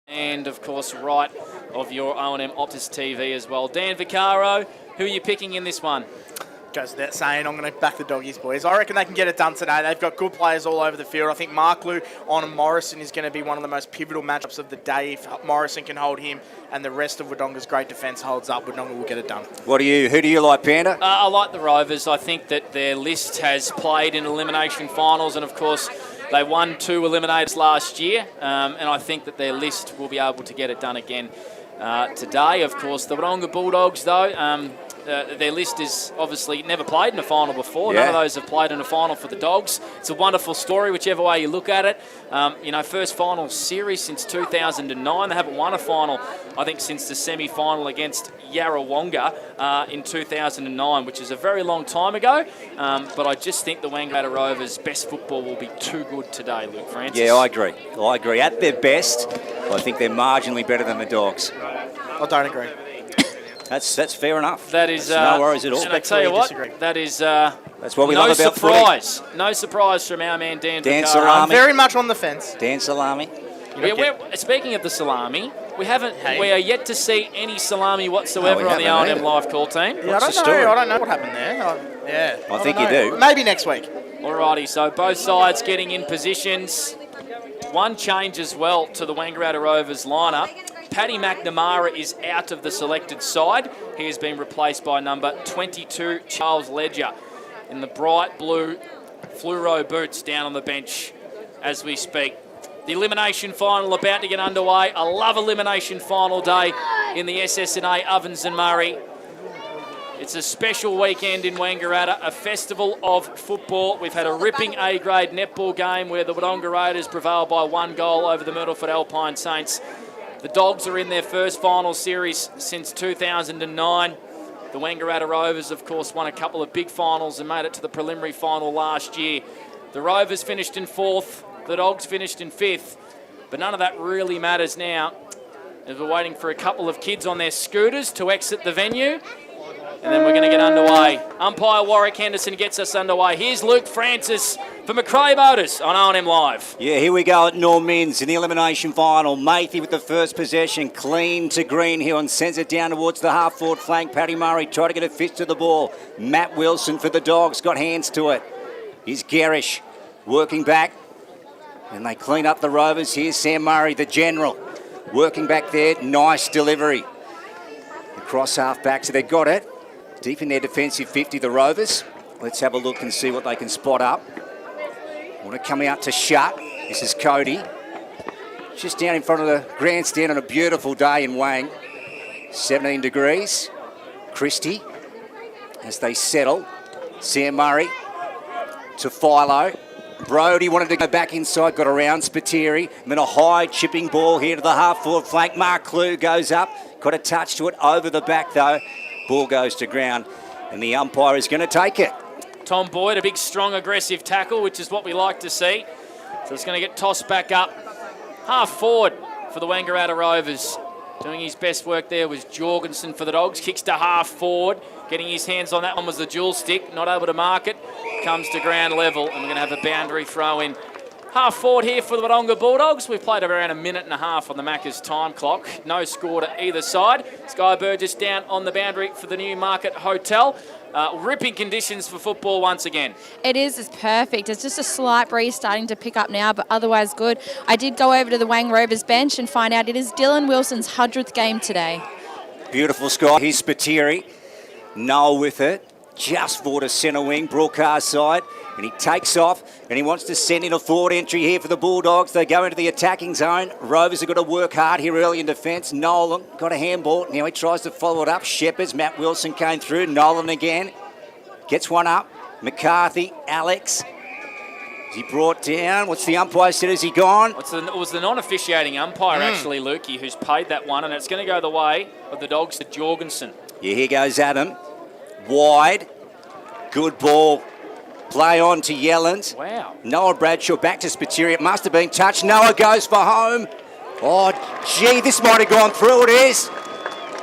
And, of course, right of your O&M Optus TV as well. Dan Vaccaro, who are you picking in this one? Goes without saying, I'm going to back the doggies, boys. I reckon they can get it done today. They've got good players all over the field. I think Mark Lou on Morrison is going to be one of the most pivotal matchups of the day. If Morrison can hold him and the rest of Wodonga's great defence holds up, Wodonga will get it done. Who do you like, Panda? I like the Rovers. I think that their list has played in elimination finals, and of course they won 2 eliminators last year, and I think that their list will be able to get it done again today. Of course, the Wodonga Bulldogs, though, their list is obviously never played in a final before. Yeah. None of those have played in a final for the Dogs. It's a wonderful story, whichever way you look at it. First final series since 2009. They haven't won a final, I think, since the semi-final against Yarrawonga in 2009, which is a very long time ago. But I just think the Wangaratta Rovers' best football will be too good today, Luke Francis. Yeah, I agree. At their best, I think they're marginally better than the Dogs. I don't agree. That's fair enough. That is no worries at all. And I tell you what, that is that's what we no love about surprise. No surprise from our man Dan Vaccaro. Salami. Very much on the fence. Dan Salami. Speaking of the salami, we are yet to see any salami whatsoever on the O&M live call team. Yeah, I don't know what happened there. I think you do. Maybe next week. Alrighty, so both sides getting in positions. One change as well to the Wangaratta Rovers lineup. Paddy McNamara is out of the selected side. He has been replaced by number 22, Charles Ledger, in the bright blue fluoro boots down on the bench as we speak. The elimination final about to get underway. I love elimination final day in the SS&A Ovens and Murray. It's a special weekend in Wangaratta, a festival of football. We've had a ripping A-grade netball game where the Wodonga Raiders prevailed by 1 goal over the Myrtleford Alpine Saints. The Dogs are in their first final series since 2009. The Wangaratta Rovers, of course, won a couple of big finals and made it to the preliminary final last year. The Rovers finished in 4th, the Dogs finished in 5th, but none of that really matters now, as we're waiting for a couple of kids on their scooters to exit the venue. And then we're going to get underway. Umpire Warwick Henderson gets us underway. Here's Luke Francis for McRae Motors on O&M Live. Yeah, here we go at Normins in the elimination final. Matey with the first possession, clean to Greenhill and sends it down towards the half-forward flank. Paddy Murray tried to get a fist to the ball. Matt Wilson for the Dogs, got hands to it. Here's Garish working back. And they clean up the Rovers. Here's Sam Murray, the general, working back there. Nice delivery. Across half-back, so they got it. Deep in their defensive 50, the Rovers. Let's have a look and see what they can spot up. Want to come out to shut. This is Cody. Just down in front of the grandstand on a beautiful day in Wang. 17 degrees. Christie as they settle. Sam Murray to Philo. Brody wanted to go back inside, got around Spiteri. And then a high chipping ball here to the half-forward flank. Mark Clue goes up. Got a touch to it over the back though. Ball goes to ground, and the umpire is going to take it. Tom Boyd, a big, strong, aggressive tackle, which is what we like to see. So it's going to get tossed back up. Half forward for the Wangaratta Rovers. Doing his best work there was Jorgensen for the Dogs. Kicks to half forward. Getting his hands on that one was the dual stick. Not able to mark it. Comes to ground level, and we're going to have a boundary throw in. Half forward here for the Wodonga Bulldogs. We've played around a minute and a half on the Macca's time clock. No score to either side. Sky Burgess down on the boundary for the Newmarket Hotel. Ripping conditions for football once again. It's perfect. It's just a slight breeze starting to pick up now, but otherwise good. I did go over to the Wang Rovers bench and find out it is Dylan Wilson's 100th game today. Beautiful, Scott. Here's Spiteri. Noel with it. Just for the centre wing, broadcast side. And he takes off, and he wants to send in a forward entry here for the Bulldogs. They go into the attacking zone. Rovers have got to work hard here early in defence. Nolan got a handball. Now he tries to follow it up. Shepherds, Matt Wilson came through. Nolan again. Gets one up. McCarthy, Alex. Is he brought down? What's the umpire said? Is he gone? It was the non-officiating umpire, actually, Lukey, who's paid that one, and it's going to go the way of the Dogs to Jorgensen. Yeah, here goes Adam. Wide. Good ball. Play on to Yellens. Wow. Noah Bradshaw back to Spiteri. It must have been touched. Noah goes for home. Oh, gee, this might have gone through. It is.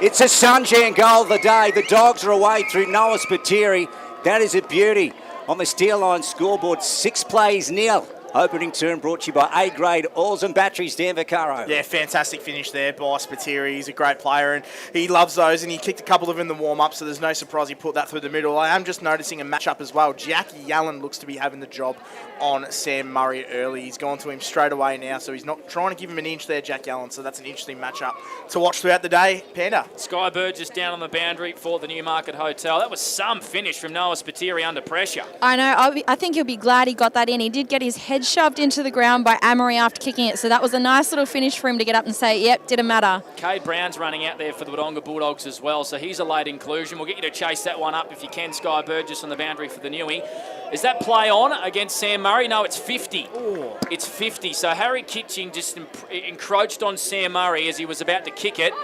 It's a sunshine goal of the day. The Dogs are away through Noah Spiteri. That is a beauty. On the Steel Line scoreboard, 6 plays nil Opening turn brought to you by A-grade oils and batteries, Dan Vaccaro. Yeah, fantastic finish there by Spiteri. He's a great player and he loves those, and he kicked a couple of them in the warm-up, so there's no surprise he put that through the middle. I am just noticing a match-up as well. Jackie Yallen looks to be having the job on Sam Murray early. He's gone to him straight away now, so he's not trying to give him an inch there, Jack Yallen, so that's an interesting match-up to watch throughout the day. Panda. Sky Burgess down on the boundary for the Newmarket Hotel. That was some finish from Noah Spiteri under pressure. I know. I think he'll be glad he got that in. He did get his head shoved into the ground by Amory after kicking it, so that was a nice little finish for him to get up and say, yep, didn't matter. Cade Brown's running out there for the Wodonga Bulldogs as well, so he's a late inclusion. We'll get you to chase that one up if you can, Sky Burgess on the boundary for the Newie. Is that play on against Sam Murray? No, it's 50. Ooh. It's 50. So Harry Kitching just encroached on Sam Murray as he was about to kick it.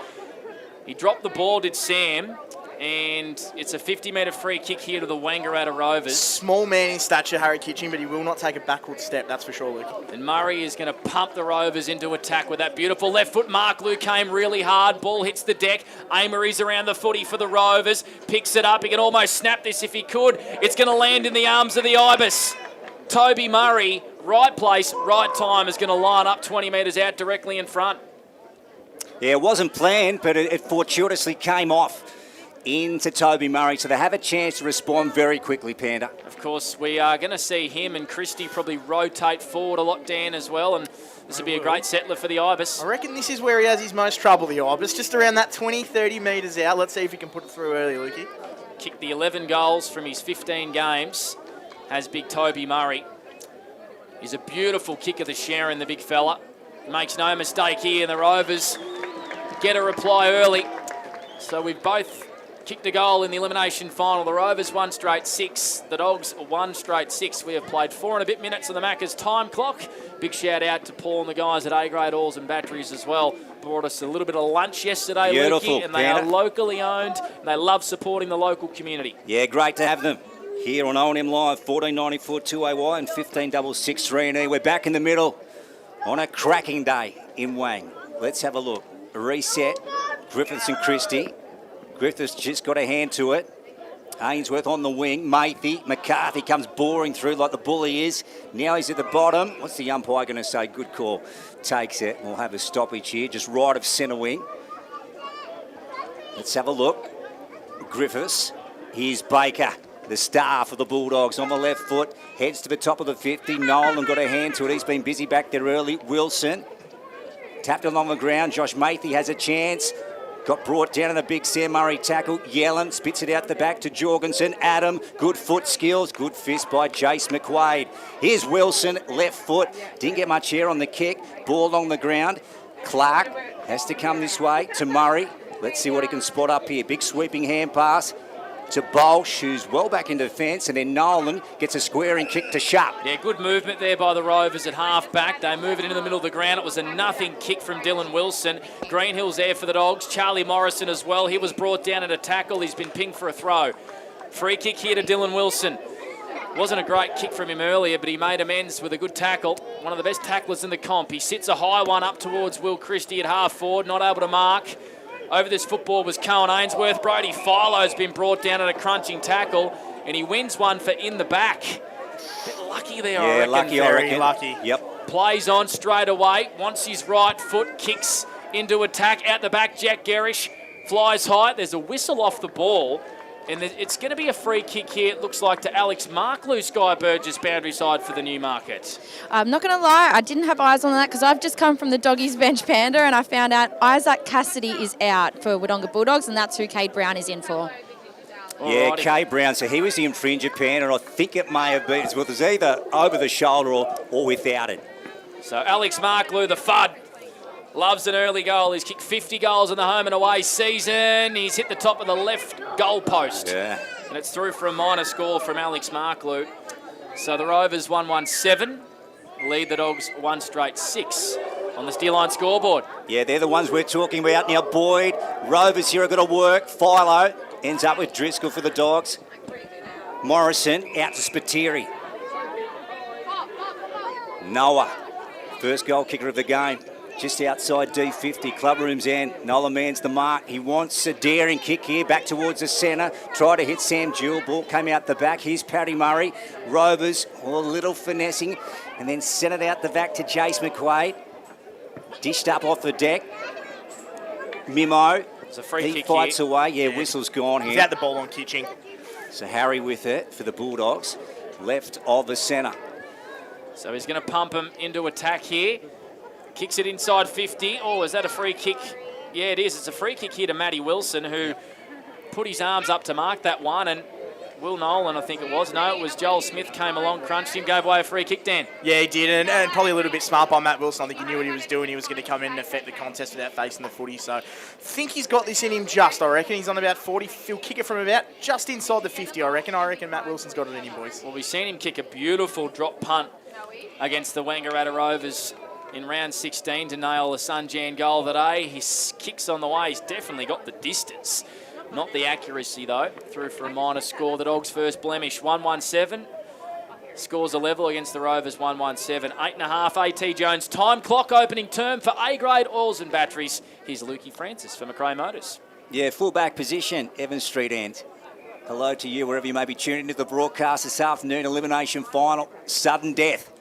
He dropped the ball, did Sam, and it's a 50-metre free kick here to the Wangaratta Rovers. Small man in stature, Harry Kitching, but he will not take a backward step, that's for sure, Luke. And Murray is going to pump the Rovers into attack with that beautiful left foot. Mark Lou came really hard. Ball hits the deck. Amory's around the footy for the Rovers. Picks it up. He can almost snap this if he could. It's going to land in the arms of the Ibis. Toby Murray, right place, right time, is going to line up 20 metres out directly in front. Yeah, it wasn't planned, but it fortuitously came off into Toby Murray, so they have a chance to respond very quickly, Panda. Of course, we are going to see him and Christie probably rotate forward a lot, Dan, as well, and this would be a great settler for the Ibis. I reckon this is where he has his most trouble, the Ibis, just around that 20, 30 metres out. Let's see if he can put it through early, Lukey. Kicked the 11 goals from his 15 games, has big Toby Murray. He's a beautiful kick of the Sharon, the big fella. Makes no mistake here, and the Rovers get a reply early. So we've both kicked a goal in the elimination final. The Rovers 1 straight 6. The Dogs 1 straight 6. We have played 4 and a bit minutes on the Macca's time clock. Big shout out to Paul and the guys at A-grade oils and batteries as well. Brought us a little bit of lunch yesterday, Beautiful, Lukey, and they are locally owned and they love supporting the local community. Yeah, great to have them here on O&M Live, 1494 2AY and 1563E. We're back in the middle on a cracking day in Wang. Let's have a look. A reset. Griffiths and Christie. Griffiths just got a hand to it. Ainsworth on the wing. Mathy. McCarthy comes boring through like the bully is. Now he's at the bottom. What's the umpire going to say? Good call. Takes it. We'll have a stoppage here. Just right of centre wing. Let's have a look. Griffiths. Here's Baker, the star for the Bulldogs, on the left foot. Heads to the top of the 50. Nolan got a hand to it. He's been busy back there early. Wilson. Tapped along the ground. Josh Mathy has a chance. Got brought down in a big Sam Murray tackle. Yellen spits it out the back to Jorgensen. Adam, good foot skills. Good fist by Jace McQuaid. Here's Wilson, left foot. Didn't get much air on the kick. Ball along the ground. Clark has to come this way to Murray. Let's see what he can spot up here. Big sweeping hand pass to Bolsh, who's well back in defence, and then Nolan gets a squaring kick to Sharp. Yeah, good movement there by the Rovers at half-back. They move it into the middle of the ground. It was a nothing kick from Dylan Wilson. Greenhill's there for the Dogs. Charlie Morrison as well. He was brought down at a tackle. He's been pinged for a throw. Free kick here to Dylan Wilson. Wasn't a great kick from him earlier, but he made amends with a good tackle. One of the best tacklers in the comp. He sits a high one up towards Will Christie at half-forward, not able to mark. Over this football was Cohen Ainsworth. Brody Filo's been brought down at a crunching tackle, and he wins one for in the back. Bit lucky there, I reckon. Lucky, I reckon. Lucky. Yep. Plays on straight away. Wants his right foot, kicks into attack. Out the back, Jack Gerish flies high. There's a whistle off the ball, and it's going to be a free kick here, it looks like, to Alex Marklew, Sky Burgess boundary side for the Newmarket. I'm not going to lie, I didn't have eyes on that because I've just come from the Doggies bench, Panda, and I found out Isaac Cassidy is out for Wodonga Bulldogs, and that's who Cade Brown is in for. Yeah, Alrighty. Kay Brown. So he was the infringer, Pan, and I think it may have been, well, it was either over the shoulder or without it. So Alex Marklew, the FUD, loves an early goal. He's kicked 50 goals in the home and away season. He's hit the top of the left goal post. Yeah. And it's through for a minor score from Alex Marklew. So the Rovers 1-1-7, lead the Dogs 1 straight 6 on the Steelline scoreboard. Yeah, they're the ones we're talking about now. Boyd, Rovers here are going to work. Philo ends up with Driscoll for the Dogs. Morrison out to Spiteri. Noah, first goal kicker of the game. Just outside D50, clubroom's end. Nolan Mann's the mark. He wants a daring kick here, back towards the centre. Try to hit Sam Jewell. Ball came out the back. Here's Paddy Murray. Rovers, a little finessing. and then sent it out the back to Jace McQuaid. Dished up off the deck. Mimo, It's a free he kick fights here. away. Yeah, whistle's gone He's here. out the ball on Kitching. So Harry with it for the Bulldogs. Left of the centre. So he's going to pump him into attack here. Kicks it inside 50. Oh, is that a free kick? Yeah, it is. It's a free kick here to Matty Wilson, who put his arms up to mark that one, and Will Nolan, I think it was. No, it was Joel Smith came along, crunched him, gave away a free kick, Dan. Yeah, he did, and probably a little bit smart by Matt Wilson. I think he knew what he was doing. He was going to come in and affect the contest without facing the footy. So I think he's got this in him just, I reckon. He's on about 40. He'll kick it from about just inside the 50, I reckon. I reckon Matt Wilson's got it in him, boys. Well, we've seen him kick a beautiful drop punt against the Wangaratta Rovers in round 16 to nail the Sunjan goal today. His kicks on the way. He's definitely got the distance. Not the accuracy, though. Through for a minor score. The Dogs' first blemish, 1-1-7. Scores a level against the Rovers, 1-1-7. 8.5 AT Jones. Time clock opening term for A-grade oils and batteries. Here's Lukey Francis for McRae Motors. Yeah, full-back position, Evans Street end. Hello to you wherever you may be tuning into the broadcast this afternoon. Elimination final, sudden death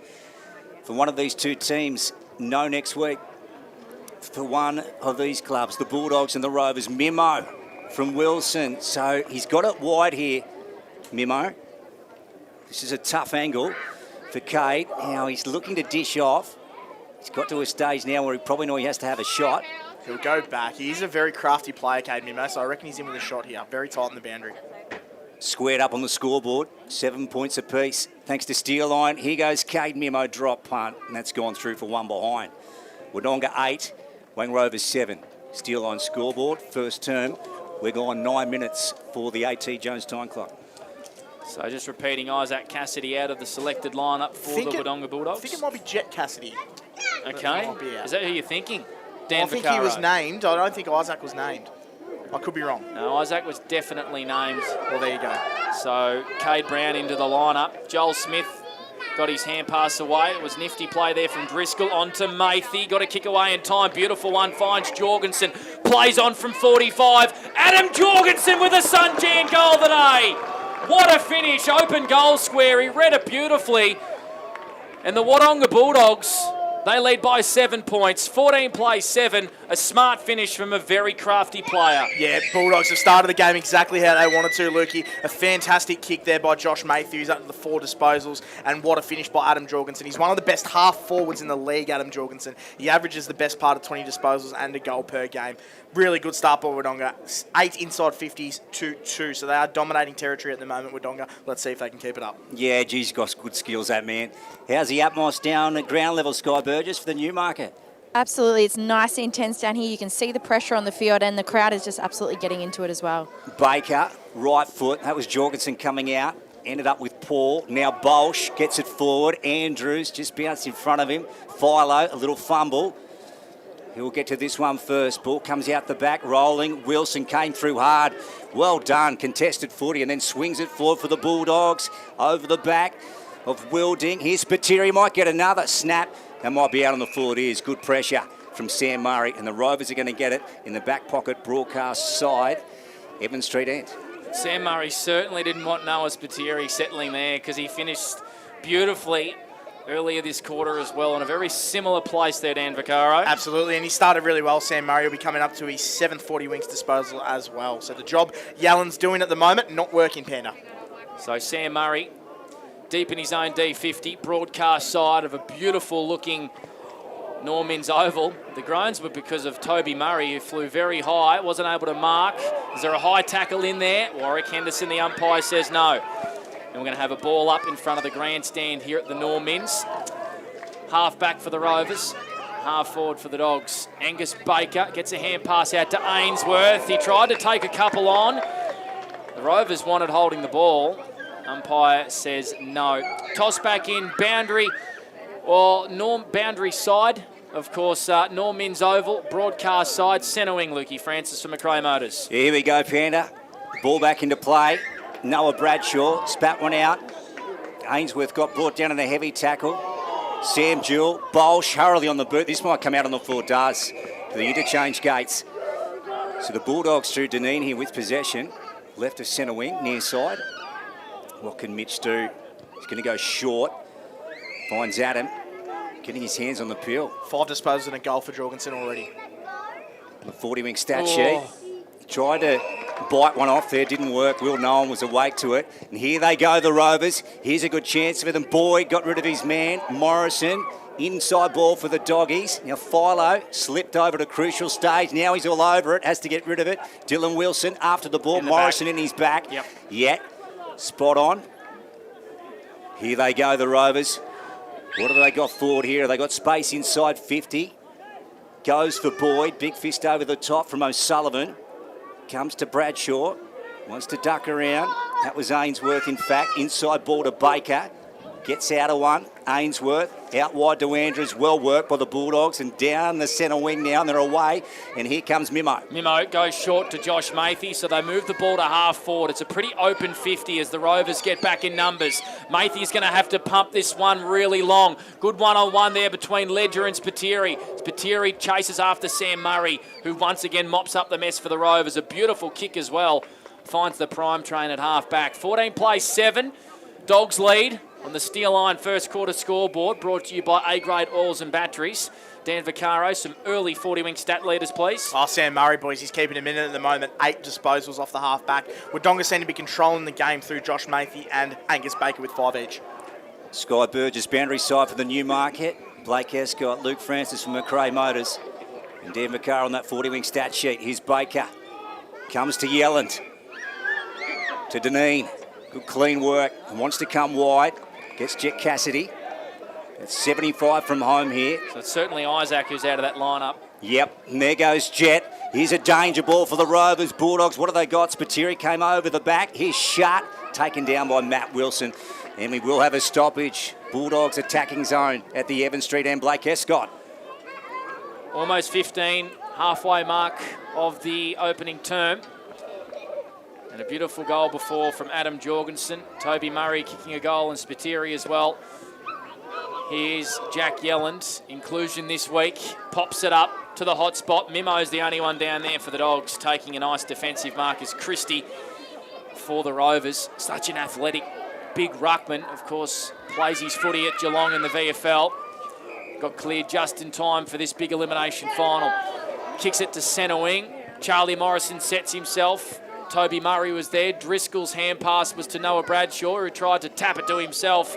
for one of these two teams. No next week for one of these clubs, the Bulldogs and the Rovers. Mimo from Wilson. So he's got it wide here, Mimo. This is a tough angle for Cade. Now he's looking to dish off. He's got to a stage now where he probably knows he has to have a shot. He'll go back. He's a very crafty player, Cade Mimo, so I reckon he's in with a shot here. Very tight on the boundary. Squared up on the scoreboard, 7 points apiece. Thanks to Steel Line. Here goes Cade Mimo, drop punt, and that's gone through for one behind. Wodonga 8, Wang Rovers 7. Steel Line scoreboard, first term. We're gone 9 minutes for the AT Jones time clock. So just repeating, Isaac Cassidy out of the selected lineup for the Wodonga Bulldogs. I think it might be Jet Cassidy. Okay. Is that who you're thinking? Dan I think he was Vaccaro. named. I don't think Isaac was named. I could be wrong. No, Isaac was definitely named. Well, there you go. So Cade Brown into the lineup. Joel Smith got his hand pass away. It was nifty play there from Driscoll onto Mathy. Got a kick away in time. Beautiful one. Finds Jorgensen. Plays on from 45. Adam Jorgensen with a Sunjan goal today. What a finish. Open goal square. He read it beautifully. And the Wodonga Bulldogs, they lead by 7 points. 14 plays 7. A smart finish from a very crafty player. Yeah, Bulldogs have started the game exactly how they wanted to, Lukey. A fantastic kick there by Josh Matthews up to the 4 disposals. And what a finish by Adam Jorgensen. He's one of the best half forwards in the league, Adam Jorgensen. He averages the best part of 20 disposals and a goal per game. Really good start by Wodonga. 8 inside 50s, 2-2. So they are dominating territory at the moment, Wodonga. Let's see if they can keep it up. Yeah, geez, he's got good skills, that man. How's the Atmos down at ground level, Sky Burgess, for the Newmarket? Absolutely, it's nice and intense down here. You can see the pressure on the field, and the crowd is just absolutely getting into it as well. Baker, right foot. That was Jorgensen coming out. Ended up with Paul. Now Bolsh gets it forward. Andrews just bounced in front of him. Philo, a little fumble. He'll get to this one first. Ball comes out the back, rolling. Wilson came through hard. Well done. Contested footy and then swings it forward for the Bulldogs. Over the back of Wilding. Here's Spiteri. Might get another snap. That might be out on the full. It is. Good pressure from Sam Murray. And the Rovers are going to get it in the back pocket broadcast side. Evans Street end. Sam Murray certainly didn't want Noah Spiteri settling there because he finished beautifully earlier this quarter as well in a very similar place there, Dan Vaccaro. Absolutely, and he started really well. Sam Murray will be coming up to his 7th 40 wings disposal as well. So the job Yallen's doing at the moment, not working, Panda. So Sam Murray, deep in his own D50, broadcast side of a beautiful looking Normans Oval. The groans were because of Toby Murray, who flew very high, wasn't able to mark. Is there a high tackle in there? Warwick Henderson, the umpire, says no. And we're going to have a ball up in front of the grandstand here at the Normans. Half back for the Rovers, half forward for the Dogs. Angus Baker gets a hand pass out to Ainsworth. He tried to take a couple on. The Rovers wanted holding the ball. Umpire says no. Toss back in, boundary. Well, boundary side, of course, Normans Oval, broadcast side, centre wing, Lukey Francis for McRae Motors. Here we go, Panda. Ball back into play. Noah Bradshaw spat one out. Ainsworth got brought down in a heavy tackle. Sam Jewell, Bolsh hurriedly on the boot. This might come out on the floor, does. The interchange gates. So the Bulldogs through Deneen here with possession. Left of centre wing, near side. What can Mitch do? He's going to go short. Finds Adam getting his hands on the peel. 5 disposals and a goal for Jorgensen already. The 40-wing stat sheet. Tried to bite one off there, didn't work. Will Nolan was awake to it. And here they go, the Rovers. Here's a good chance for them. Boyd got rid of his man. Morrison, inside ball for the Doggies. Now Philo slipped over at a crucial stage. Now he's all over it, has to get rid of it. Dylan Wilson after the ball. Morrison in his back. Yep. Spot on. Here they go, the Rovers. What have they got forward here? They got space inside 50. Goes for Boyd. Big fist over the top from O'Sullivan. Comes to Bradshaw. Wants to duck around. That was Ainsworth, in fact. Inside ball to Baker. Gets out of one. Ainsworth out wide to Andrews. Well worked by the Bulldogs. And down the centre wing now, and they're away. And here comes Mimo. Mimo goes short to Josh Mathy, so they move the ball to half forward. It's a pretty open 50 as the Rovers get back in numbers. Mathy's going to have to pump this one really long. Good one-on-one there between Ledger and Spiteri. Spiteri chases after Sam Murray, who once again mops up the mess for the Rovers. A beautiful kick as well. Finds the prime train at half back. 14 plays 7. Dogs lead on the Steel Line first quarter scoreboard, brought to you by A-Grade Oils and Batteries. Dan Vaccaro, some early 40-wing stat leaders, please. Sam Murray, boys, he's keeping him in at the moment. 8 disposals off the half-back. Wodonga seem to be controlling the game through Josh Mathy and Angus Baker with 5 each. Sky Burgess, boundary side for the Newmarket. Blake Escott, Luke Francis from McRae Motors. And Dan Vaccaro on that 40-wing stat sheet. Here's Baker. Comes to Yelland. To Deneen. Good clean work. Wants to come wide. Gets Jet Cassidy. It's 75 from home here. So it's certainly Isaac who's out of that lineup. Yep, and there goes Jet. Here's a danger ball for the Rovers. Bulldogs, what have they got? Spiteri came over the back. He's shut. Taken down by Matt Wilson. And we will have a stoppage. Bulldogs attacking zone at the Evan Street and Blake Escott. Almost 15, halfway mark of the opening term. And a beautiful goal before from Adam Jorgensen. Toby Murray kicking a goal and Spiteri as well. Here's Jack Yelland. Inclusion this week. Pops it up to the hot spot. Mimo's the only one down there for the Dogs. Taking a nice defensive mark is Christie for the Rovers. Such an athletic, big ruckman. Of course, plays his footy at Geelong in the VFL. Got cleared just in time for this big elimination final. Kicks it to centre wing. Charlie Morrison sets himself. Toby Murray was there. Driscoll's hand pass was to Noah Bradshaw, who tried to tap it to himself.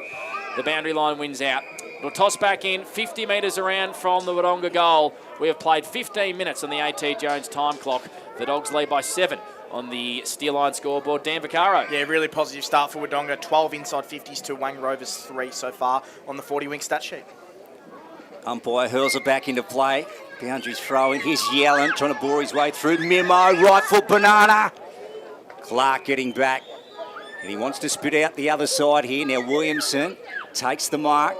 The boundary line wins out. It'll toss back in, 50 metres around from the Wodonga goal. We have played 15 minutes on the A.T. Jones time clock. The Dogs lead by 7 on the Steel Line scoreboard. Dan Vaccaro. Yeah, really positive start for Wodonga. 12 inside 50s to Wang Rovers 3 so far on the 40-wing stat sheet. Umpire hurls it back into play. Boundaries throwing. Here's Yellen trying to bore his way through. Mimo, right foot banana. Clark getting back, and he wants to spit out the other side here. Now Williamson takes the mark.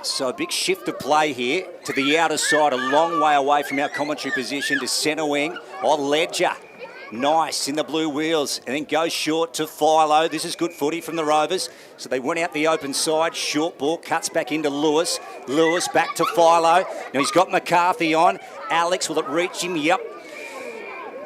So a big shift of play here to the outer side, a long way away from our commentary position to centre wing. Ledger, nice in the blue wheels, and then goes short to Philo. This is good footy from the Rovers. So they went out the open side, short ball, cuts back into Lewis. Lewis back to Philo. Now he's got McCarthy on. Alex, will it reach him? Yep.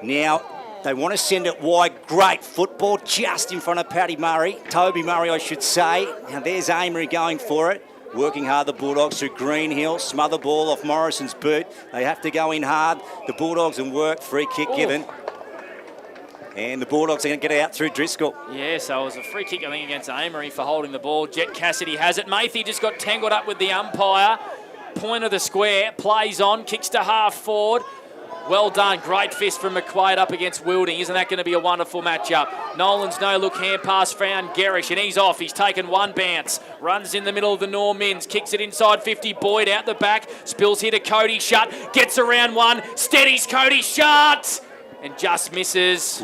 Now, they want to send it wide. Great football just in front of Paddy Murray. Toby Murray, I should say. Now there's Amory going for it. Working hard, the Bulldogs through Greenhill. Smother ball off Morrison's boot. They have to go in hard. The Bulldogs and work. Free kick given. And the Bulldogs are going to get it out through Driscoll. Yeah, so it was a free kick, I think, against Amory for holding the ball. Jet Cassidy has it. Mathy just got tangled up with the umpire. Point of the square. Plays on. Kicks to half forward. Well done. Great fist from McQuaid up against Wilding. Isn't that going to be a wonderful matchup? Nolan's no-look hand pass found Gerrish, and he's off. He's taken one bounce. Runs in the middle of the Normins. Kicks it inside 50. Boyd out the back. Spills here to Cody Shutt. Gets around one. Steadies Cody Shutt. And just misses.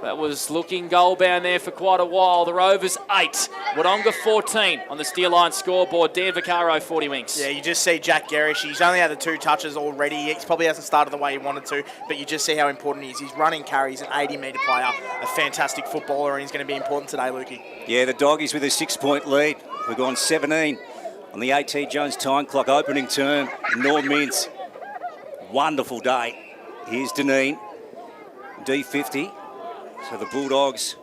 That was looking goal bound there for quite a while. The Rovers 8, Wodonga 14 on the Steel Line scoreboard. Dan Vaccaro, 40 wings. Yeah, you just see Jack Gerrish. He's only had the 2 touches already. He probably hasn't started the way he wanted to, but you just see how important he is. He's running carries, an 80-metre player, a fantastic footballer, and he's going to be important today, Lukey. Yeah, the Doggies with a 6-point lead. We've gone 17 on the A.T. Jones time clock opening term. Norm Mins, wonderful day. Here's Deneen, D50. So the Bulldogs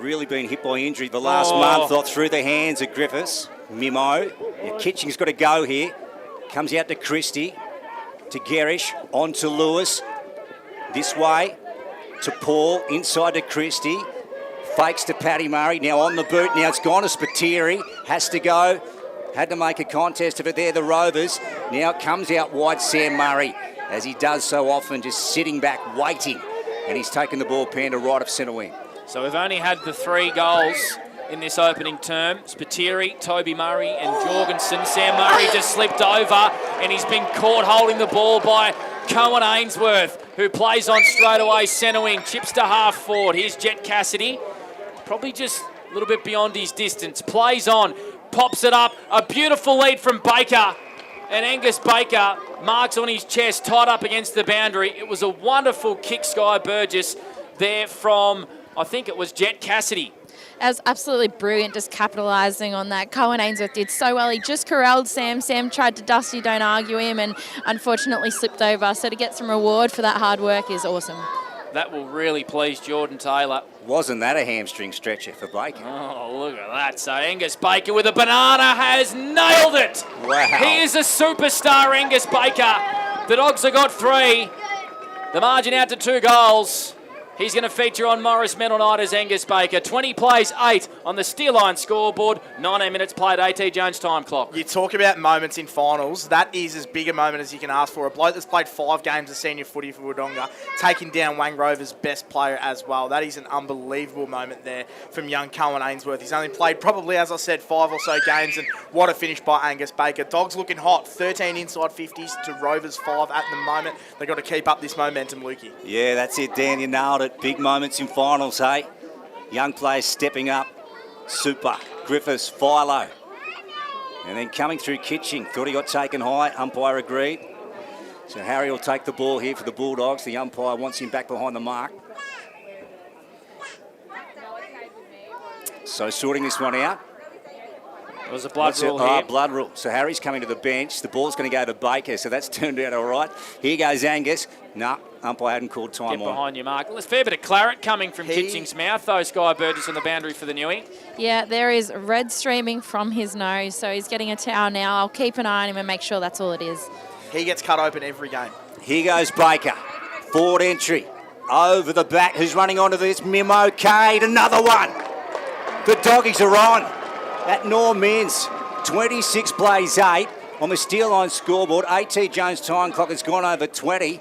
really been hit by injury the last month, or through the hands of Griffiths. Mimo. Yeah, Kitching's got to go here. Comes out to Christie, to Gerish, on to Lewis. This way to Paul, inside to Christie. Fakes to Paddy Murray. Now on the boot. Now it's gone to Spiteri. Has to go. Had to make a contest of it there, the Rovers. Now it comes out wide, Sam Murray, as he does so often, just sitting back, waiting. And he's taken the ball, Panda, right of centre wing. So we've only had the 3 goals in this opening term. Spiteri, Toby Murray and Jorgensen. Sam Murray just slipped over and he's been caught holding the ball by Cohen Ainsworth, who plays on straight away centre wing. Chips to half forward. Here's Jet Cassidy. Probably just a little bit beyond his distance. Plays on, pops it up. A beautiful lead from Baker. And Angus Baker marks on his chest, tied up against the boundary. It was a wonderful kick, Sky Burgess, there from, I think it was Jet Cassidy. That was absolutely brilliant, just capitalising on that. Cohen Ainsworth did so well. He just corralled Sam. Sam tried to dusty, don't argue him, and unfortunately slipped over. So to get some reward for that hard work is awesome. That will really please Jordan Taylor. Wasn't that a hamstring stretcher for Baker? Oh, look at that. So Angus Baker with a banana has nailed it. Wow. He is a superstar, Angus Baker. The Dogs have got 3. The margin out to 2 goals. He's going to feature on Morris Medal Night as Angus Baker. 20 plays, 8 on the Steel Line scoreboard. 19 minutes played, AT Jones time clock. You talk about moments in finals. That is as big a moment as you can ask for. A bloke that's played 5 games of senior footy for Wodonga, taking down Wang Rovers' best player as well. That is an unbelievable moment there from young Cohen Ainsworth. He's only played probably, as I said, 5 or so games, and what a finish by Angus Baker. Dogs looking hot. 13 inside 50s to Rovers 5 at the moment. They've got to keep up this momentum, Lukey. Yeah, that's it, Dan. You nailed it. Big moments in finals, hey? Young players stepping up. Super. Griffiths, Philo. And then coming through Kitching. Thought he got taken high. Umpire agreed. So Harry will take the ball here for the Bulldogs. The umpire wants him back behind the mark. So sorting this one out. It was a blood rule here. Blood rule. So Harry's coming to the bench. The ball's going to go to Baker, so that's turned out all right. Here goes Angus. No, umpire hadn't called time on. Get behind your mark. There's a fair bit of claret coming from Kitching's mouth, though, Sky Burgess on the boundary for the Newey. Yeah, there is red streaming from his nose, so he's getting a towel now. I'll keep an eye on him and make sure that's all it is. He gets cut open every game. Here goes Baker. Forward entry. Over the back. Who's running onto this? Mimo Cade. Another one. The Doggies are on. At Norm Men's. 26 plays 8 on the Steel Line scoreboard. AT Jones time clock has gone over 20.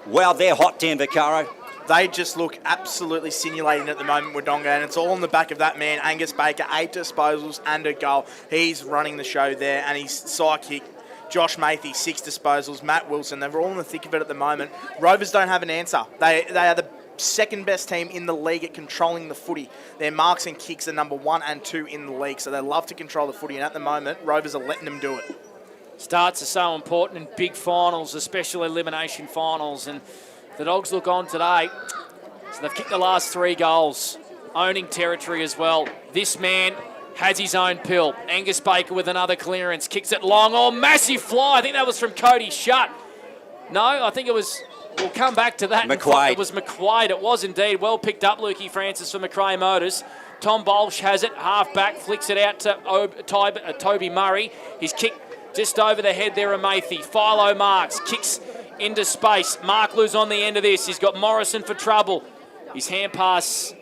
Wow, they're hot, Dan Vaccaro. They just look absolutely simulating at the moment, Wodonga, and it's all on the back of that man, Angus Baker. 8 disposals and a goal. He's running the show there, and his sidekick, Josh Mathy, 6 disposals. Matt Wilson, they're all in the thick of it at the moment. Rovers don't have an answer. They are the second best team in the league at controlling the footy. Their marks and kicks are number 1 and 2 in the league, so they love to control the footy, and at the moment, Rovers are letting them do it. Starts are so important in big finals, especially elimination finals, and the Dogs look on today. So they've kicked the last 3 goals, owning territory as well. This man has his own pill. Angus Baker with another clearance, kicks it long. Oh, massive fly. I think that was from Cody Shutt. No, I think it was... We'll come back to that. McQuaid. It was McQuaid. It was indeed. Well picked up, Lukey Francis for McRae Motors. Tom Bolsh has it. Half back. Flicks it out to Toby Murray. His kick just over the head there of Mathy. Philo marks. Kicks into space. Mark Lou's on the end of this. He's got Morrison for trouble. His hand pass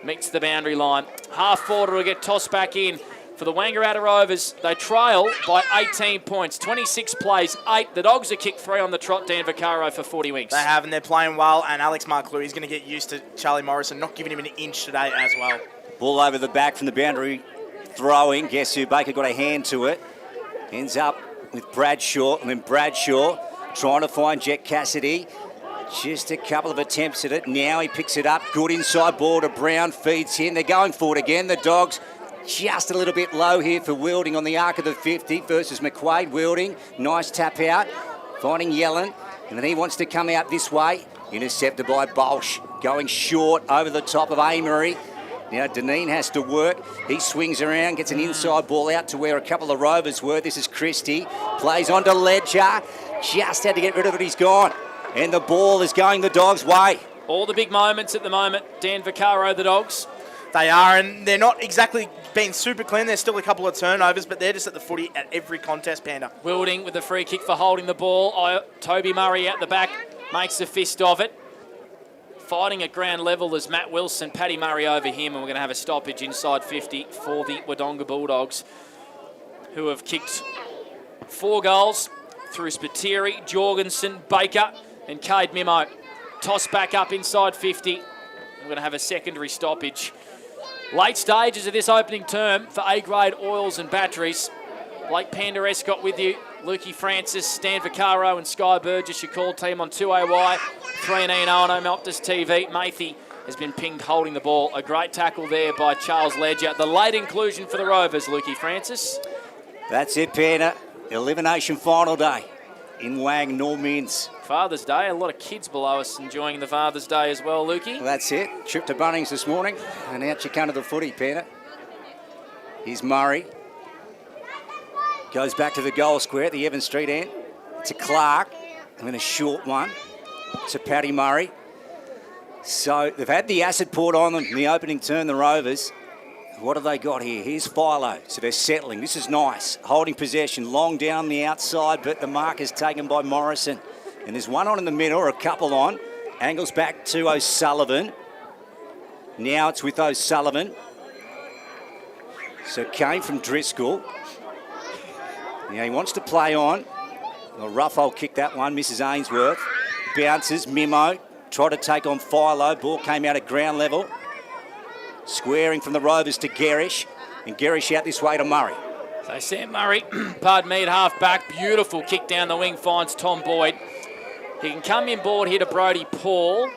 meets the boundary line. Half forward will get tossed back in. For the Wangaratta Rovers, they trail by 18 points. 26 plays, 8. The Dogs have kicked 3 on the trot, Dan Vaccaro, for 40 winks. They have, and they're playing well, and Alex Marklou is going to get used to Charlie Morrison, not giving him an inch today as well. Ball over the back from the boundary, throwing. Guess who? Baker got a hand to it. Ends up with Bradshaw, and then Bradshaw trying to find Jet Cassidy. Just a couple of attempts at it. Now he picks it up. Good inside ball to Brown, feeds in. They're going forward again. The Dogs just a little bit low here for Wilding on the arc of the 50 versus McQuaid. Wilding, nice tap out, finding Yellen, and then he wants to come out this way. Intercepted by Bolsh, going short over the top of Amory. Now Deneen has to work. He swings around, gets an inside ball out to where a couple of Rovers were. This is Christie, plays on to Ledger. Just had to get rid of it, he's gone. And the ball is going the Dogs' way. All the big moments at the moment, Dan Vaccaro, the Dogs. They are, and they're not exactly being super clean. There's still a couple of turnovers, but they're just at the footy at every contest, Panda. Wilding with the free kick for holding the ball. Toby Murray at the back makes a fist of it. Fighting at ground level is Matt Wilson, Paddy Murray over him, and we're going to have a stoppage inside 50 for the Wodonga Bulldogs, who have kicked 4 goals through Spiteri, Jorgensen, Baker, and Cade Mimo. Toss back up inside 50. We're going to have a secondary stoppage. Late stages of this opening term for A-grade oils and batteries. Blake Panda Escott with you. Lukey Francis, Stan Vaccaro and Sky Burgess, your call team on 2AY, 3&E on Optus TV. Mathy has been pinged holding the ball. A great tackle there by Charles Ledger. The late inclusion for the Rovers, Lukey Francis. That's it, Panda. Elimination final day in Wang, Norm Inns. Father's Day, a lot of kids below us enjoying the Father's Day as well, Lukey. That's it. Trip to Bunnings this morning, and out you come to the footy, Panda. Here's Murray. Goes back to the goal square at the Evans Street end. To Clark, and then a short one to Paddy Murray. So they've had the acid poured on them in the opening turn, the Rovers. What have they got here? Here's Philo. So they're settling. This is nice. Holding possession, long down the outside, but the mark is taken by Morrison. And there's one on in the middle, or a couple on. Angles back to O'Sullivan. Now it's with O'Sullivan. So came from Driscoll. Now he wants to play on. A rough old kick that one, misses Ainsworth. Bounces, Mimo. Tried to take on Philo. Ball came out at ground level. Squaring from the Rovers to Gerish. And Gerish out this way to Murray. So Sam Murray, pardon me, at half back. Beautiful kick down the wing, finds Tom Boyd. He can come in board here to Brodie Paul.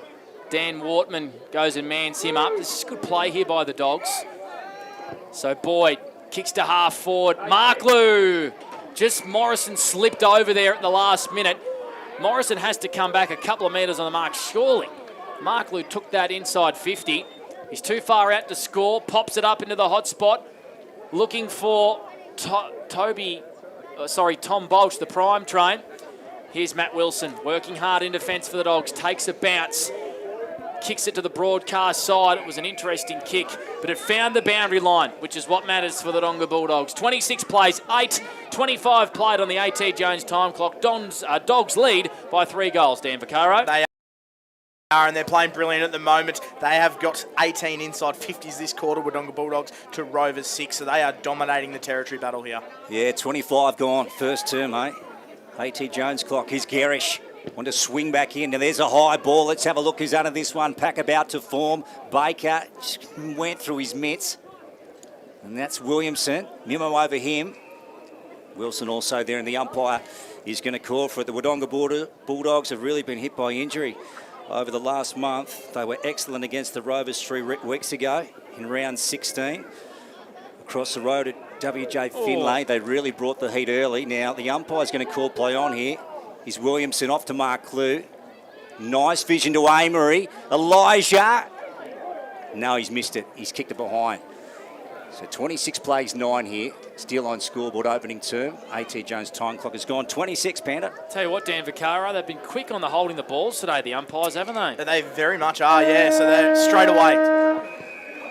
Dan Wortman goes and mans him up. This is good play here by the Dogs. So Boyd kicks to half forward. Marklew. Just Morrison slipped over there at the last minute. Morrison has to come back a couple of metres on the mark, surely. Marklew took that inside 50. He's too far out to score. Pops it up into the hot spot. Looking for Tom Bolch, the prime train. Here's Matt Wilson, working hard in defence for the Dogs. Takes a bounce. Kicks it to the broadcast side. It was an interesting kick, but it found the boundary line, which is what matters for the Wodonga Bulldogs. 26 plays, 8:25 played on the A.T. Jones time clock. Dogs lead by 3 goals, Dan Vaccaro. They are, and they're playing brilliant at the moment. They have got 18 inside 50s this quarter, Wodonga Bulldogs, to Rovers 6, so they are dominating the territory battle here. Yeah, 25 gone, first term, mate. A.T. Jones clock. Here's Gerish. Want to swing back in. Now there's a high ball. Let's have a look who's under this one. Pack about to form. Baker went through his mitts. And that's Williamson. Mimo over him. Wilson also there, and the umpire is going to call for it. The Wodonga Bulldogs have really been hit by injury over the last month. They were excellent against the Rovers 3 weeks ago in round 16. Across the road at WJ Finlay, they really brought the heat early. Now the umpire's going to call play on here. He's Williamson off to Marklew. Nice vision to Amory. Elijah. No, he's missed it. He's kicked it behind. So 26 plays, 9 here. Still on scoreboard opening term. A.T. Jones' time clock has gone 26, Panda. Tell you what, Dan Vaccaro, they've been quick on the holding the balls today, the umpires, haven't they? They very much are, yeah. So they're straight away.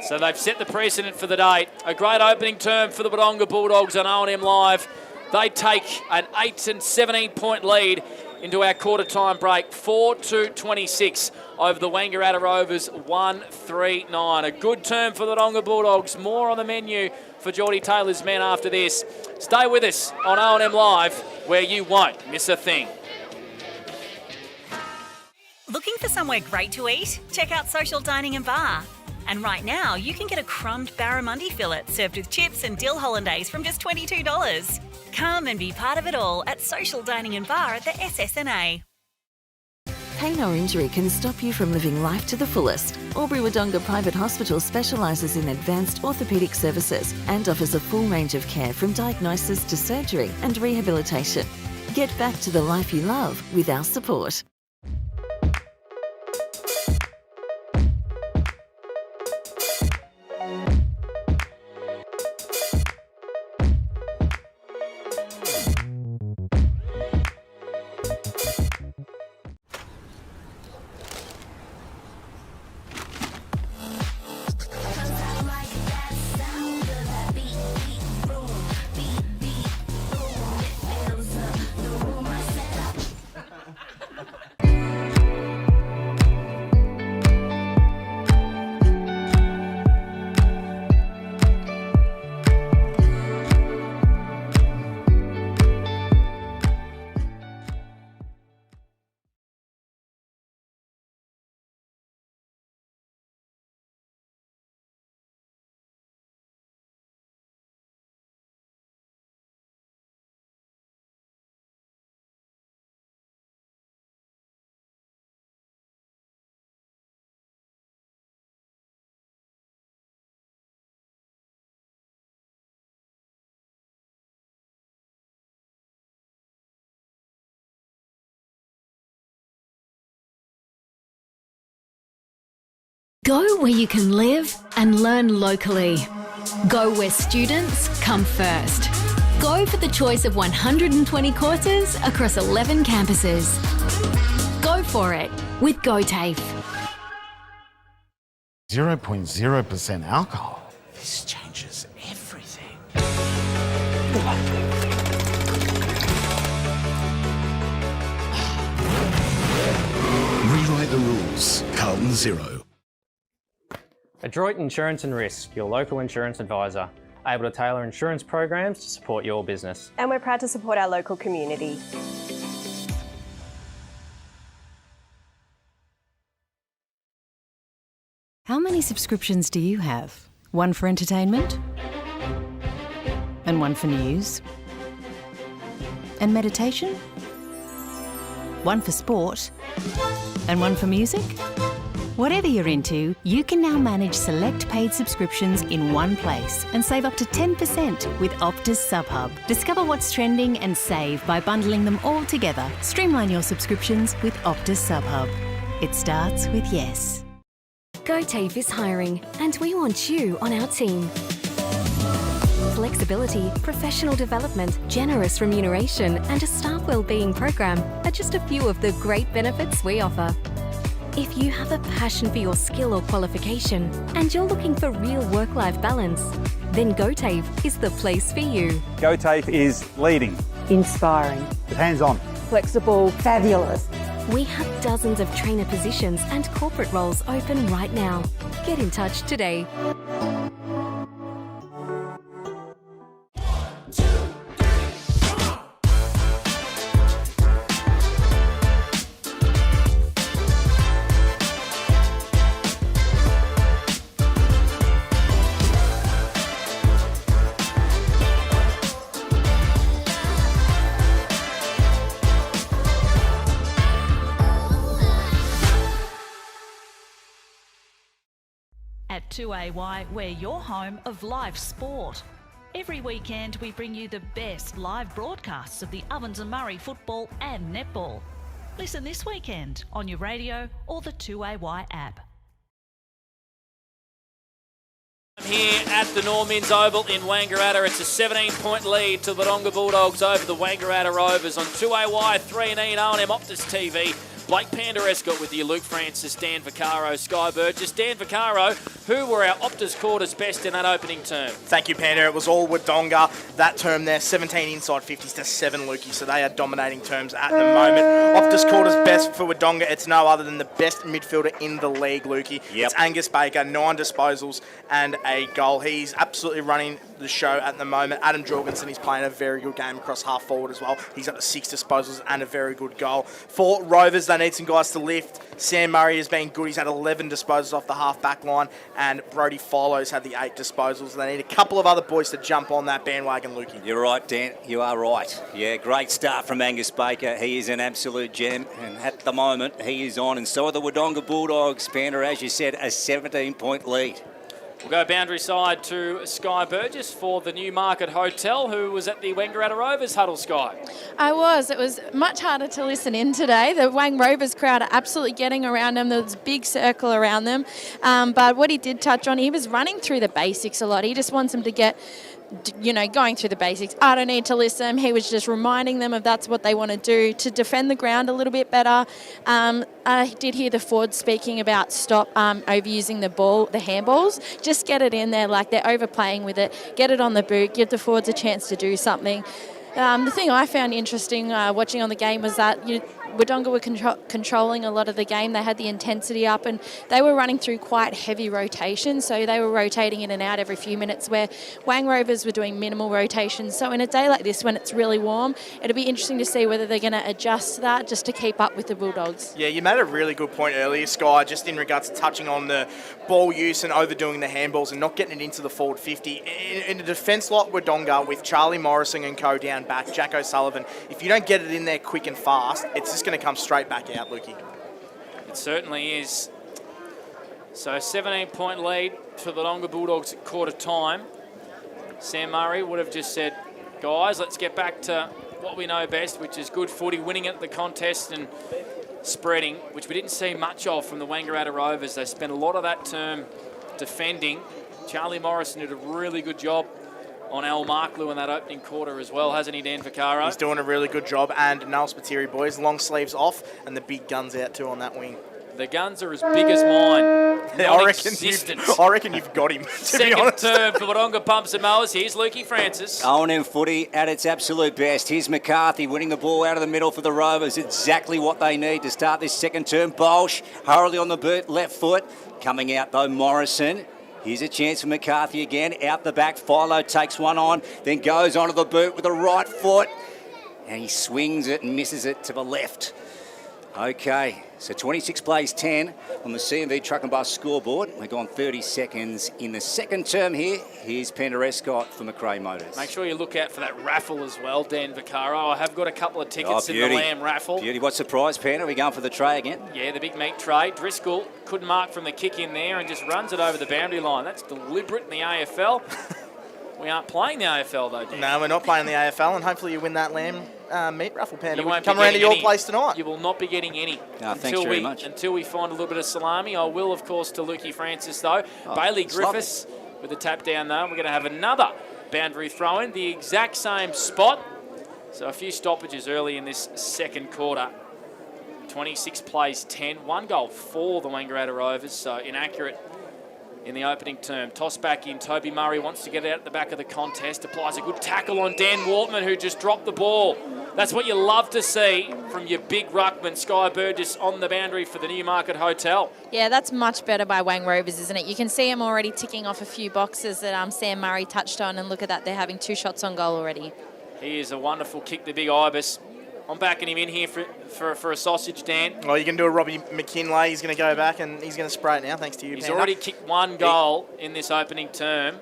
So they've set the precedent for the day. A great opening term for the Wodonga Bulldogs on O&M Live. They take an 8 and 17 point lead into our quarter time break. 4-26 over the Wangaratta Rovers, 1-3-9. A good term for the Wodonga Bulldogs. More on the menu for Geordie Taylor's men after this. Stay with us on O&M Live, where you won't miss a thing. Looking for somewhere great to eat? Check out Social Dining and Bar. And right now, you can get a crumbed barramundi fillet served with chips and dill hollandaise from just $22. Come and be part of it all at Social Dining and Bar at the SS&A. Pain or injury can stop you from living life to the fullest. Albury Wodonga Private Hospital specialises in advanced orthopaedic services and offers a full range of care from diagnosis to surgery and rehabilitation. Get back to the life you love with our support. Go where you can live and learn locally. Go where students come first. Go for the choice of 120 courses across 11 campuses. Go for it with GoTAFE. 0.0% alcohol. This changes everything. Rewrite the rules. Carlton Zero. Adroit Insurance and Risk, your local insurance advisor, able to tailor insurance programs to support your business. And we're proud to support our local community. How many subscriptions do you have? One for entertainment? And one for news? And meditation? One for sport? And one for music? Whatever you're into, you can now manage select paid subscriptions in one place and save up to 10% with Optus SubHub. Discover what's trending and save by bundling them all together. Streamline your subscriptions with Optus SubHub. It starts with yes. GoTAFE is hiring, and we want you on our team. Flexibility, professional development, generous remuneration, and a staff wellbeing program are just a few of the great benefits we offer. If you have a passion for your skill or qualification and you're looking for real work-life balance, then GoTAFE is the place for you. GoTAFE is leading, inspiring, hands-on, flexible, fabulous. We have dozens of trainer positions and corporate roles open right now. Get in touch today. At 2AY, we're your home of live sport. Every weekend we bring you the best live broadcasts of the Ovens and Murray football and netball. Listen this weekend on your radio or the 2AY app. Here at the Normins Oval in Wangaratta, it's a 17-point lead to the Wodonga Bulldogs over the Wangaratta Rovers on 2AY, 3&E and O&M Optus TV. Blake Panderescott with you, Luke Francis, Dan Vaccaro, Sky Burgess. Dan Vaccaro, who were our Optus quarters best in that opening term? Thank you, Panda. It was all Wodonga. That term there, 17 inside 50s to 7, Lukey. So they are dominating terms at the moment. Optus quarters best for Wodonga. It's no other than the best midfielder in the league, Lukey. Yep. It's Angus Baker, 9 disposals and a goal. He's absolutely running the show at the moment. Adam Jorgensen is playing a very good game across half forward as well. He's got the 6 disposals and a very good goal. For Rovers, they need some guys to lift. Sam Murray has been good. He's had 11 disposals off the half-back line, and Brody Follows had the 8 disposals. They need a couple of other boys to jump on that bandwagon, Lukey. You're right, Dan. You are right. Yeah, great start from Angus Baker. He is an absolute gem, and at the moment, he is on. And so are the Wodonga Bulldogs. Pander, as you said, a 17-point lead. We'll go boundary side to Sky Burgess for the Newmarket Hotel, who was at the Wangaratta Rovers huddle, Sky. I was. It was much harder to listen in today. The Wang Rovers crowd are absolutely getting around them. There was a big circle around them. But what he did touch on, he was running through the basics a lot. He just wants them to get, going through the basics. I don't need to listen. He was just reminding them of that's what they want to do, to defend the ground a little bit better. I did hear the forwards speaking about stop overusing the ball, the handballs. Just get it in there, like they're overplaying with it. Get it on the boot. Give the forwards a chance to do something. The thing I found interesting watching on the game was that Wodonga were controlling a lot of the game. They had the intensity up and they were running through quite heavy rotations. So they were rotating in and out every few minutes, where Wang Rovers were doing minimal rotations. So in a day like this, when it's really warm, it'll be interesting to see whether they're going to adjust to that just to keep up with the Bulldogs. Yeah, you made a really good point earlier, Sky, just in regards to touching on the ball use and overdoing the handballs and not getting it into the forward 50. In a defence like Wodonga with Charlie Morrison and co down back, Jack O'Sullivan, if you don't get it in there quick and fast, it's just going to come straight back out, Lukey. It certainly is. So 17-point lead for the Wodonga Bulldogs at quarter time. Sam Murray would have just said, guys, let's get back to what we know best, which is good footy, winning at the contest and spreading, which we didn't see much of from the Wangaratta Rovers. They spent a lot of that term defending. Charlie Morrison did a really good job on Al Marklew in that opening quarter as well, hasn't he, Dan Vaccaro? He's doing a really good job, and Nal Spiteri, boys, long sleeves off, and the big guns out too on that wing. The guns are as big as mine. I reckon you've got him, to Second be honest. term for Wodonga Pumps and Mowers. Here's Lukey Francis. O&M footy at its absolute best. Here's McCarthy winning the ball out of the middle for the Rovers. Exactly what they need to start this second term. Bolsh hurriedly on the boot, left foot. Coming out though, Morrison. Here's a chance for McCarthy again. Out the back, Philo takes one on, then goes onto the boot with the right foot. And he swings it and misses it to the left. Okay, so 26 plays 10 on the CMV Truck and Bus scoreboard. We've gone 30 seconds in the second term here. Here's Pender Escott for McRae Motors. Make sure you look out for that raffle as well, Dan Vaccaro. I have got a couple of tickets in the Lamb raffle. Beauty. What's the prize, Pender? Are we going for the tray again? Yeah, the big meat tray. Driscoll couldn't mark from the kick in there and just runs it over the boundary line. That's deliberate in the AFL. We aren't playing the AFL though, Dan. No, we're not playing the AFL, and hopefully you win that Lamb meat raffle, Panda. You We won't can come be around to getting your any. place tonight. You will not be getting any thanks very much. Until we find a little bit of salami. I will, of course, to Lukey Francis, though. Bailey Griffiths with a tap down, though. We're going to have another boundary throw in, the exact same spot. So a few stoppages early in this second quarter. 26 plays 10, 1 goal for the Wangaratta Rovers, so inaccurate in the opening term. Toss back in. Toby Murray wants to get out at the back of the contest. Applies a good tackle on Dan Waltman, who just dropped the ball. That's what you love to see from your big ruckman. Sky Burgess on the boundary for the Newmarket Hotel. Yeah, that's much better by Wang Rovers, isn't it? You can see him already ticking off a few boxes that Sam Murray touched on, and look at that, they're having 2 shots on goal already. He is a wonderful kick, the big Ibis. I'm backing him in here for a sausage, Dan. Well, you can do a Robbie McKinlay. He's going to go back and he's going to spray it now, thanks to you, He's Panda. already kicked 1 goal in this opening term.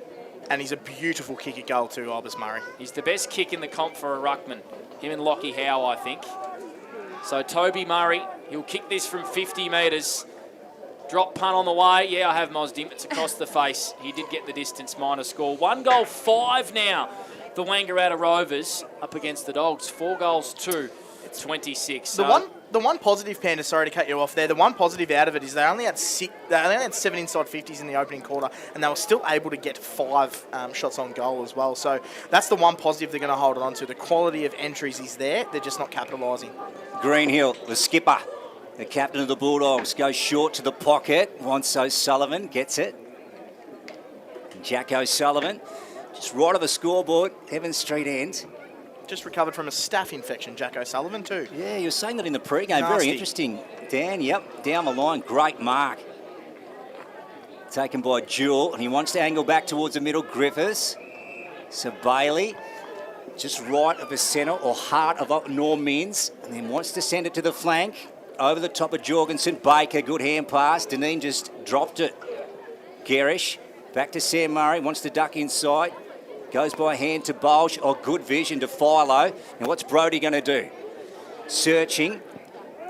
And he's a beautiful kick at goal too, Ibis Murray. He's the best kick in the comp for a ruckman. Him and Lockie Howe, I think. So Toby Murray, he'll kick this from 50 metres. Drop punt on the way. Yeah, I have mozzed him. It's across the face. He did get the distance minor score. 1 goal, 5 now. The Wangaratta Rovers up against the Dogs. 4 goals, 2. It's 26. The one positive, Panda, sorry to cut you off there, the one positive out of it is they only had 7 inside 50s in the opening quarter, and they were still able to get 5 shots on goal as well. So that's the one positive they're going to hold on to. The quality of entries is there. They're just not capitalising. Greenhill, the skipper, the captain of the Bulldogs, goes short to the pocket. Wants O'Sullivan, gets it. Jack O'Sullivan, just right of the scoreboard, Evans Street end. Just recovered from a staph infection, Jack O'Sullivan too. Yeah, you were saying that in the pre-game. Nasty. Very interesting. Dan, yep, down the line. Great mark. Taken by Jewell, and he wants to angle back towards the middle. Griffiths. So Bailey, just right of the centre or heart of Norm Mins, and then wants to send it to the flank. Over the top of Jorgensen. Baker, good hand pass. Deneen just dropped it. Garish, back to Sam Murray, wants to duck inside. Goes by hand to Bolsh. Oh, good vision to Philo. Now what's Brodie going to do? Searching.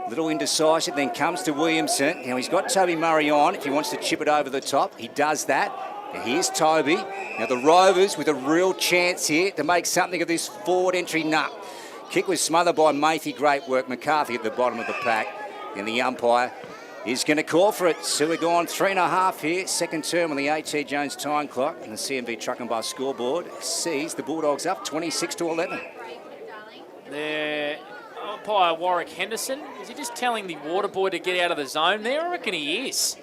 Little indecisive, then comes to Williamson. Now he's got Toby Murray on if he wants to chip it over the top. He does that. Now here's Toby. Now the Rovers with a real chance here to make something of this forward entry nut. Kick was smothered by Matey. Great work. McCarthy at the bottom of the pack. And the umpire is going to call for it. So we're gone 3.5 here. Second term on the A.T. Jones time clock. And the CMV Truck and Bus scoreboard sees the Bulldogs up 26-11. There, umpire Warwick Henderson. Is he just telling the water boy to get out of the zone there? I reckon he is.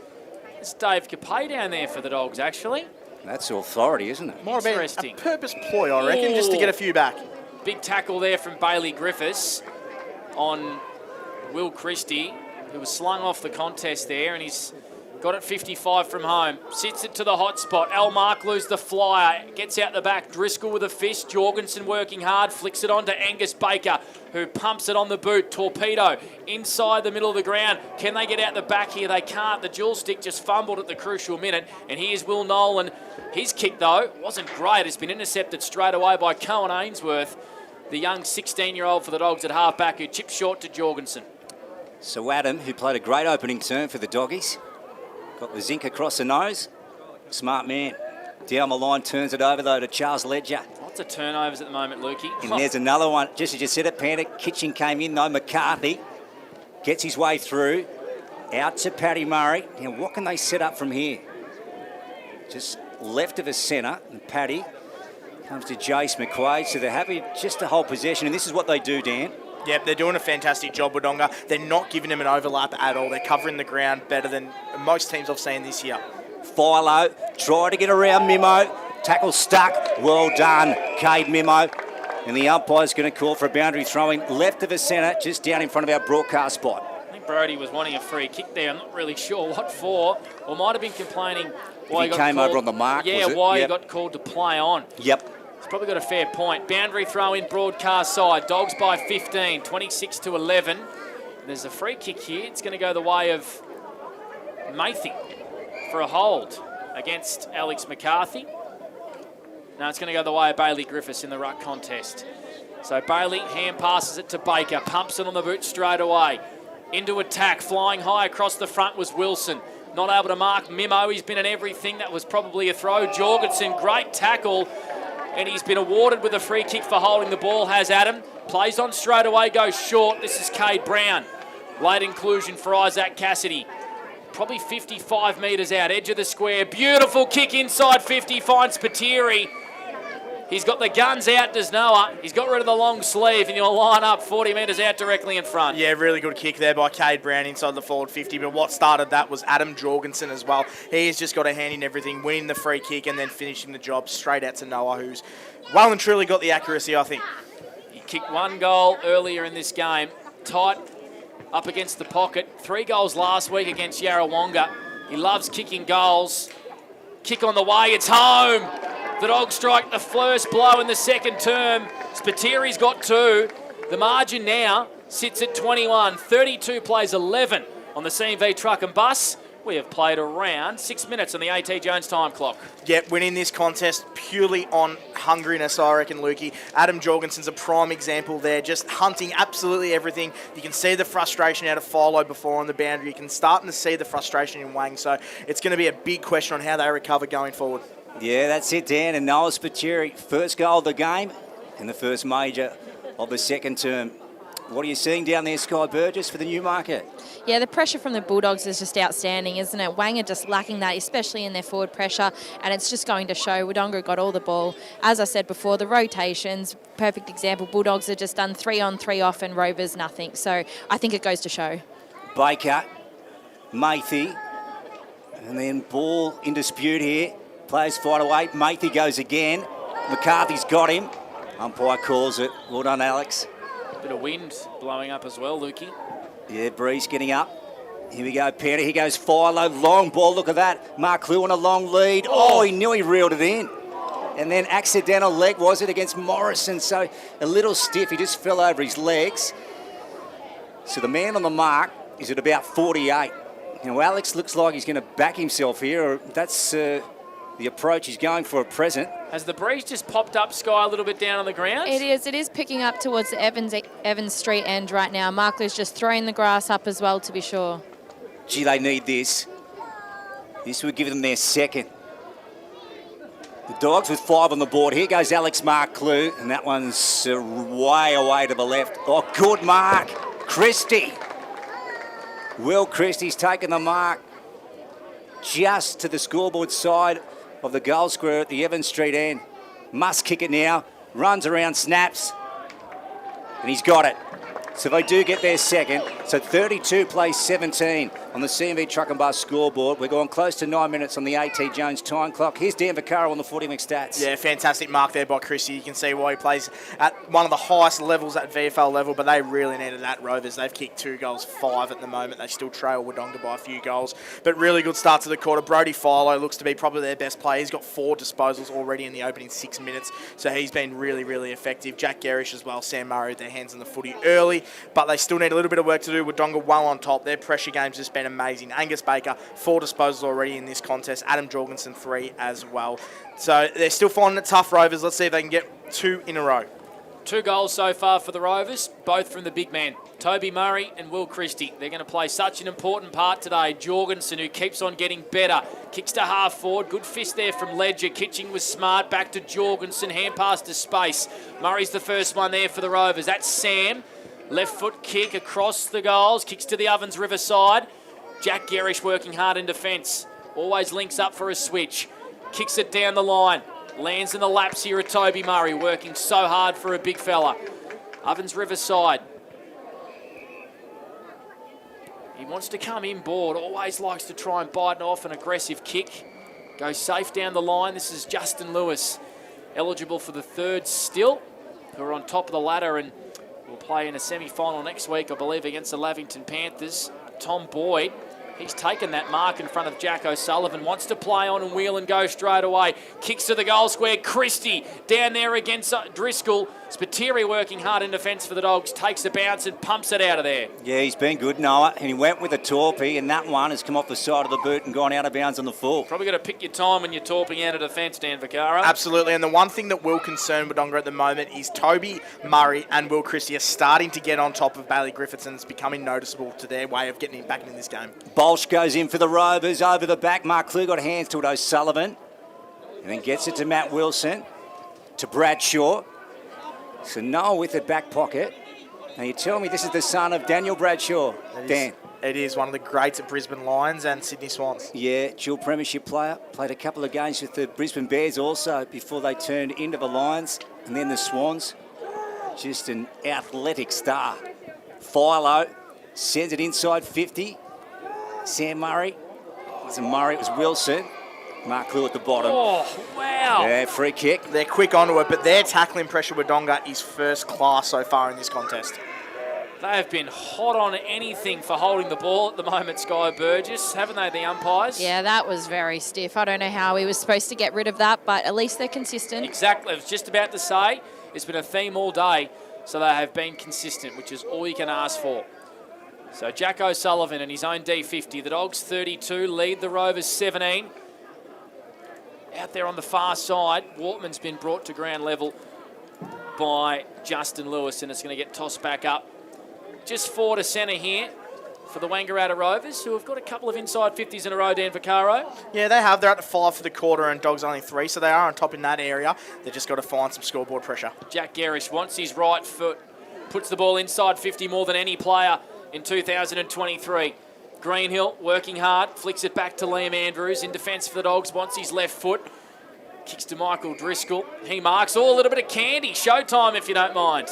It's Dave Capay down there for the Dogs, actually. That's authority, isn't it? Might have been a purpose ploy, I reckon, just to get a few back. Big tackle there from Bailey Griffiths on Will Christie, who was slung off the contest there, and he's got it 55 from home. Sits it to the hot spot. Al Marklew's the flyer. Gets out the back. Driscoll with a fist. Jorgensen working hard. Flicks it on to Angus Baker, who pumps it on the boot. Torpedo inside the middle of the ground. Can they get out the back here? They can't. The dual stick just fumbled at the crucial minute. And here's Will Nolan. His kick, though, wasn't great. It's been intercepted straight away by Cohen Ainsworth, the young 16-year-old for the Dogs at halfback, who chipped short to Jorgensen. So Adam, who played a great opening term for the Doggies, got the zinc across the nose. Smart man. Down the line, turns it over, though, to Charles Ledger. Lots of turnovers at the moment, Lukey. And there's another one. Just as you said it, Panda. Kitchen came in, though. McCarthy. Gets his way through. Out to Paddy Murray. Now, what can they set up from here? Just left of a centre. And Paddy comes to Jace McQuaid. So they're happy just to hold possession. And this is what they do, Dan. Yep, they're doing a fantastic job, Wodonga. They're not giving him an overlap at all. They're covering the ground better than most teams I've seen this year. Philo, try to get around Mimo. Tackle stuck. Well done, Cade Mimo. And the umpire's going to call for a boundary throwing left of a centre, just down in front of our broadcast spot. I think Brody was wanting a free kick there. I'm not really sure what for. Or might have been complaining why he got came called. over on the mark, Yeah, was it? why Yep. he got called to play on. Yep. He's probably got a fair point. Boundary throw in broadcast side. Dogs by 15, 26-11. There's a free kick here. It's going to go the way of Mathy for a hold against Alex McCarthy. Now it's going to go the way of Bailey Griffiths in the ruck contest. So Bailey hand passes it to Baker, pumps it on the boot straight away. Into attack, flying high across the front was Wilson. Not able to mark Mimo, he's been in everything. That was probably a throw. Jorgensen, great tackle. And he's been awarded with a free kick for holding the ball, has Adam. Plays on straight away, goes short. This is Cade Brown. Late inclusion for Isaac Cassidy. Probably 55 metres out, edge of the square. Beautiful kick inside 50, finds Patiri. He's got the guns out, does Noah. He's got rid of the long sleeve, and he'll line up 40 metres out directly in front. Yeah, really good kick there by Cade Brown inside the forward 50, but what started that was Adam Jorgensen as well. He's just got a hand in everything, winning the free kick and then finishing the job straight out to Noah, who's well and truly got the accuracy, I think. He kicked one goal earlier in this game. Tight up against the pocket. 3 goals last week against Yarrawonga. He loves kicking goals. Kick on the way, it's home. The Dogs strike the first blow in the second term. Spiteri's got 2. The margin now sits at 21. 32 plays 11 on the C&V truck and bus. We have played around 6 minutes on the AT Jones time clock. Yep, winning this contest purely on hungriness, I reckon, Lukey. Adam Jorgensen's a prime example there, just hunting absolutely everything. You can see the frustration out of Philo before on the boundary. You can start to see the frustration in Wang. So it's going to be a big question on how they recover going forward. Yeah, that's it, Dan. And Noah Spiteri, first goal of the game and the first major of the second term. What are you seeing down there, Sky Burgess, for the Newmarket? Yeah, the pressure from the Bulldogs is just outstanding, isn't it? Wang are just lacking that, especially in their forward pressure, and it's just going to show. Wodonga got all the ball. As I said before, the rotations, perfect example. Bulldogs have just done 3 on 3 off and Rovers nothing. So I think it goes to show. Baker, Mathy, and then ball in dispute here. Players fight away. Mathy goes again. McCarthy's got him. Umpire calls it. Well done, Alex. Bit of wind blowing up as well, Lukey. Yeah, breeze getting up. Here we go, Peter. Here goes Philo. Long ball. Look at that. Mark Clue on a long lead. Oh, he knew he reeled it in. And then accidental leg, was it, against Morrison? So a little stiff. He just fell over his legs. So the man on the mark is at about 48. Now, Alex looks like he's going to back himself here. That's the approach he's going for at present. Has the breeze just popped up, Sky, a little bit down on the ground? It is picking up towards the Evans Street end right now. Markler's just throwing the grass up as well, to be sure. Gee, they need this. This would give them their second. The Dogs with 5 on the board. Here goes Alex Mark Clue, and that one's way away to the left. Oh, good mark. Christie. Will Christie's taken the mark just to the scoreboard side of the goal square at the Evans Street end. Must kick it now. Runs around, snaps, and he's got it. So they do get their second. So 32 plays 17 on the C&V Truck and Bus scoreboard. We're going close to 9 minutes on the AT Jones time clock. Here's Dan Vaccaro on the Footy Link stats. Yeah, fantastic mark there by Christie. You can see why he plays at one of the highest levels at VFL level, but they really needed that, Rovers. They've kicked 2 goals, 5 at the moment. They still trail Wodonga by a few goals, but really good start to the quarter. Brody Philo looks to be probably their best player. He's got 4 disposals already in the opening 6 minutes, so he's been really, really effective. Jack Garish as well, Sam Murray with their hands on the footy early, but they still need a little bit of work to do. Wodonga well on top. Their pressure game's just been amazing. Angus Baker, 4 disposals already in this contest. Adam Jorgensen, 3 as well. So they're still finding it tough, Rovers. Let's see if they can get 2 in a row. 2 goals so far for the Rovers, both from the big man, Toby Murray and Will Christie. They're going to play such an important part today. Jorgensen, who keeps on getting better, kicks to half forward. Good fist there from Ledger. Kitching was smart. Back to Jorgensen. Hand pass to space. Murray's the first one there for the Rovers. That's Sam. Left foot kick across the goals. Kicks to the Ovens River side. Jack Gerish working hard in defence. Always links up for a switch. Kicks it down the line. Lands in the laps here at Toby Murray. Working so hard for a big fella. Ovens River side. He wants to come inboard. Always likes to try and bite off an aggressive kick. Goes safe down the line. This is Justin Lewis. Eligible for the third still. Who are on top of the ladder and will play in a semi-final next week, I believe, against the Lavington Panthers. Tom Boyd, he's taken that mark in front of Jack O'Sullivan. Wants to play on and wheel and go straight away. Kicks to the goal square. Christie down there against Driscoll. Spiteri working hard in defence for the Dogs. Takes the bounce and pumps it out of there. Yeah, he's been good, Noah. And he went with a torpy, and that one has come off the side of the boot and gone out of bounds on the full. Probably got to pick your time when you're torping out of defence, Dan Vaccaro. Absolutely, and the one thing that will concern Wodonga at the moment is Toby Murray and Will Christie are starting to get on top of Bailey Griffiths, and it's becoming noticeable to their way of getting back in this game. Bolsh goes in for the Rovers over the back. Mark Clue got hands to it, O'Sullivan. And then gets it to Matt Wilson, to Bradshaw. So Noah with the back pocket. Now you tell me this is the son of Daniel Bradshaw, Dan. It is one of the greats at Brisbane Lions and Sydney Swans. Yeah, dual premiership player. Played a couple of games with the Brisbane Bears also before they turned into the Lions and then the Swans. Just an athletic star. Philo sends it inside 50. Sam Murray. It wasn't Murray, it was Wilson. Mark Clue at the bottom. Oh, wow. Yeah, free kick. They're quick onto it, but their tackling pressure Wodonga is first class so far in this contest. They have been hot on anything for holding the ball at the moment, Sky Burgess, haven't they, the umpires? Yeah, that was very stiff. I don't know how he was supposed to get rid of that, but at least they're consistent. Exactly. I was just about to say, it's been a theme all day, so they have been consistent, which is all you can ask for. So Jack O'Sullivan and his own D50. The Dogs 32, lead the Rovers 17. Out there on the far side, Wortman's been brought to ground level by Justin Lewis, and it's going to get tossed back up. Just 4 to centre here for the Wangaratta Rovers, who have got a couple of inside 50s in a row, Dan Vaccaro. Yeah, they have. They're at the 5 for the quarter and Dogs only 3, so they are on top in that area. They've just got to find some scoreboard pressure. Jack Gerish wants his right foot, puts the ball inside 50 more than any player in 2023. Greenhill working hard, flicks it back to Liam Andrews in defence for the Dogs, wants his left foot. Kicks to Michael Driscoll. He marks. Oh, a little bit of candy. Showtime, if you don't mind.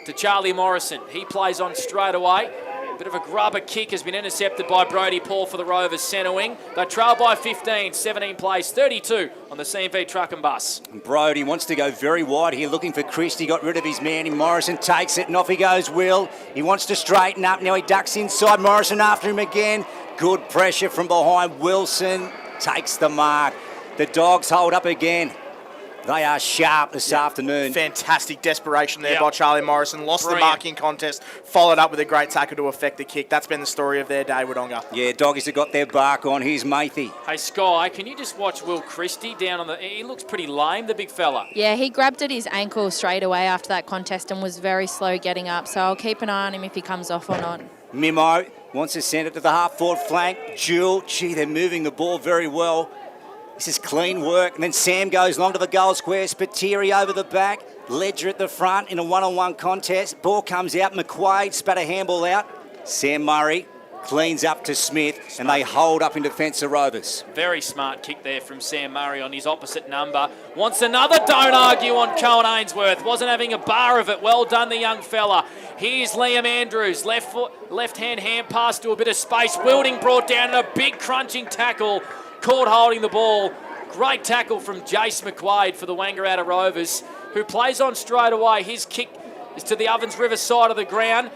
To Charlie Morrison. He plays on straight away. Bit of a grubber kick has been intercepted by Brodie Paul for the Rovers centre wing. They trail by 15, 17 plays, 32 on the CMV truck and bus. Brodie wants to go very wide here, looking for Christie. Got rid of his man, and Morrison takes it, and off he goes, Will. He wants to straighten up. Now he ducks inside. Morrison after him again. Good pressure from behind. Wilson takes the mark. The Dogs hold up again. They are sharp this afternoon. Fantastic desperation there by Charlie Morrison. Lost the marking contest, followed up with a great tackle to effect the kick. That's been the story of their day, Wodonga. Yeah, Doggies have got their bark on. Here's Matey. Hey, Sky, can you just watch Will Christie down on the... He looks pretty lame, the big fella. Yeah, he grabbed at his ankle straight away after that contest and was very slow getting up, so I'll keep an eye on him if he comes off or not. Mimo wants to send it to the half-forward flank. Jewel, gee, they're moving the ball very well. This is clean work. And then Sam goes long to the goal square. Spiteri over the back. Ledger at the front in a one-on-one contest. Ball comes out. McQuaid spat a handball out. Sam Murray cleans up to Smith, and they hold up in defence of Rovers. Very smart kick there from Sam Murray on his opposite number. Wants another, don't argue on Cohen Ainsworth. Wasn't having a bar of it. Well done, the young fella. Here's Liam Andrews. Left-hand hand pass to a bit of space. Wilding brought down and a big crunching tackle. Caught holding the ball. Great tackle from Jace McQuaid for the Wangaratta Rovers, who plays on straight away. His kick is to the Ovens River side of the ground.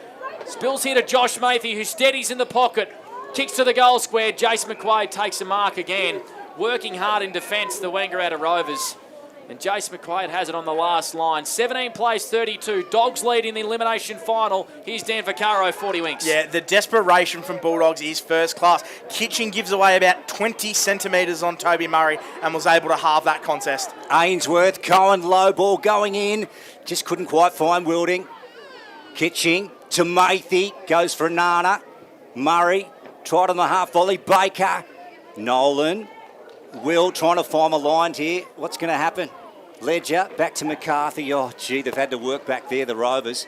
Spills here to Josh Matey, who steadies in the pocket. Kicks to the goal square. Jace McQuaid takes a mark again. Working hard in defence, the Wangaratta Rovers. And Jace McQuaid has it on the last line. 17 plays, 32. Dogs lead in the elimination final. Here's Dan Vaccaro, 40 winks. Yeah, the desperation from Bulldogs is first class. Kitchen gives away about 20 centimetres on Toby Murray and was able to halve that contest. Ainsworth, Cohen, low ball going in. Just couldn't quite find Wilding. Kitching to Matey, goes for Nana. Murray, tried on the half volley. Baker, Nolan. Will trying to find a line here. What's going to happen? Ledger back to McCarthy. Oh, gee, they've had to work back there, the Rovers.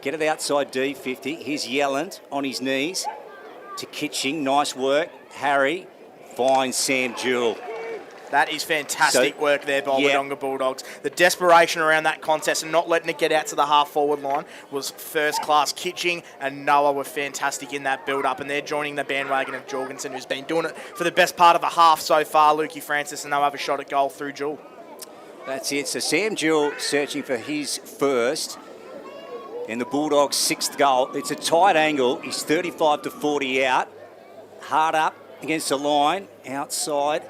Get it outside D50. Here's Yelland on his knees to Kitching. Nice work. Harry finds Sam Jewell. That is fantastic work there by yeah. Wodonga Bulldogs. The desperation around that contest and not letting it get out to the half-forward line was first class. Kitching and Noah were fantastic in that build-up, and they're joining the bandwagon of Jorgensen, who's been doing it for the best part of a half so far, Lukey Francis, and they'll have a shot at goal through Jewell. That's it. So Sam Jewell searching for his first. And the Bulldogs' 6th goal. It's a tight angle. He's 35 to 40 out. Hard up against the line, outside.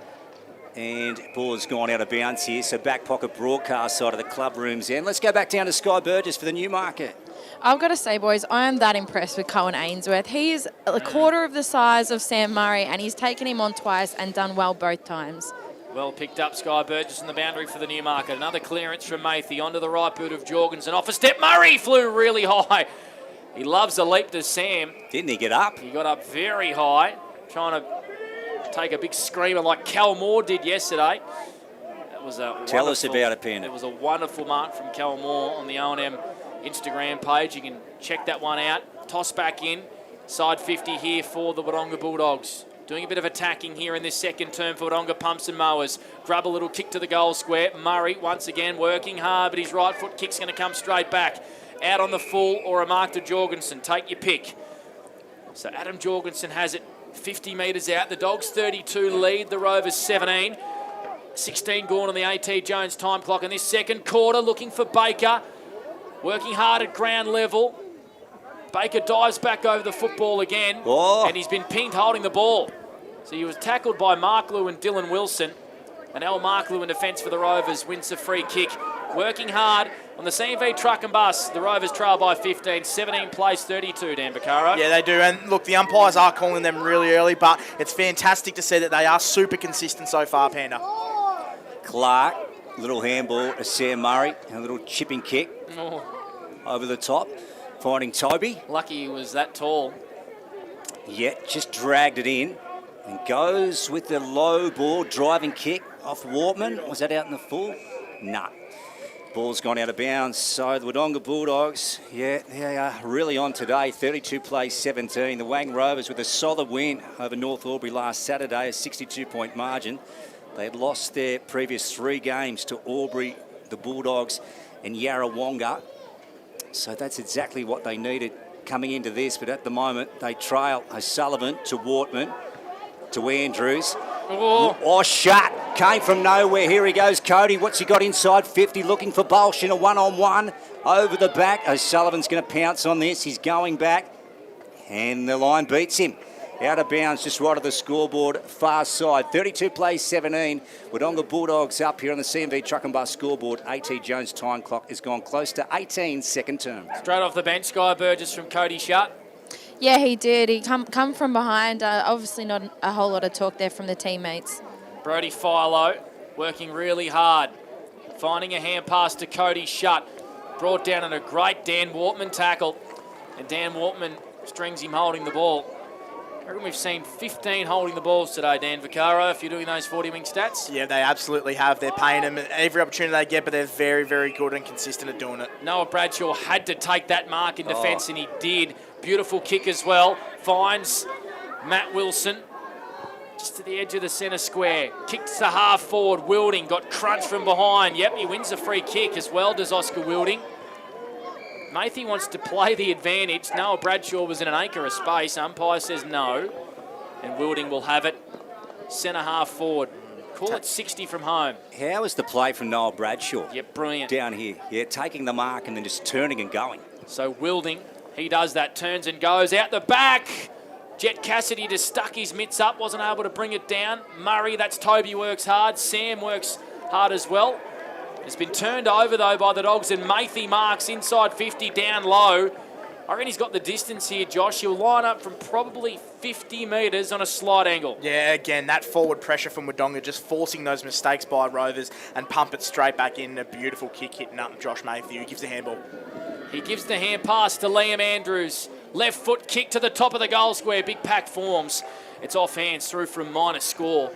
And ball has gone out of bounds here. So back pocket broadcast side of the club room's end. Let's go back down to Sky Burgess for the Newmarket. I've got to say, boys, I am that impressed with Cohen Ainsworth. He is a quarter of the size of Sam Murray, and he's taken him on twice and done well both times. Well picked up, Sky Burgess in the boundary for the Newmarket. Another clearance from Mathy onto the right boot of Jorgensen. Off a step, Murray flew really high. He loves a leap to Sam. Didn't he get up? He got up very high, trying to take a big screamer like Cal Moore did yesterday. That was a Tell us about it, Panda. It was a wonderful mark from Cal Moore on the O&M Instagram page. You can check that one out. Toss back in. Side 50 here for the Wodonga Bulldogs. Doing a bit of attacking here in this second term for Wodonga Pumps and Mowers. Grab a little kick to the goal square. Murray once again working hard, but his right foot kick's going to come straight back. Out on the full or a mark to Jorgensen. Take your pick. So Adam Jorgensen has it 50 metres out. The Dogs 32 lead. The Rovers 17. 16 gone on the AT Jones time clock in this second quarter. Looking for Baker. Working hard at ground level. Baker dives back over the football again. And he's been pinned holding the ball. So he was tackled by Marklew and Dylan Wilson. And Al Marklew in defence for the Rovers wins the free kick. Working hard on the CMV truck and bus. The Rovers trail by 15. 17 plays 32, Dan Vaccaro. Yeah, they do. And look, the umpires are calling them really early, but it's fantastic to see that they are super consistent so far, Panda. Clark, little handball to Sam Murray. A little chipping kick over the top. Finding Toby. Lucky he was that tall. Yeah, just dragged it in. And goes with the low ball, driving kick off Wortman. Was that out in the full? Nah. Ball's gone out of bounds. So the Wodonga Bulldogs, yeah, they are really on today. 32 plays 17. The Wang Rovers with a solid win over North Albury last Saturday, a 62-point margin. They had lost their previous 3 games to Albury, the Bulldogs, and Yarrawonga. So that's exactly what they needed coming into this. But at the moment, they trail O'Sullivan to Wortman, to Andrews. Oh, shut. Came from nowhere. Here he goes, Cody. What's he got inside 50? Looking for Bolsh in a one-on-one. Over the back. O'Sullivan's going to pounce on this. He's going back. And the line beats him. Out of bounds, just right of the scoreboard, far side. 32 plays 17. Wodonga Bulldogs up here on the CMV Truck and Bus scoreboard. AT Jones time clock has gone close to 18 second term. Straight off the bench, Sky Burgess from Cody Shutt. Yeah, he did. He come from behind. Obviously not a whole lot of talk there from the teammates. Brody Philo working really hard. Finding a hand pass to Cody Shutt. Brought down in a great Dan Wortman tackle. And Dan Wortman strings him holding the ball. I reckon we've seen 15 holding the balls today, Dan Vaccaro, if you're doing those 40-wing stats. Yeah, they absolutely have. They're paying them every opportunity they get, but they're very, very good and consistent at doing it. Noah Bradshaw had to take that mark in defence, and he did. Beautiful kick as well. Finds Matt Wilson just to the edge of the centre square. Kicks the half forward. Wilding got crunched from behind. Yep, he wins the free kick as well, does Oscar Wilding. Mathy wants to play the advantage. Noah Bradshaw was in an acre of space. Umpire says no. And Wilding will have it. Centre half forward. Call it 60 from home. How was the play from Noah Bradshaw? Yep, brilliant. Down here. Yeah, taking the mark and then just turning and going. So Wilding, he does that, turns and goes out the back. Jet Cassidy just stuck his mitts up, wasn't able to bring it down. Murray, that's Toby, works hard. Sam works hard as well. It's been turned over, though, by the Dogs, and Mathy marks inside 50 down low. I reckon he's got the distance here, Josh. He'll line up from probably 50 metres on a slight angle. Yeah, again, that forward pressure from Wodonga just forcing those mistakes by Rovers and pump it straight back in. A beautiful kick hitting up Josh Matthew. He gives the handball. He gives the hand pass to Liam Andrews. Left foot kick to the top of the goal square. Big pack forms. It's off hands through from minor score.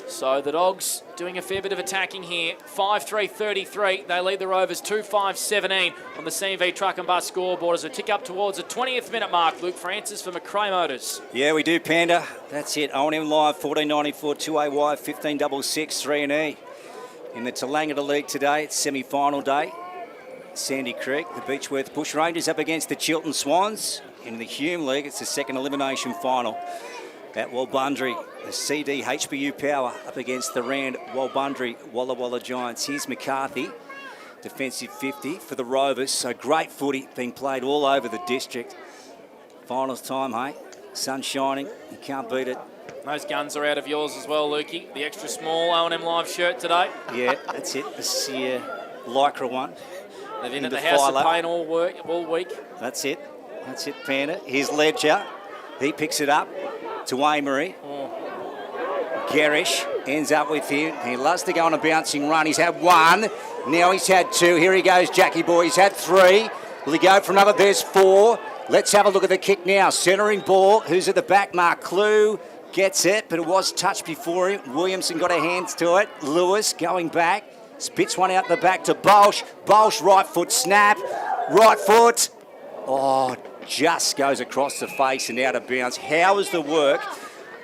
So the Dogs doing a fair bit of attacking here. 5-3-33. They lead the Rovers 2-5-17 on the C&V Truck and Bus scoreboard as we tick up towards the 20th minute mark. Luke Francis for McRae Motors. Yeah, we do, Panda. That's it. O&M Live, 1494, 2AY, 1566, 3&E. In the Tallangata League today, it's semi-final day. Sandy Creek, the Beechworth Bush Rangers up against the Chiltern Swans. In the Hume League, it's the second elimination final. At Walbundry, the CD HBU Power up against the Rand Walbundry Walla Walla Giants. Here's McCarthy, defensive 50 for the Rovers. So great footy being played all over the district. Finals time, hey? Sun shining, you can't beat it. Those guns are out of yours as well, Lukey. The extra small O&M Live shirt today. Yeah, that's it. The Sear Lycra one. They've been at the House of Pain all week. That's it. That's it, Panda. Here's Ledger. He picks it up to Amory. Garish ends up with him. He loves to go on a bouncing run. He's had one. Now he's had two. Here he goes, Jackie boy. He's had three. Will he go for another? There's four. Let's have a look at the kick now. Centering ball. Who's at the back? Mark Clue gets it, but it was touched before him. Williamson got a hand to it. Lewis going back. Spits one out the back to Bolsh. Bolsh, right foot snap. Right foot. Oh, just goes across the face and out of bounds. How was the work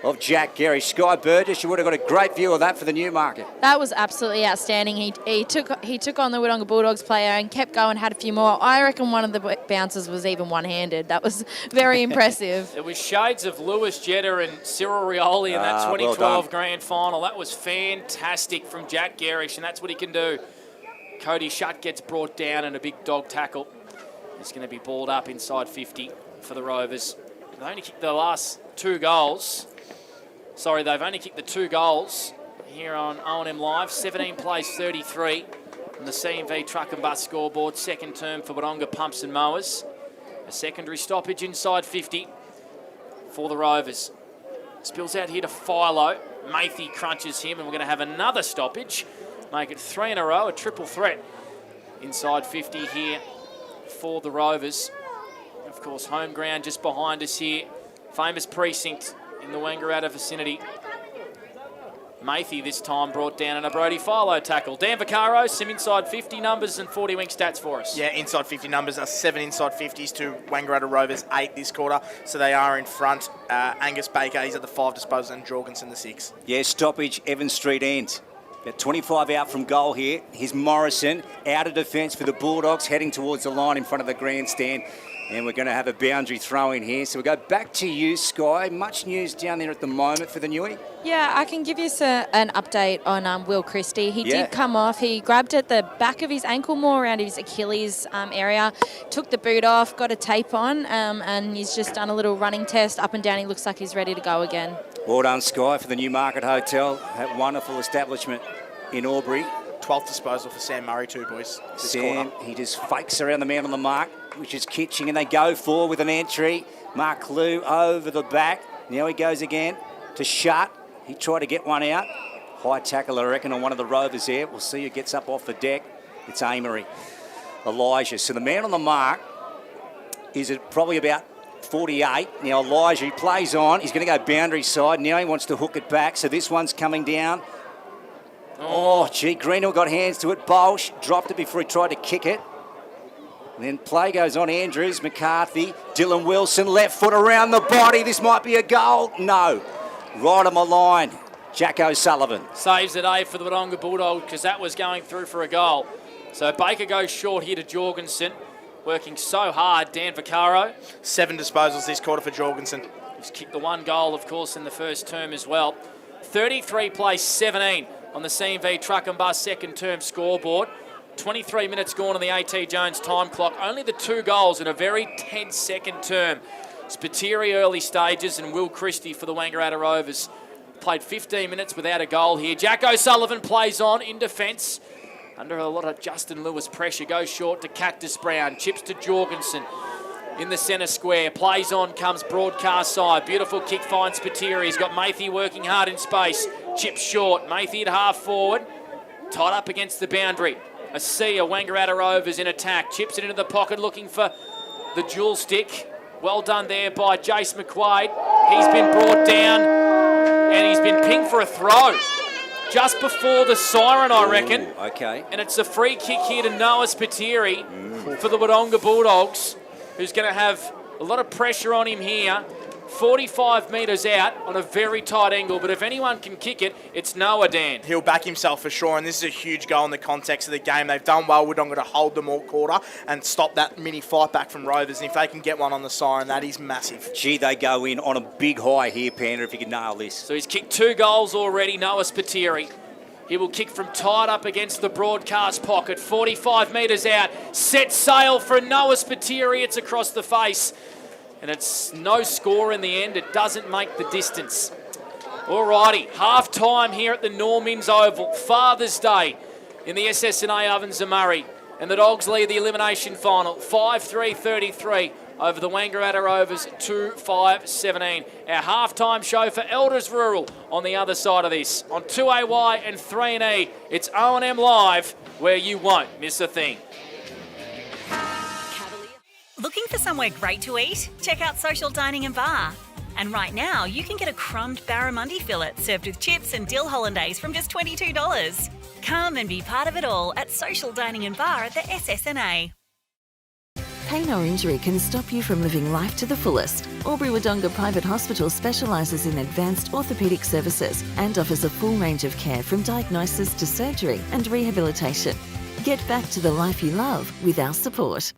of Jack Garish? Sky Burgess, you would have got a great view of that for the Newmarket. That was absolutely outstanding. He took on the Wodonga Bulldogs player and kept going, had a few more. I reckon one of the bounces was even one-handed. That was very impressive. It was shades of Lewis Jetta and Cyril Rioli in that 2012 grand final. That was fantastic from Jack Garish, and that's what he can do. Cody Shutt gets brought down and a big dog tackle. He's going to be balled up inside 50 for the Rovers. They only kicked the last two goals. Sorry, they've only kicked the two goals here on O&M Live. 17 plays 33 on the C&V Truck and Bus scoreboard. Second term for Wodonga Pumps and Mowers. A secondary stoppage inside 50 for the Rovers. Spills out here to Philo. Mathy crunches him, and we're going to have another stoppage. Make it three in a row, a triple threat inside 50 here for the Rovers. Of course, home ground just behind us here. Famous precinct in the Wangaratta vicinity. Mathy this time brought down in a Brody Philo tackle. Dan Vaccaro, some inside 50 numbers and 40 wing stats for us. Yeah, inside 50 numbers are 7 inside 50s to Wangaratta Rovers 8 this quarter. So they are in front. Angus Baker, he's at the 5 disposals, and Jorgensen the 6. Yeah, stoppage, Evans Street end. About 25 out from goal here. Here's Morrison out of defence for the Bulldogs, heading towards the line in front of the grandstand. And we're going to have a boundary throw in here. So we go back to you, Sky. Much news down there at the moment for the Newey? Yeah, I can give you an update on Will Christie. He did come off. He grabbed at the back of his ankle, more around his Achilles area, took the boot off, got a tape on, and he's just done a little running test up and down. He looks like he's ready to go again. Well done, Sky, for the Newmarket Hotel. That wonderful establishment in Albury. 12th disposal for Sam Murray too, boys. Sam, he just fakes around the man on the mark, which is Kitching, and they go for with an entry. Mark Clue over the back. Now he goes again to Shutt. He tried to get one out. High tackle, I reckon, on one of the Rovers there. We'll see who gets up off the deck. It's Amory. Elijah. So the man on the mark is at probably about 48. Now Elijah, he plays on. He's going to go boundary side. Now he wants to hook it back. So this one's coming down. Oh, gee, Greenhill got hands to it. Bolsh dropped it before he tried to kick it. And then play goes on. Andrews, McCarthy, Dylan Wilson, left foot around the body. This might be a goal. No. Right on the line. Jack O'Sullivan. Saves it, for the Wodonga Bulldogs, because that was going through for a goal. So Baker goes short here to Jorgensen. Working so hard, Dan Vaccaro. 7 disposals this quarter for Jorgensen. He's kicked the one goal, of course, in the first term as well. 33 plays 17 on the C&V Truck and Bus second term scoreboard. 23 minutes gone on the A.T. Jones time clock. Only the 2 goals in a very tense second term. Spiteri early stages and Will Christie for the Wangaratta Rovers. Played 15 minutes without a goal here. Jack O'Sullivan plays on in defence. Under a lot of Justin Lewis pressure. Goes short to Cactus Brown. Chips to Jorgensen in the centre square. Plays on, comes broadcast side. Beautiful kick finds Spiteri. He's got Mathy working hard in space. Chips short. Mathy at half forward. Tied up against the boundary. A Wangaratta Rovers in attack. Chips it into the pocket looking for the dual stick. Well done there by Jace McQuaid. He's been brought down and he's been pinged for a throw. just before the siren, I reckon. Ooh, okay. And it's a free kick here to Noah Spiteri for the Wodonga Bulldogs, who's going to have a lot of pressure on him here. 45 metres out on a very tight angle, but if anyone can kick it, it's Noah, Dan. He'll back himself for sure, and this is a huge goal in the context of the game. They've done well, Wodonga, to hold them all quarter and stop that mini fight back from Rovers, and if they can get one on the siren, that is massive. Gee, they go in on a big high here, Panda, if you can nail this. So he's kicked 2 goals already, Noah Spiteri. He will kick from tight up against the broadcast pocket, 45 metres out, set sail for Noah Spiteri, it's across the face. And it's no score in the end. It doesn't make the distance. Alrighty, half time here at the Normins Oval. Father's Day in the SS&A Ovens of Murray. And the Dogs lead the elimination final 5-3-33 over the Wangaratta Rovers 2-5-17. Our halftime show for Elders Rural on the other side of this. On 2AY and 3&E, it's O&M Live, where you won't miss a thing. Looking for somewhere great to eat? Check out Social Dining and Bar. And right now, you can get a crumbed barramundi fillet served with chips and dill hollandaise from just $22. Come and be part of it all at Social Dining and Bar at the SS&A. Pain or injury can stop you from living life to the fullest. Albury-Wodonga Private Hospital specialises in advanced orthopaedic services and offers a full range of care from diagnosis to surgery and rehabilitation. Get back to the life you love with our support.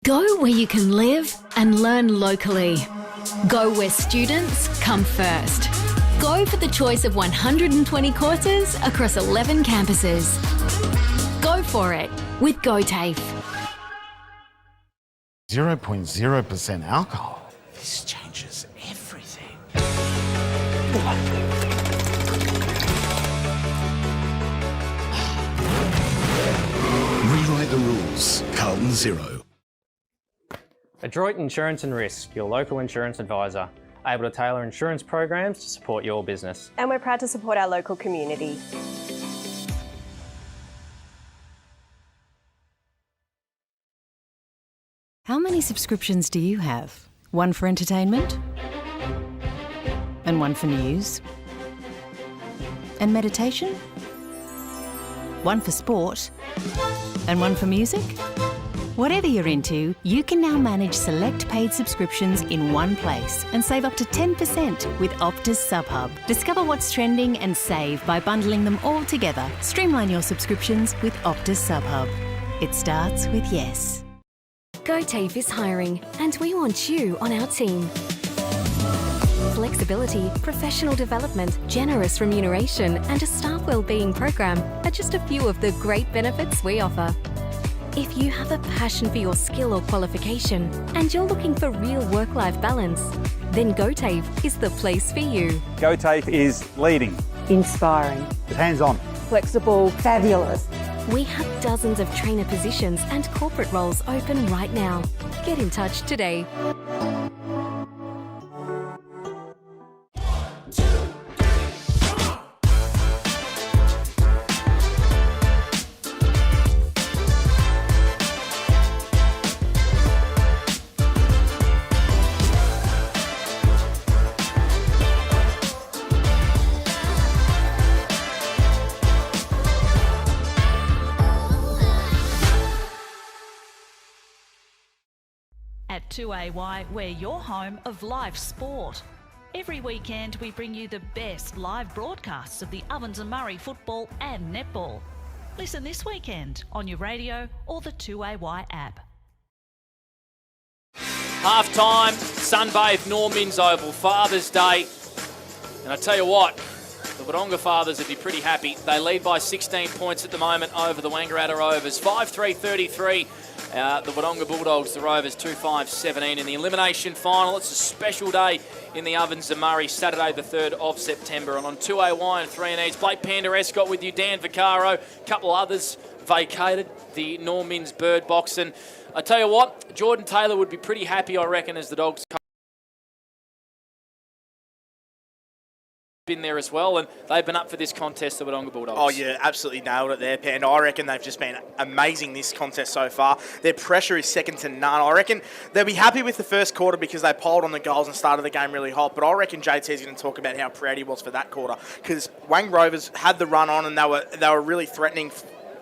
Go where you can live and learn locally. Go where students come first. Go for the choice of 120 courses across 11 campuses. Go for it with GoTAFE. 0.0% alcohol. This changes everything. Rewrite the rules. Carlton Zero. Adroit Insurance and Risk, your local insurance advisor, able to tailor insurance programs to support your business. And we're proud to support our local community. How many subscriptions do you have? One for entertainment? And one for news? And meditation? One for sport? And one for music? Whatever you're into, you can now manage select paid subscriptions in one place and save up to 10% with Optus SubHub. Discover what's trending and save by bundling them all together. Streamline your subscriptions with Optus SubHub. It starts with yes. GoTAFE is hiring, and we want you on our team. Flexibility, professional development, generous remuneration, and a staff wellbeing program are just a few of the great benefits we offer. If you have a passion for your skill or qualification and you're looking for real work-life balance, then GoTAFE is the place for you. GoTAFE is leading, Inspiring. hands-on, Flexible. Fabulous. We have dozens of trainer positions and corporate roles open right now. Get in touch today. At 2AY, we're your home of live sport. Every weekend, we bring you the best live broadcasts of the Ovens and Murray football and netball. Listen this weekend on your radio or the 2AY app. Half-time, Sunbathe, Normin's Oval, Father's Day. And I tell you what, the Wodonga fathers would be pretty happy. They lead by 16 points at the moment over the Wangaratta Rovers. 5-3-33. The Wodonga Bulldogs, the Rovers 2-5-17 in the elimination final. It's a special day in the Ovens and Murray, Saturday the 3rd of September. And on 2AY and 3NEs, Blake Panda Escott with you, Dan Vaccaro, a couple others vacated the Normin's Bird Box. And I tell you what, Jordan Taylor would be pretty happy, I reckon, as the Dogs in there as well, and they've been up for this contest, the Wodonga Bulldogs. Oh, yeah, absolutely nailed it there, Panda. I reckon they've just been amazing this contest so far. Their pressure is second to none. I reckon they'll be happy with the first quarter because they piled on the goals and started the game really hot, but I reckon JT's going to talk about how proud he was for that quarter because Wang Rovers had the run on and they were really threatening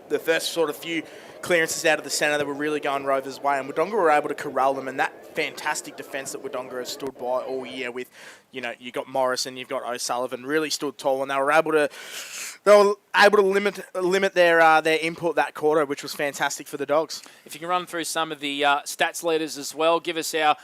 the first sort of few clearances out of the centre that were really going Rovers' way, and Wodonga were able to corral them, and that fantastic defence that Wodonga has stood by all year with, you know, you've got Morrison, you've got O'Sullivan, really stood tall, and they were able to limit their input that quarter, which was fantastic for the Dogs. If you can run through some of the stats leaders as well, give us our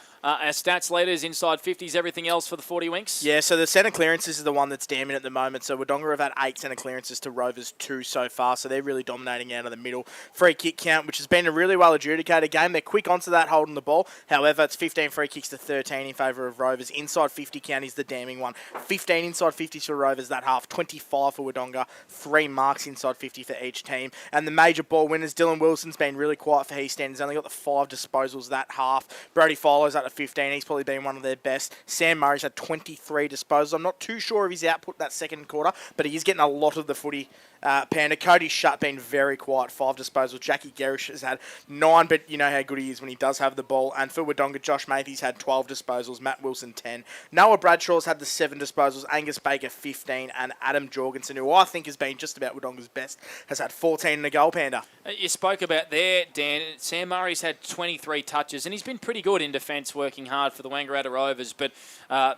stats leaders, inside 50s, everything else for the 40 Winks. Yeah, so the centre clearances is the one that's damning at the moment. So Wodonga have had 8 centre clearances to Rovers 2 so far, so they're really dominating out of the middle. Free kick count, which has been a really well adjudicated game. They're quick onto that, holding the ball. However, it's 15 free kicks to 13 in favour of Rovers. Inside 50 count is the damning one. 15 inside 50s for Rovers that half, 25 for Wodonga, 3 marks inside 50 for each team. And the major ball winners, Dylan Wilson's been really quiet for Easton. He's only got the 5 disposals that half. Brody Follows up to 15. He's probably been one of their best. Sam Murray's had 23 disposals. I'm not too sure of his output that second quarter, but he is getting a lot of the footy. Panda. Cody Shutt been very quiet, 5 disposals. Jackie Gerish has had 9, but you know how good he is when he does have the ball. And for Wodonga, Josh Matthews had 12 disposals. Matt Wilson 10. Noah Bradshaw's had the 7 disposals. Angus Baker 15, and Adam Jorgensen, who I think has been just about Wodonga's best, has had 14 in a goal. Panda. You spoke about there, Dan. Sam Murray's had 23 touches, and he's been pretty good in defence, working hard for the Wangaratta Rovers. But I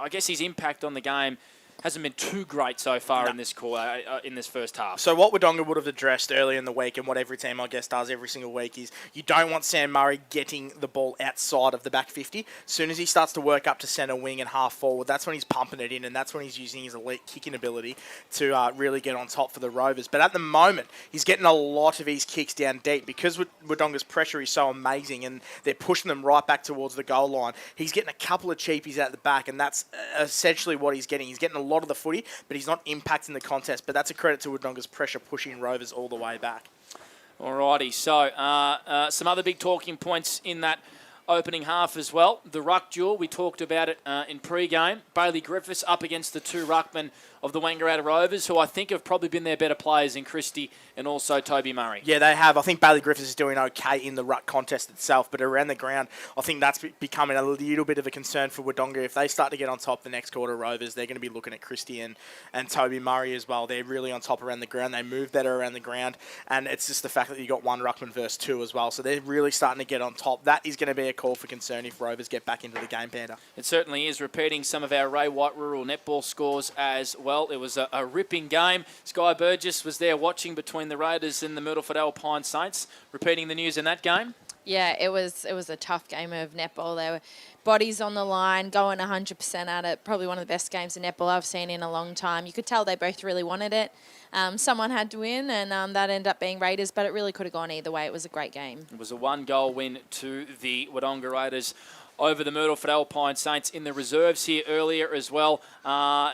guess his impact on the game hasn't been too great so far in this in this first half. So what Wodonga would have addressed early in the week, and what every team, I guess, does every single week, is you don't want Sam Murray getting the ball outside of the back 50. As soon as he starts to work up to centre wing and half forward, that's when he's pumping it in, and that's when he's using his elite kicking ability to really get on top for the Rovers. But at the moment, he's getting a lot of his kicks down deep because Wodonga's pressure is so amazing, and they're pushing them right back towards the goal line. He's getting a couple of cheapies out the back, and that's essentially what he's getting. He's getting a lot of the footy, but he's not impacting the contest. But that's a credit to Wodonga's pressure pushing Rovers all the way back. Alrighty, so some other big talking points in that opening half as well. The ruck duel, we talked about it in pre-game. Bailey Griffiths up against the 2 ruckmen of the Wangaratta Rovers, who I think have probably been their better players in Christie and also Toby Murray. Yeah, they have. I think Bailey Griffiths is doing okay in the ruck contest itself, but around the ground, I think that's becoming a little bit of a concern for Wodonga. If they start to get on top the next quarter, Rovers, they're going to be looking at Christie and Toby Murray as well. They're really on top around the ground. They move better around the ground, and it's just the fact that you got 1 ruckman versus 2 as well. So they're really starting to get on top. That is going to be a call for concern if Rovers get back into the game, Panda. It certainly is. Repeating some of our Ray White Rural Netball scores as well. It was a ripping game. Sky Burgess was there watching between the Raiders and the Myrtleford Alpine Saints. Repeating the news in that game. Yeah, it was a tough game of netball. There were bodies on the line, going 100% at it. Probably one of the best games of netball I've seen in a long time. You could tell they both really wanted it. Someone had to win, and that ended up being Raiders, but it really could have gone either way. It was a great game. It was a 1-goal win to the Wodonga Raiders over the Myrtleford Alpine Saints. In the reserves here earlier as well,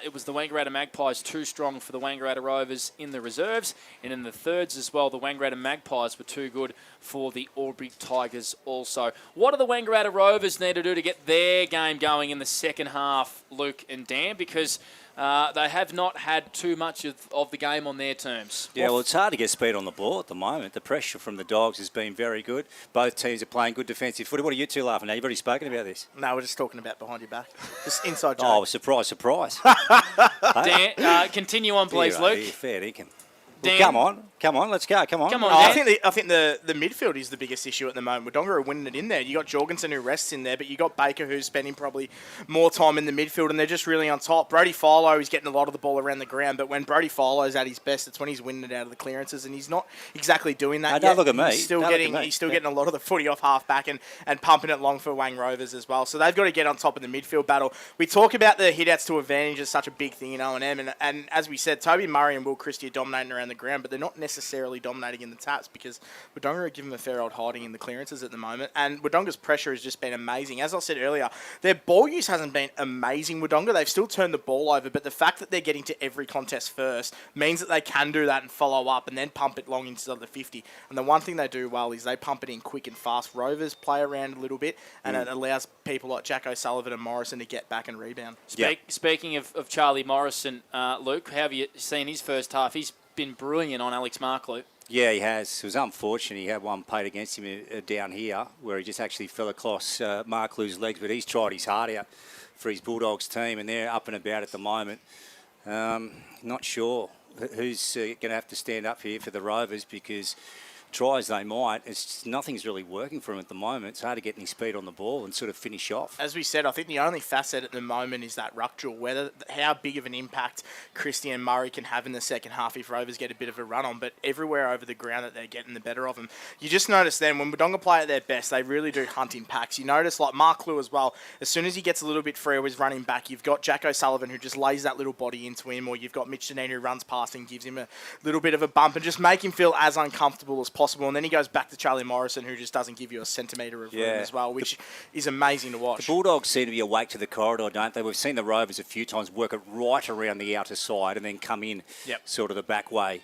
it was the Wangaratta Magpies too strong for the Wangaratta Rovers in the reserves. And in the thirds as well, the Wangaratta Magpies were too good for the Albury Tigers also. What do the Wangaratta Rovers need to do to get their game going in the second half, Luke and Dan? Because they have not had too much of the game on their terms. Yeah, well, it's hard to get speed on the ball at the moment. The pressure from the Dogs has been very good. Both teams are playing good defensive footy. What are you two laughing at? You've already spoken about this. No, we're just talking about behind your back. Just inside joke. Oh, surprise, surprise. Dan, continue on, please, Luke. Fair dinkum. Well, come on, let's go. Come on. Come on, I Dan. think the midfield is the biggest issue at the moment. Wodonga are winning it in there. You got Jorgensen who rests in there, but you got Baker who's spending probably more time in the midfield, and they're just really on top. Brody Philo is getting a lot of the ball around the ground, but when Brody Philo's at his best, it's when he's winning it out of the clearances, and he's not exactly doing that Don't yet. look at me. He's still Don't getting look at me. he's still getting a lot of the footy off half back and pumping it long for Wang Rovers as well. So they've got to get on top of the midfield battle. We talk about the hit outs to advantage as such a big thing in O&M, and as we said, Toby Murray and Will Christie are dominating around the ground, but they're not necessarily dominating in the taps because Wodonga are giving them a fair old hiding in the clearances at the moment, and Wodonga's pressure has just been amazing. As I said earlier, their ball use hasn't been amazing, Wodonga. They've still turned the ball over, but the fact that they're getting to every contest first means that they can do that and follow up and then pump it long into the 50. And the one thing they do well is they pump it in quick and fast. Rovers play around a little bit, and it allows people like Jack O'Sullivan and Morrison to get back and rebound. Speaking of Charlie Morrison, Luke, how have you seen his first half? He's been brilliant on Alex Marklew. Yeah, he has. It was unfortunate. He had one paid against him down here where he just actually fell across Mark Lew's legs, but he's tried his heart out for his Bulldogs team, and they're up and about at the moment. Not sure who's going to have to stand up here for the Rovers because try as they might, nothing's really working for him at the moment. It's hard to get any speed on the ball and sort of finish off. As we said, I think the only facet at the moment is that ruck duel, how big of an impact Christie and Murray can have in the second half if Rovers get a bit of a run on, but everywhere over the ground that they're getting the better of them. You just notice then, when Wodonga play at their best, they really do hunt in packs. You notice, like Mark Lew as well, as soon as he gets a little bit free or he's running back, you've got Jack O'Sullivan who just lays that little body into him, or you've got Mitch Deneen who runs past and gives him a little bit of a bump and just make him feel as uncomfortable as possible, and then he goes back to Charlie Morrison, who just doesn't give you a centimetre of room as well, which is amazing to watch. The Bulldogs seem to be awake to the corridor, don't they? We've seen the Rovers a few times work it right around the outer side and then come in sort of the back way,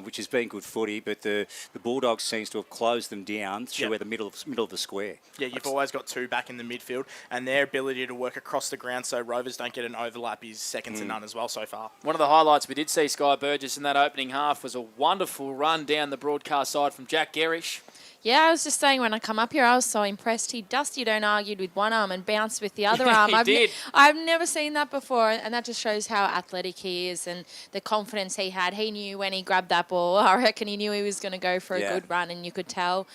which has been good footy, but the Bulldogs seems to have closed them down through where the middle of the square. Yeah, you've always got two back in the midfield, and their ability to work across the ground so Rovers don't get an overlap is second to none as well so far. One of the highlights we did see Sky Burgess in that opening half was a wonderful run down the broadcast side from Jack Gerrish. Yeah, I was just saying when I come up here, I was so impressed. He dusty don't argued with one arm and bounced with the other arm. I've never seen that before, and that just shows how athletic he is and the confidence he had. He knew when he grabbed that ball, I reckon he knew he was going to go for a good run, and you could tell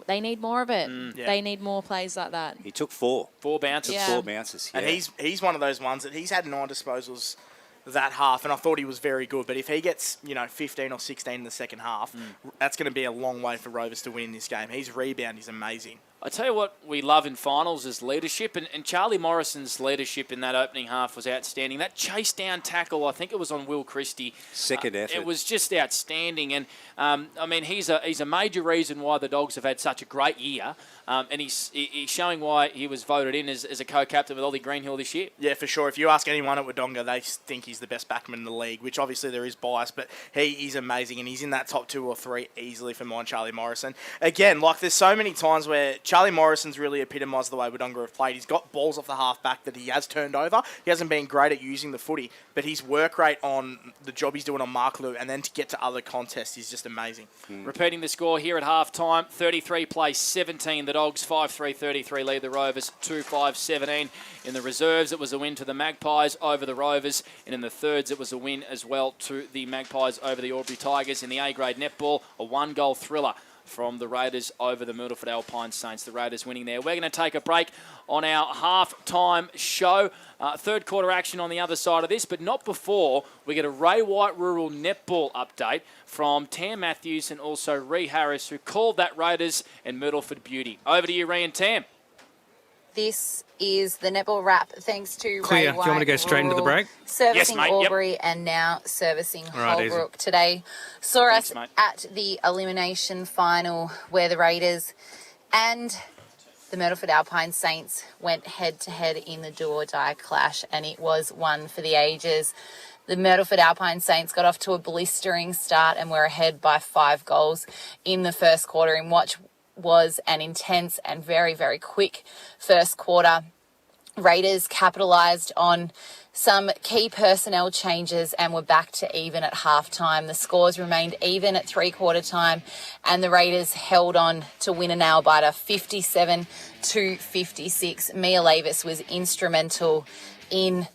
they need more of it. They need more plays like that. He took four bounces. Four bounces. And he's one of those ones that he's had 9 disposals that half, and I thought he was very good. But if he gets 15 or 16 in the second half, that's going to be a long way for Rovers to win this game. His rebound is amazing. I tell you what we love in finals is leadership, and Charlie Morrison's leadership in that opening half was outstanding. That chase down tackle, I think it was on Will Christie. Second effort. It was just outstanding, and I mean he's a major reason why the Dogs have had such a great year, and he's showing why he was voted in as a co-captain with Ollie Greenhill this year. Yeah, for sure. If you ask anyone at Wodonga, they think he's the best backman in the league, which obviously there is bias, but he is amazing, and he's in that top 2 or 3 easily for mine, Charlie Morrison. Again, like there's so many times where Charlie Morrison's really epitomised the way Wodonga have played. He's got balls off the half-back that he has turned over. He hasn't been great at using the footy, but his work rate on the job he's doing on Mark Lew and then to get to other contests is just amazing. Repeating the score here at half-time, 33 plays 17. The Dogs 5-3-33 lead the Rovers 2-5-17. In the reserves, it was a win to the Magpies over the Rovers, and in the thirds, it was a win as well to the Magpies over the Albury Tigers. In the A-grade netball, a 1-goal thriller from the Raiders over the Myrtleford Alpine Saints. The Raiders winning there. We're going to take a break on our half-time show. Third quarter action on the other side of this, but not before we get a Ray White Rural netball update from Tam Matthews and also Ree Harris, who called that Raiders and Myrtleford beauty. Over to you, Ree and Tam. This is the netball wrap, thanks to Clear. Ray Do you White want me to go straight into the break? Servicing Yes, mate. Albury and now servicing Right, easy. Holbrook today. Saw Thanks, us mate. at the elimination final where the Raiders and the Myrtleford Alpine Saints went head-to-head in the do-or-die clash, and it was one for the ages. The Myrtleford Alpine Saints got off to a blistering start and were ahead by 5 goals in the first quarter in what was an intense and very, very quick first quarter. Raiders capitalised on some key personnel changes and were back to even at halftime. The scores remained even at three-quarter time, and the Raiders held on to win a nail-biter 57-56. Mia Lavis was instrumental in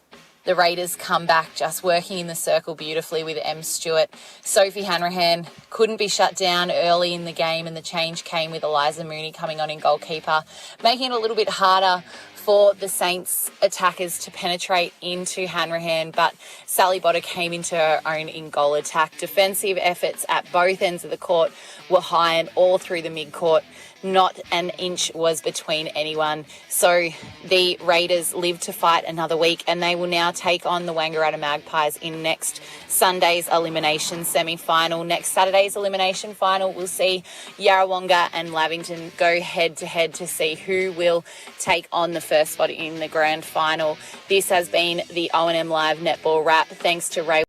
the Raiders come back, just working in the circle beautifully with M. Stewart. Sophie Hanrahan couldn't be shut down early in the game, and the change came with Eliza Mooney coming on in goalkeeper, making it a little bit harder for the Saints attackers to penetrate into Hanrahan, but Sally Botter came into her own in-goal attack. Defensive efforts at both ends of the court were high and all through the mid-court. Not an inch was between anyone. So the Raiders live to fight another week, and they will now take on the Wangaratta Magpies in next Sunday's elimination semi-final. Next Saturday's elimination final, we'll see Yarrawonga and Lavington go head-to-head to see who will take on the first spot in the grand final. This has been the O&M Live Netball Wrap. Thanks to Ray.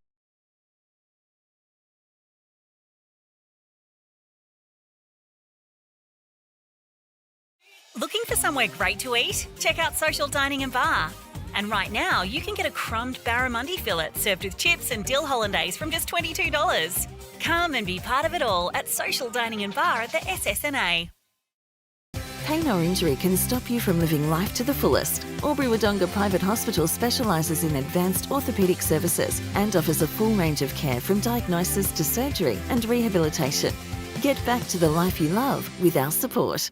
Looking for somewhere great to eat? Check out Social Dining and Bar. And right now, you can get a crumbed barramundi fillet served with chips and dill hollandaise from just $22. Come and be part of it all at Social Dining and Bar at the SS&A. Pain or injury can stop you from living life to the fullest. Albury-Wodonga Private Hospital specialises in advanced orthopaedic services and offers a full range of care from diagnosis to surgery and rehabilitation. Get back to the life you love with our support.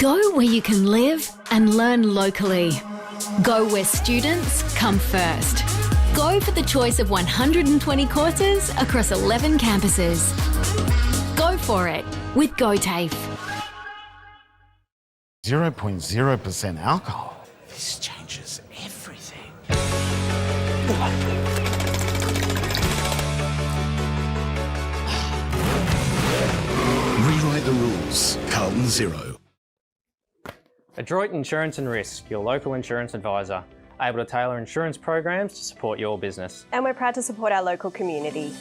Go where you can live and learn locally. Go where students come first. Go for the choice of 120 courses across 11 campuses. Go for it with GoTAFE. 0.0% alcohol. This changes everything. Rewrite the rules. Carlton Zero. Adroit Insurance and Risk, your local insurance advisor, able to tailor insurance programs to support your business. And we're proud to support our local community.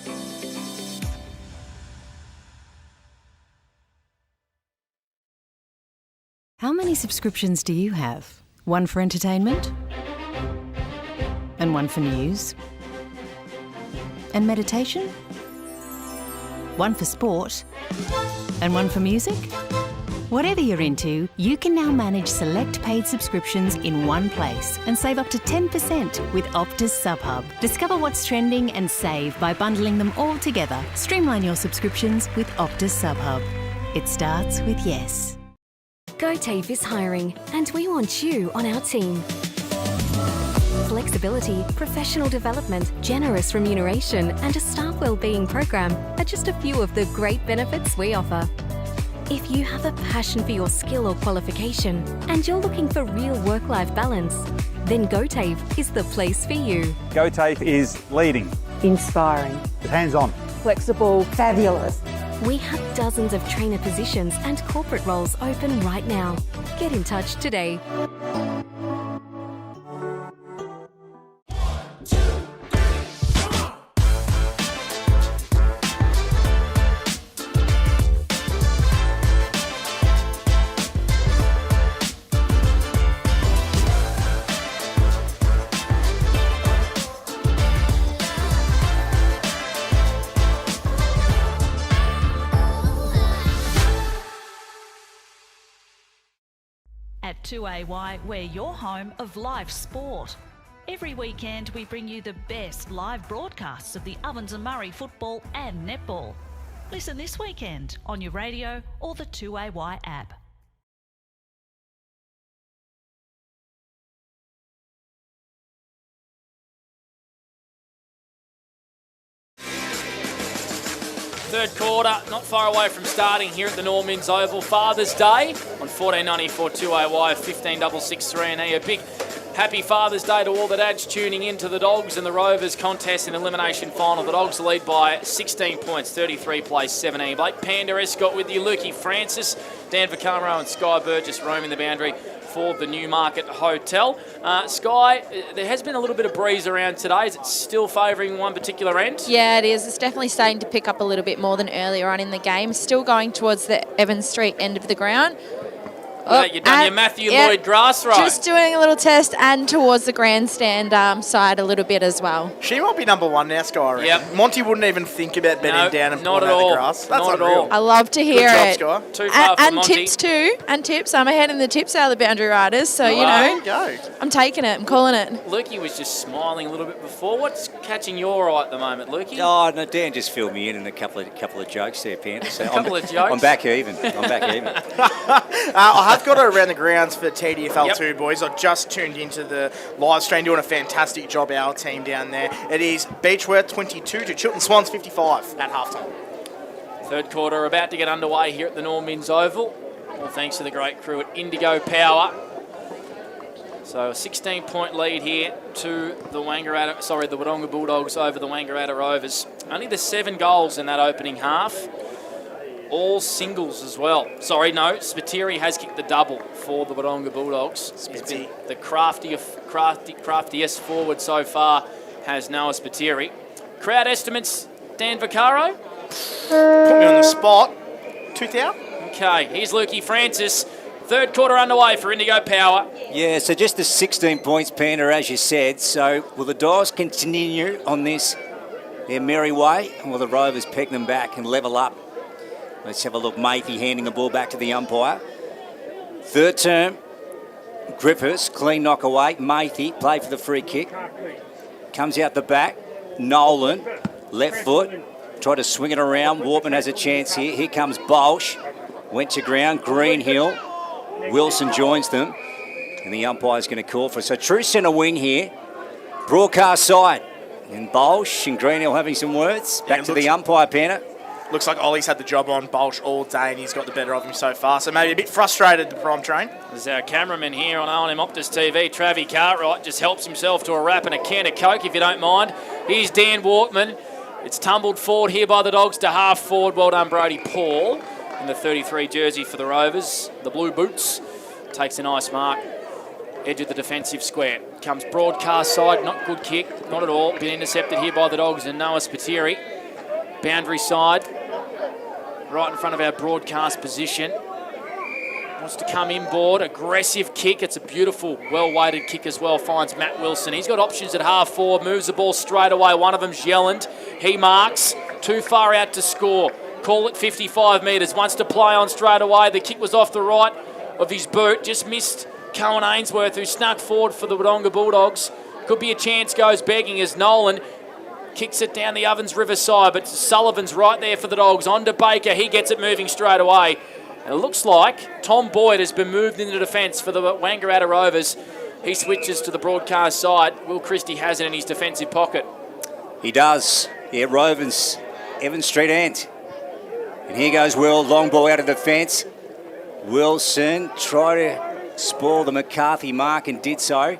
How many subscriptions do you have? One for entertainment? And one for news? And meditation? One for sport? And one for music? Whatever you're into, you can now manage select paid subscriptions in one place and save up to 10% with Optus SubHub. Discover what's trending and save by bundling them all together. Streamline your subscriptions with Optus SubHub. It starts with yes. GoTAFE is hiring, and we want you on our team. Flexibility, professional development, generous remuneration, and a staff wellbeing program are just a few of the great benefits we offer. If you have a passion for your skill or qualification and you're looking for real work-life balance, then GoTAFE is the place for you. GoTAFE is leading, Inspiring. hands-on, Flexible. Fabulous. We have dozens of trainer positions and corporate roles open right now. Get in touch today. At 2AY, we're your home of live sport. Every weekend, we bring you the best live broadcasts of the Ovens and Murray football and netball. Listen this weekend on your radio or the 2AY app. Third quarter, not far away from starting here at the Normans Oval. Father's Day on 1494 2AY 15663 A big happy Father's Day to all the dads tuning in to the Dogs and the Rovers contest in elimination final. The Dogs lead by 16 points, 33 plays 17. Blake Panda Escott with you, Lukey Francis, Dan Vaccaro and Sky Burgess roaming the boundary for the Newmarket Hotel. Sky, there has been a little bit of breeze around today. Is it still favouring one particular end? Yeah, it is. It's definitely starting to pick up a little bit more than earlier on in the game. Still going towards the Evans Street end of the ground. You've done your Matthew Lloyd grass throw. Just doing a little test and towards the grandstand side a little bit as well. She might be number one now, Sky. I reckon. Yep. Monty wouldn't even think about betting down and pulling out the grass. That's not unreal. at all. I love to hear Good it. job, Sky. Too far for And Monty. tips too. And tips. I'm ahead in the tips out of the boundary riders. So, There you go. I'm taking it. I'm calling it. Lukey was just smiling a little bit before. What's catching your eye at the moment, Lukey? Oh, no, Dan just filled me in a couple of jokes there, Panda. So Couple of jokes? I'm back even. I have got her around the grounds for TDFL2, boys. I just tuned into the live stream, doing a fantastic job, our team down there. It is Beechworth 22 to Chiltern Swans 55 at halftime. Third quarter about to get underway here at the Normans Oval. All thanks to the great crew at Indigo Power. So a 16-point lead here to the Wodonga Bulldogs over the Wangaratta Rovers. Only the 7 goals in that opening half. All singles as well. Sorry, no, Spiteri has kicked the double for the Wodonga Bulldogs. He's been the craftiest forward so far has Noah Spiteri. Crowd estimates, Dan Vaccaro? Put me on the spot. 2,000? Okay, here's Lukey Francis. Third quarter underway for Indigo Power. Yeah, so just the 16 points, Panda, as you said. So will the Dogs continue on this their merry way, or will the Rovers peg them back and level up? Let's have a look. Matey handing the ball back to the umpire. Third term, Griffiths, clean knock away. Matey, play for the free kick. Comes out the back. Nolan, left foot. Try to swing it around. Wartman has a chance here. Here comes Bolsh. Went to ground. Greenhill. Wilson joins them. And the umpire's going to call for it. So true centre wing here. Broadcast side. And Bolsh and Greenhill having some words. Back to the umpire, Panda. Looks like Ollie's had the job on Bolsh all day and he's got the better of him so far. So maybe a bit frustrated, the prime train. There's our cameraman here on O&M Optus TV, Travi Cartwright, just helps himself to a wrap and a can of Coke, if you don't mind. Here's Dan Wortman. It's tumbled forward here by the Dogs to half forward. Well done, Brody Paul, in the 33 jersey for the Rovers. The Blue Boots takes a nice mark. Edge of the defensive square. Comes broadcast side, not good kick, not at all. Been intercepted here by the Dogs and Noah Spiteri. Boundary side, right in front of our broadcast position. Wants to come inboard, aggressive kick. It's a beautiful, well-weighted kick as well. Finds Matt Wilson. He's got options at half forward, moves the ball straight away. One of them's Yelland. He marks, too far out to score. Call it 55 metres. Wants to play on straight away. The kick was off the right of his boot. Just missed Cohen Ainsworth, who snuck forward for the Wodonga Bulldogs. Could be a chance, goes begging as Nolan kicks it down the Ovens River side, but Sullivan's right there for the Dogs. On to Baker. He gets it moving straight away. And it looks like Tom Boyd has been moved into defence for the Wangaratta Rovers. He switches to the broadcast side. Will Christie has it in his defensive pocket. He does. Yeah, Rovers, Evans Street end. And here goes Will. Long ball out of defence. Wilson tried to spoil the McCarthy mark and did so.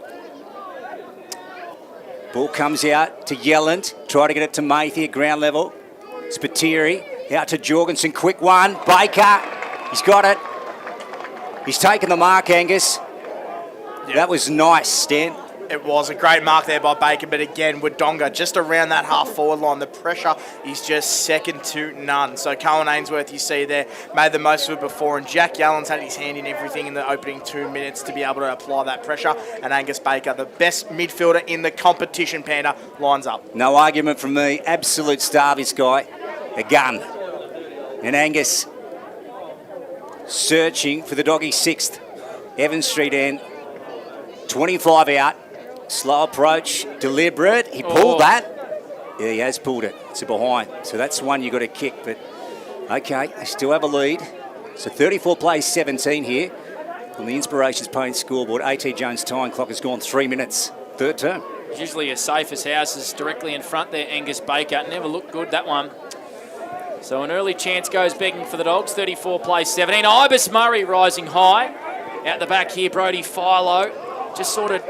Ball comes out to Yelland. Try to get it to Matey at ground level. Spiteri out to Jorgensen. Quick one. Baker. He's got it. He's taken the mark, Angus. Yep. That was nice, Stan. It was a great mark there by Baker, but again, Wodonga just around that half-forward line. The pressure is just second to none. So Cohen Ainsworth, you see there, made the most of it before, and Jack Yallen's had his hand in everything in the opening 2 minutes to be able to apply that pressure. And Angus Baker, the best midfielder in the competition, Panda, lines up. No argument from me. Absolute star, this guy. A gun. And Angus searching for the doggy sixth. Evans Street end. 25 out. Slow approach. Deliberate. He pulled that. Yeah, he has pulled it. It's a behind. So that's one you got to kick. But okay, they still have a lead. So 34 plays 17 here on the Inspirations Paint scoreboard. A.T. Jones' time clock has gone 3 minutes. Third term. Usually as safe as houses directly in front there, Angus Baker. Never looked good, that one. So an early chance goes begging for the Dogs. 34 plays 17. Ibis Murray rising high. Out the back here, Brody Philo just sort of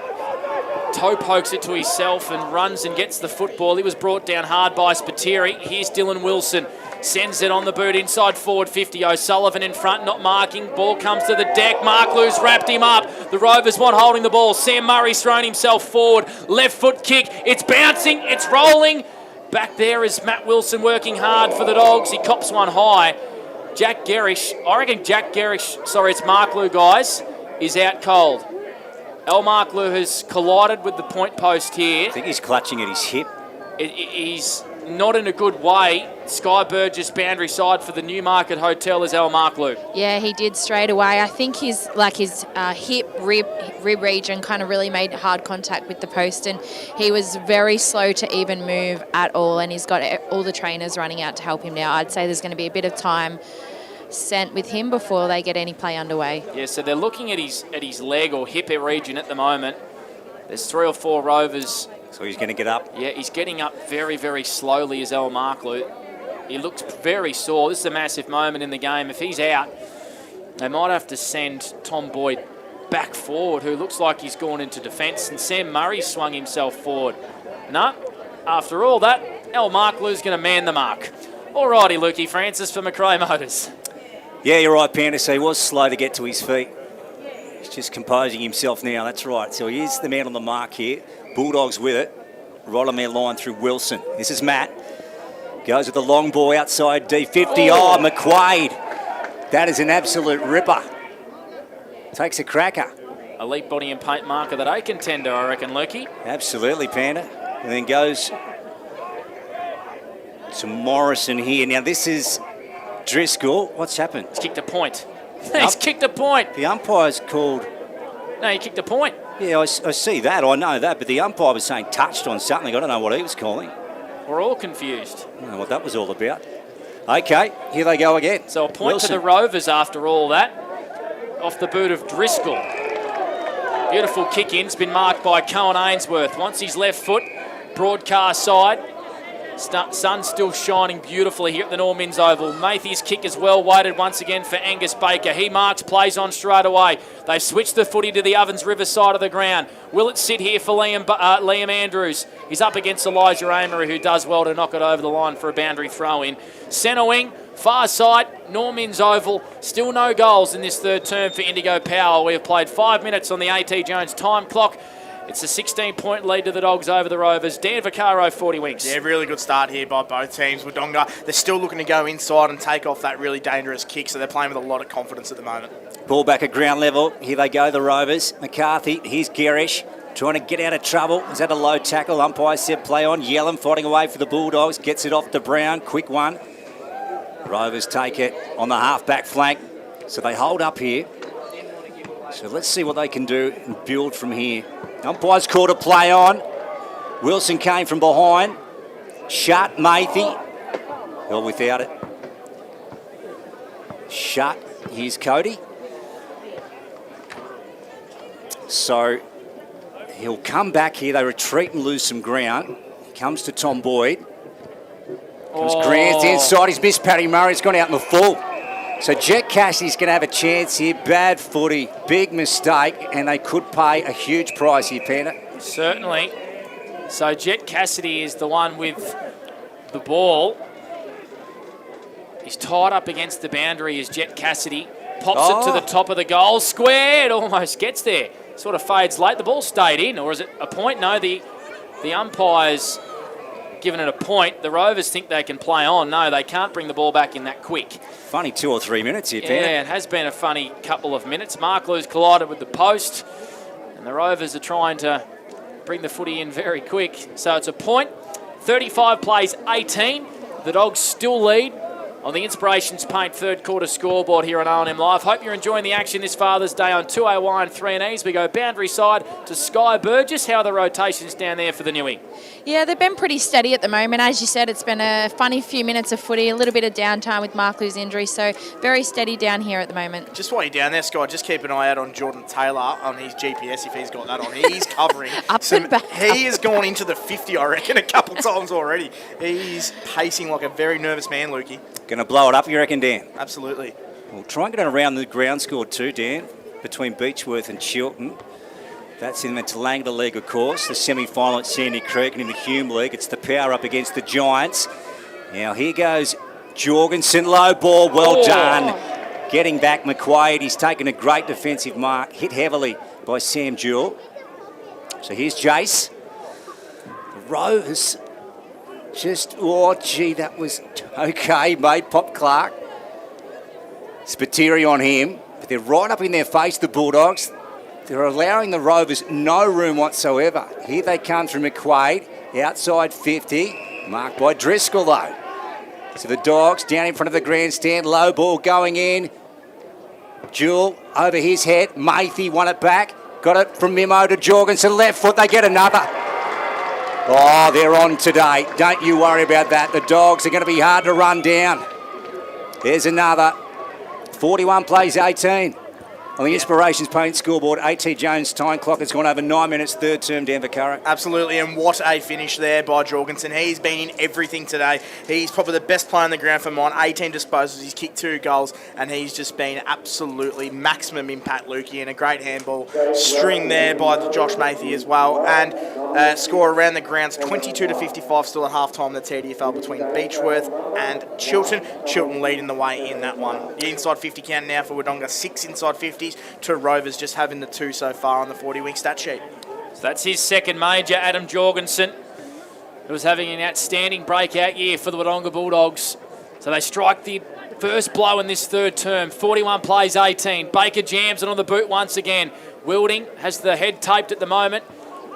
toe pokes it to himself and runs and gets the football. He was brought down hard by Spiteri. Here's Dylan Wilson. Sends it on the boot inside forward 50. O'Sullivan in front, not marking. Ball comes to the deck. Mark Lew's wrapped him up. The Rovers want holding the ball. Sam Murray's thrown himself forward. Left foot kick. It's bouncing. It's rolling. Back there is Matt Wilson working hard for the Dogs. He cops one high. Jack Gerish, I reckon Jack Gerish, sorry, it's Mark Lew, guys, is out cold. Mark Lew has collided with the point post here. I think he's clutching at his hip. He's not in a good way. Sky Burgess boundary side for the Newmarket Hotel is Mark Lew. Yeah, he did straight away. I think his hip, rib region kind of really made hard contact with the post, and he was very slow to even move at all, and he's got all the trainers running out to help him now. I'd say there's going to be a bit of time sent with him before they get any play underway. Yeah, so they're looking at his leg or hip region at the moment. There's 3 or 4 Rovers. So he's going to get up. Yeah, he's getting up very, very slowly as Mark Lew. He looks very sore. This is a massive moment in the game. If he's out, they might have to send Tom Boyd back forward, who looks like he's gone into defence, and Sam Murray swung himself forward. No, after all that, Mark Lew's going to man the mark. Alrighty, Lukey Francis for McRae Motors. Yeah, you're right, Panda. So he was slow to get to his feet. He's just composing himself now. That's right. So he is the man on the mark here. Bulldogs with it. Right on their line through Wilson. This is Matt. Goes with the long ball outside D50. Oh, McQuaid. That is an absolute ripper. Takes a cracker. Elite body and paint marker that A contender, I reckon, Lukey. Absolutely, Panda. And then goes to Morrison here. Now, this is Driscoll. What's happened? He's kicked a point. He's kicked a point. The umpire's called... No, he kicked a point. Yeah, I see that. I know that. But the umpire was saying touched on something. I don't know what he was calling. We're all confused. I don't know what that was all about. Okay, here they go again. So a point Wilson to the Rovers after all that. Off the boot of Driscoll. Beautiful kick in. It's been marked by Cohen Ainsworth. Wants his left foot. Broadcast side. Sun still shining beautifully here at the Normins Oval. Matthew's kick is well weighted once again for Angus Baker. He marks, plays on straight away. They've switched the footy to the Ovens River side of the ground. Will it sit here for Liam Andrews? He's up against Elijah Amory, who does well to knock it over the line for a boundary throw in. Centre wing, far side, Normins Oval. Still no goals in this third term for Indigo Power. We have played 5 minutes on the A.T. Jones time clock. It's a 16-point lead to the Dogs over the Rovers. Dan Vaccaro, 40 winks. Yeah, really good start here by both teams. Wodonga, they're still looking to go inside and take off that really dangerous kick, so they're playing with a lot of confidence at the moment. Ball back at ground level. Here they go, the Rovers. McCarthy, here's Gerish, trying to get out of trouble. Is that a low tackle? Umpire said play on. Yellum fighting away for the Bulldogs. Gets it off to Brown. Quick one. Rovers take it on the half-back flank. So they hold up here. So let's see what they can do and build from here. Umpire's called a play on. Wilson came from behind. Shut, Mathy. Well, without it. Shut. Here's Cody. So he'll come back here. They retreat and lose some ground. Comes to Tom Boyd. Comes Grant inside. He's missed Paddy Murray. It's gone out in the full. So Jet Cassidy's going to have a chance here. Bad footy, big mistake, and they could pay a huge price here, Panda. Certainly. So Jet Cassidy is the one with the ball. He's tied up against the boundary as Jet Cassidy pops it to the top of the goal square. It almost gets there. Sort of fades late. The ball stayed in, or is it a point? No, the umpire's given it a point. The Rovers think they can play on. No, they can't bring the ball back in that quick. Funny 2 or 3 minutes here, Peter. Yeah, it has been a funny couple of minutes. Mark Lew's collided with the post, and the Rovers are trying to bring the footy in very quick. So it's a point. 35 plays 18. The Dogs still lead on the Inspirations Paint third quarter scoreboard here on O&M Live. Hope you're enjoying the action this Father's Day on 2AY and 3Ns. We go boundary side to Sky Burgess. How are the rotations down there for the Newey? Yeah, they've been pretty steady at the moment. As you said, it's been a funny few minutes of footy, a little bit of downtime with Mark Lou's injury, so very steady down here at the moment. Just while you're down there, Sky, just keep an eye out on Jordan Taylor on his GPS if he's got that on. He's covering. And back. He has gone into the 50, I reckon, a couple times already. He's pacing like a very nervous man, Lukey. Going to blow it up, you reckon, Dan? Absolutely. We'll try and get it around the ground score too, Dan, between Beechworth and Chilton. That's in the Tallangatta League, of course, the semi-final at Sandy Creek, and in the Hume League, it's the Power up against the Giants. Now, here goes Jorgensen, low ball, well done. Getting back McQuaid, he's taken a great defensive mark, hit heavily by Sam Jewell. So here's Jace. The Rovers just, oh, gee, that was okay, mate. Pop Clark. Spiteri on him, but they're right up in their face, the Bulldogs. They're allowing the Rovers no room whatsoever. Here they come through McQuaid, outside 50, marked by Driscoll though. So the Dogs down in front of the grandstand, low ball going in. Jewell over his head, Mathy won it back, got it from Mimo to Jorgensen, left foot, they get another. Oh, they're on today, don't you worry about that. The Dogs are going to be hard to run down. There's another, 41 plays 18. On the Inspirations Paint scoreboard, A.T. Jones' time clock has gone over 9 minutes, third term down for Curragh. Absolutely, and what a finish there by Jorgensen. He's been in everything today. He's probably the best player on the ground for mine. 18 disposals, he's kicked 2 goals, and he's just been absolutely maximum impact, Lukey, and a great handball string there by Josh Mathy as well. And score around the grounds, 22-55 still at half-time, the TDFL between Beechworth and Chilton. Chilton leading the way in that one. The inside 50 count now for Wodonga, 6 inside 50s. To Rovers just having the 2 so far on the 40-week stat sheet. So that's his second major, Adam Jorgensen, who was having an outstanding breakout year for the Wodonga Bulldogs. So they strike the first blow in this third term, 41 plays 18. Baker jams it on the boot once again. Wilding has the head taped at the moment.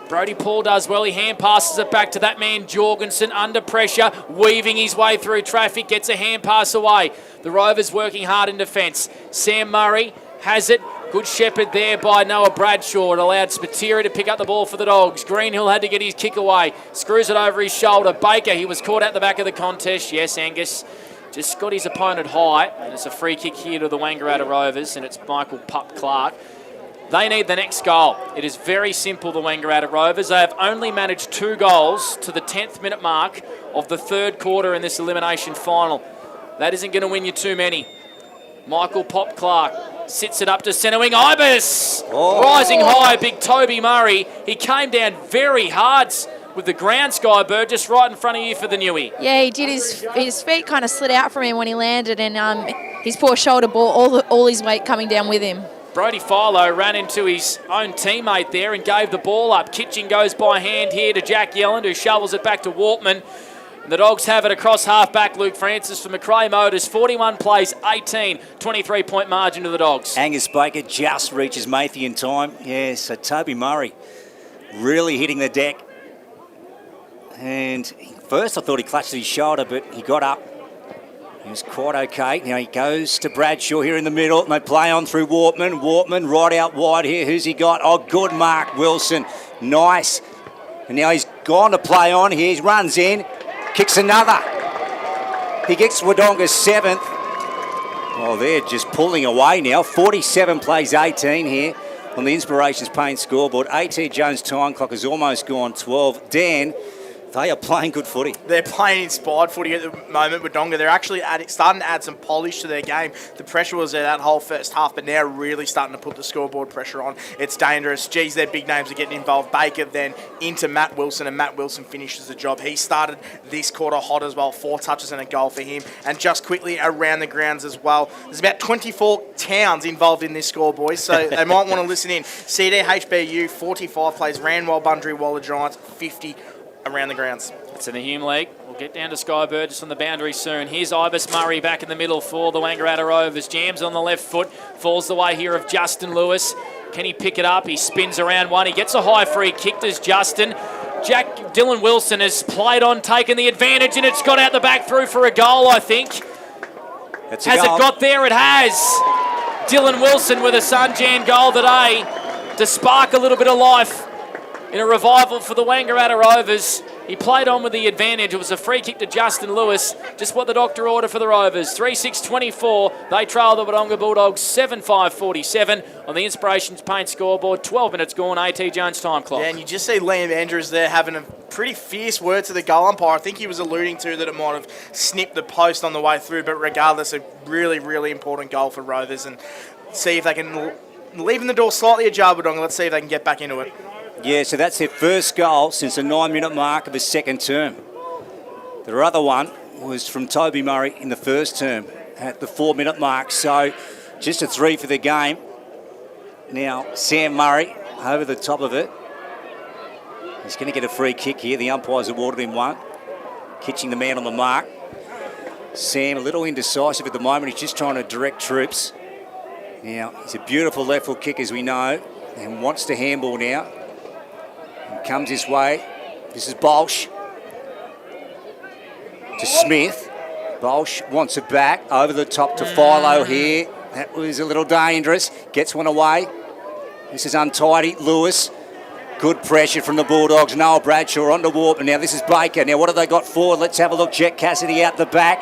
Brodie Paul does well. He hand passes it back to that man Jorgensen under pressure, weaving his way through traffic, gets a hand pass away. The Rovers working hard in defence. Sam Murray has it. Good shepherd there by Noah Bradshaw. It allowed Spiteri to pick up the ball for the Dogs. Greenhill had to get his kick away. Screws it over his shoulder. Baker, he was caught out the back of the contest. Yes, Angus just got his opponent high. And it's a free kick here to the Wangaratta Rovers, and it's Michael Pup Clark. They need the next goal. It is very simple, the Wangaratta Rovers. They have only managed 2 goals to the 10th minute mark of the third quarter in this elimination final. That isn't going to win you too many. Michael Pop Clark sits it up to centre wing. Ibis rising high, big Toby Murray. He came down very hard with the ground, Sky Bird, just right in front of you for the Newey. Yeah, he did. His feet kind of slid out from him when he landed, and his poor shoulder ball, all his weight coming down with him. Brody Philo ran into his own teammate there and gave the ball up. Kitching goes by hand here to Jack Yelland, who shovels it back to Wortman. The Dogs have it across half-back. Luke Francis for McRae Motors. 41 plays, 18, 23-point margin to the Dogs. Angus Baker just reaches Mathy in time. Yeah, so Toby Murray really hitting the deck. And first I thought he clutched his shoulder, but he got up. He was quite okay. Now he goes to Bradshaw here in the middle, and they play on through Wortman. Wortman right out wide here. Who's he got? Oh, good Mark Wilson. Nice. And now he's gone to play on here. He runs in. Kicks another. He gets Wodonga's 7th. Oh, they're just pulling away now. 47 plays 18 here on the Inspirations Paint scoreboard. A.T. Jones' time clock has almost gone 12. Dan, they are playing good footy. They're playing inspired footy at the moment, Wodonga. They're actually starting to add some polish to their game. The pressure was there that whole first half, but now really starting to put the scoreboard pressure on. It's dangerous. Geez, their big names are getting involved. Baker then into Matt Wilson, and Matt Wilson finishes the job. He started this quarter hot as well. 4 touches and a goal for him. And just quickly around the grounds as well, there's about 24 towns involved in this score, boys, so they might want to listen in. CDHBU, 45 plays. Ranwell, Bundry, Waller Giants, 50 around the grounds. It's in the Hume League. We'll get down to Sky Burgess on the boundary soon. Here's Ibis Murray back in the middle for the Wangaratta Rovers. Jams on the left foot. Falls the way here of Justin Lewis. Can he pick it up? He spins around one. He gets a high free kick. Does Justin. Dylan Wilson has played on, taken the advantage, and it's got out the back through for a goal, I think. That's a Has goal. it got there? It has. Dylan Wilson with a Sunjan goal today to spark a little bit of life in a revival for the Wangaratta Rovers. He played on with the advantage. It was a free kick to Justin Lewis. Just what the doctor ordered for the Rovers. 3-6-24. They trail the Wodonga Bulldogs 7-5-47 on the Inspirations Paint scoreboard. 12 minutes gone. AT Jones time clock. Yeah, and you just see Liam Andrews there having a pretty fierce word to the goal umpire. I think he was alluding to that it might have snipped the post on the way through, but regardless, a really, really important goal for Rovers, and see if they can, leaving the door slightly ajar, Wodonga, let's see if they can get back into it. Yeah, so that's their first goal since the 9-minute mark of the second term. The other one was from Toby Murray in the first term at the 4-minute mark. So just a 3 for the game. Now, Sam Murray over the top of it. He's going to get a free kick here. The umpires awarded him one. Kitching the man on the mark. Sam a little indecisive at the moment. He's just trying to direct troops. Now, he's a beautiful left foot kick, as we know, and wants to handball now. Comes his way. This is Bolsh to Smith. Bolsh wants it back over the top to Philo here. That was a little dangerous. Gets one away. This is untidy. Lewis. Good pressure from the Bulldogs. Noah Bradshaw on the warp. And now this is Baker. Now what have they got forward? Let's have a look. Jet Cassidy out the back.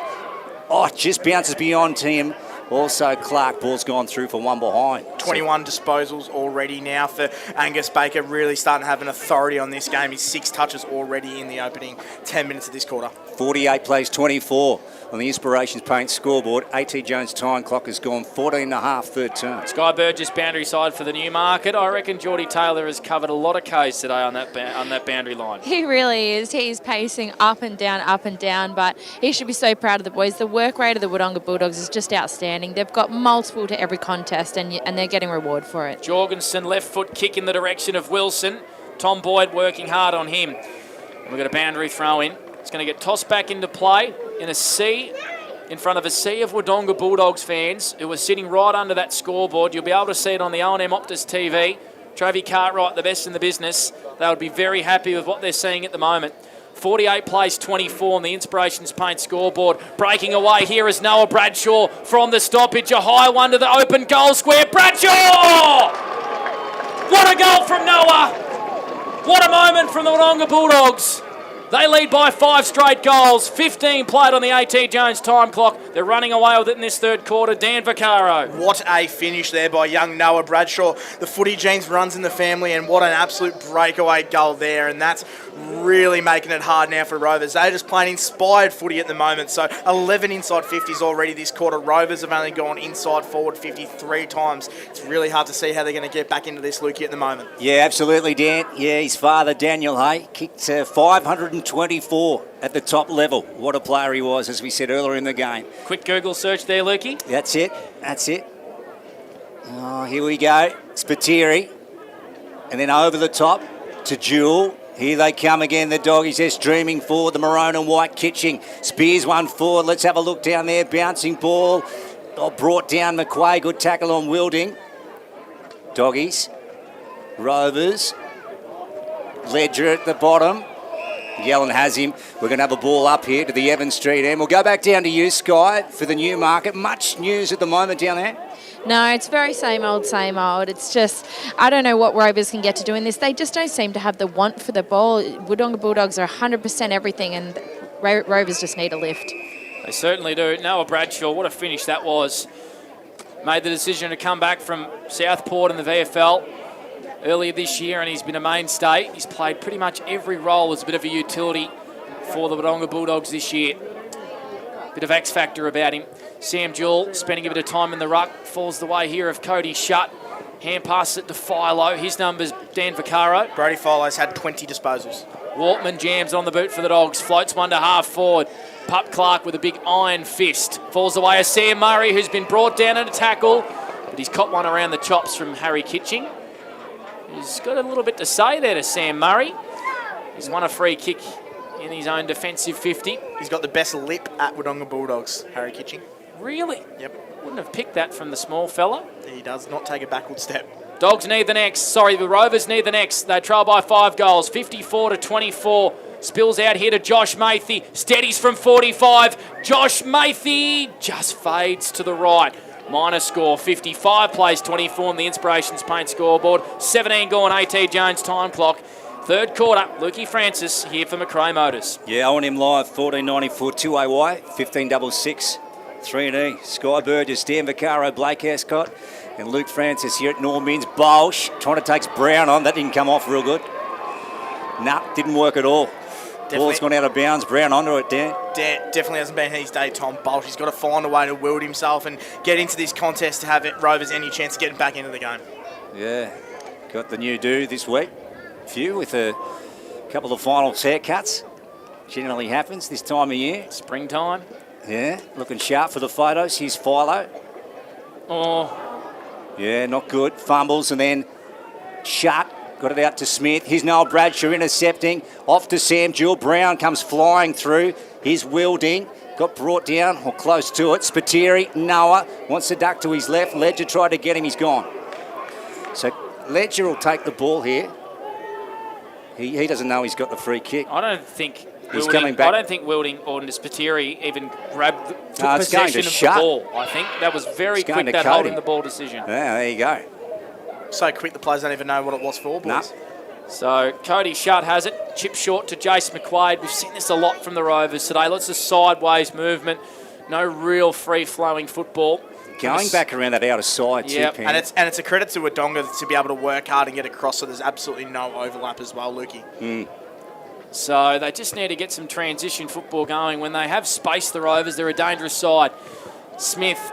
Oh, just bounces beyond him. Also, Clark, ball's gone through for one behind. 21 disposals already now for Angus Baker, really starting to have an authority on this game. He's 6 touches already in the opening 10 minutes of this quarter. 48 plays 24 on the Inspirations Paint scoreboard. AT Jones' time clock has gone 14 and a half, third term. Sky Burgess boundary side for the Newmarket. I reckon Geordie Taylor has covered a lot of Ks today on that boundary line. He really is. He's pacing up and down, but he should be so proud of the boys. The work rate of the Wodonga Bulldogs is just outstanding. They've got multiple to every contest, and they're getting reward for it. Jorgensen, left foot kick in the direction of Wilson. Tom Boyd working hard on him. We've got a boundary throw in. It's going to get tossed back into play in front of a sea of Wodonga Bulldogs fans who are sitting right under that scoreboard. You'll be able to see it on the O&M Optus TV. Trovy Cartwright, the best in the business. They would be very happy with what they're seeing at the moment. 48 plays 24 on the Inspirations Paint scoreboard. Breaking away here is Noah Bradshaw from the stoppage. A high one to the open goal square. Bradshaw! What a goal from Noah! What a moment from the Wodonga Bulldogs. They lead by 5 straight goals. 15 played on the AT Jones time clock. They're running away with it in this third quarter. Dan Vaccaro. What a finish there by young Noah Bradshaw. The footy genes runs in the family, and what an absolute breakaway goal there. And that's really making it hard now for Rovers. They're just playing inspired footy at the moment. So 11 inside 50s already this quarter. Rovers have only gone inside forward 53 times. It's really hard to see how they're going to get back into this, Lukey, at the moment. Yeah, absolutely, Dan. Yeah, his father, Daniel Hay, kicked 524 at the top level. What a player he was, as we said earlier in the game. Quick Google search there, Lukey. That's it. Oh, here we go. Spiteri. And then over the top to Jewell. Here they come again, the Doggies. They're streaming forward, the maroon and white Kitching. Spears one forward. Let's have a look down there. Bouncing ball. Oh, brought down McQuay. Good tackle on Wilding. Doggies. Rovers. Ledger at the bottom. Yellen has him. We're going to have a ball up here to the Evans Street end. We'll go back down to you, Sky, for the Newmarket. Much news at the moment down there? No, it's very same old, same old. It's just, I don't know what Rovers can get to do in this. They just don't seem to have the want for the ball. Wodonga Bulldogs are 100% everything, and Rovers just need a lift. They certainly do. Noah Bradshaw, what a finish that was. Made the decision to come back from Southport in the VFL earlier this year, and he's been a mainstay. He's played pretty much every role as a bit of a utility for the Wodonga Bulldogs this year. Bit of X factor about him. Sam Jewell spending a bit of time in the ruck. Falls the way here of Cody Shutt. Hand passes it to Philo. His number's Dan Vaccaro. Brody Philo's had 20 disposals. Waltman jams on the boot for the Dogs. Floats one to half forward. Pup Clark with a big iron fist. Falls away as Sam Murray, who's been brought down in a tackle. But he's caught one around the chops from Harry Kitching. He's got a little bit to say there to Sam Murray. He's won a free kick in his own defensive 50. He's got the best lip at Wodonga Bulldogs, Harry Kitching. Really? Yep. Wouldn't have picked that from the small fella. He does not take a backward step. Dogs need the next. Sorry, the Rovers need the next. They trail by 5 goals, 54-24 Spills out here to Josh Mathy. Steadies from 45. Josh Mathy just fades to the right. Minor score, 55 plays 24 on the Inspirations Paint scoreboard. 17 gone, AT Jones time clock. Third quarter, Lukey Francis here for McRae Motors. Yeah, on him live, 14.94, 2AY, 15.66, 3&E. Sky Burgess, Dan Vaccaro, Blake Escott, and Luke Francis here at Normans. Bolsh trying to take Brown on. That didn't come off real good. Nah, didn't work at all. Ball's gone out of bounds. Brown onto it, Dan. Definitely hasn't been his day, Tom Bolsh. He's got to find a way to wield himself and get into this contest to have Rovers any chance of getting back into the game. Yeah, got the new do this week. Few with a couple of finals haircuts. Generally happens this time of year. Springtime. Yeah, looking sharp for the photos. Here's Philo. Oh. Yeah, not good. Fumbles and then shut. Got it out to Smith. Here's Noel Bradshaw intercepting. Off to Sam Jewell. Brown comes flying through. Here's Wilding. Got brought down or close to it. Spiteri, Noah wants to duck to his left. Ledger tried to get him. He's gone. So Ledger will take the ball here. He doesn't know he's got the free kick. I don't think he's coming back. I don't think Wilding or Spiteri even took going possession to of shut. the ball. I think that was very quick, that Cody. holding the ball decision. Yeah, there you go. So quick the players don't even know what it was for, boys. Nah. So Cody Shutt has it. Chip short to Jace McQuaid. We've seen this a lot from the Rovers today. Lots of sideways movement. No real free-flowing football. Going back around that outer side too, Yep. Penny. And it's a credit to Wodonga to be able to work hard and get across, so there's absolutely no overlap as well, Lukey. So they just need to get some transition football going. When they have space, the Rovers, they're a dangerous side. Smith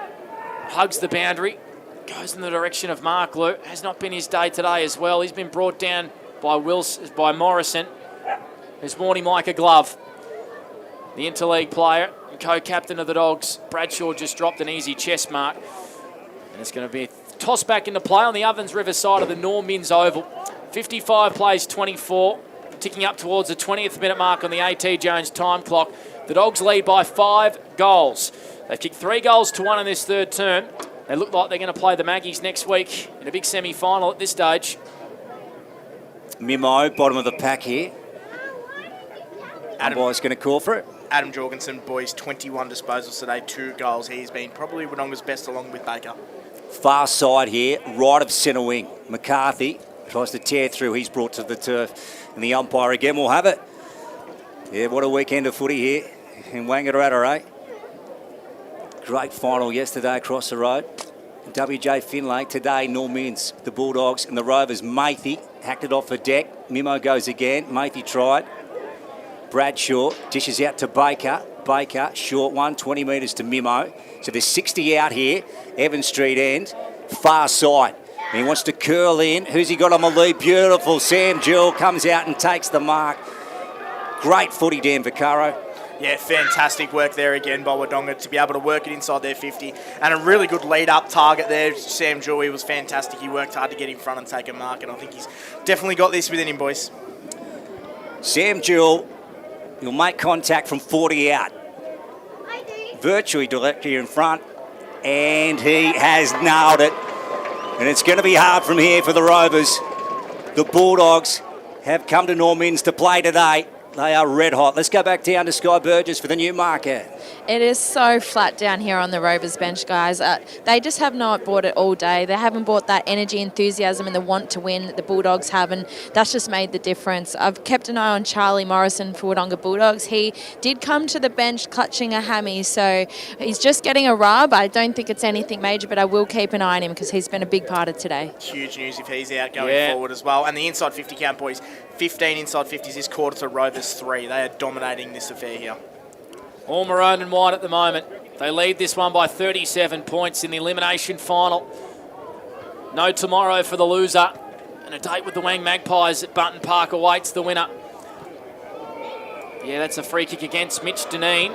hugs the boundary, goes in the direction of Mark Lou. Has not been his day today as well. He's been brought down by Morrison, who's worn him like a glove. The interleague player and co-captain of the Dogs, Bradshaw, just dropped an easy chest mark. And it's going to be a toss back into play on the Ovens River side of the Normins Oval. 55 plays 24. Ticking up towards the 20th minute mark on the AT Jones time clock. The Dogs lead by 5 goals. They've kicked 3 goals to 1 in this third term. They look like they're going to play the Maggies next week in a big semi-final at this stage. Mimo, bottom of the pack here. Umpire's going to call for it. Adam Jorgensen, boys, 21 disposals today, 2 goals. He's been probably Wodonga's best along with Baker. Far side here, right of centre wing. McCarthy tries to tear through. He's brought to the turf. And the umpire again will have it. Yeah, what a weekend of footy here in Wangaratta, eh? Great final yesterday across the road. WJ Finlay today, Normins, the Bulldogs and the Rovers. Mathy hacked it off the deck. Mimo goes again. Mathy tried. Bradshaw dishes out to Baker. Baker, short one, 20 metres to Mimo. So there's 60 out here. Evans Street end, far side. And he wants to curl in. Who's he got on the lead? Beautiful. Sam Jewell comes out and takes the mark. Great footy, Dan Vaccaro. Yeah, fantastic work there again by Wodonga to be able to work it inside their 50. And a really good lead-up target there. Sam Jewell, he was fantastic. He worked hard to get in front and take a mark, and I think he's definitely got this within him, boys. Sam Jewell, he'll make contact from 40 out. Virtually directly in front. And he has nailed it. And it's going to be hard from here for the Rovers. The Bulldogs have come to Normins to play today. They are red hot. Let's go back down to Sky Burgess for the new market. It is so flat down here on the Rovers bench, guys. They just have not brought it all day. They haven't brought that energy, enthusiasm and the want to win that the Bulldogs have, and that's just made the difference. I've kept an eye on Charlie Morrison for Wodonga Bulldogs. He did come to the bench clutching a hammy, so he's just getting a rub. I don't think it's anything major, but I will keep an eye on him because he's been a big part of today. Huge news if he's out going forward as well. And the inside 50 count, boys. 15 inside 50s this quarter to Rovers 3. They are dominating this affair here. All maroon and white at the moment. They lead this one by 37 points in the elimination final. No tomorrow for the loser. And a date with the Wang Magpies at Button Park awaits the winner. Yeah, that's a free kick against Mitch Deneen.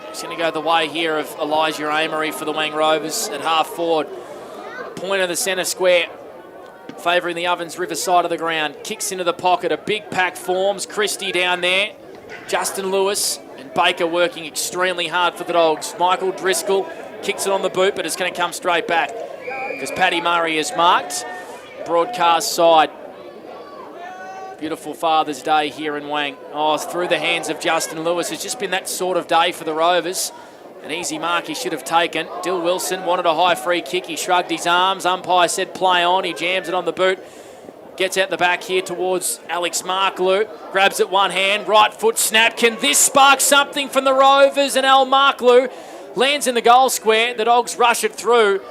It's going to go the way here of Elijah Amory for the Wang Rovers at half forward. Point of the centre square. Favouring the Ovens River side of the ground. Kicks into the pocket. A big pack forms. Christie down there. Justin Lewis and Baker working extremely hard for the Dogs. Michael Driscoll kicks it on the boot, but it's going to come straight back because Paddy Murray is marked. Broadcast side. Beautiful Father's Day here in Wang. Oh, through the hands of Justin Lewis. It's just been that sort of day for the Rovers. An easy mark he should have taken. Dill Wilson wanted a high free kick. He shrugged his arms. Umpire said play on. He jams it on the boot. Gets out the back here towards Alex Marklew. Grabs it one hand. Right foot snap. Can this spark something from the Rovers? And Al Marklew lands in the goal square. The Dogs rush it through.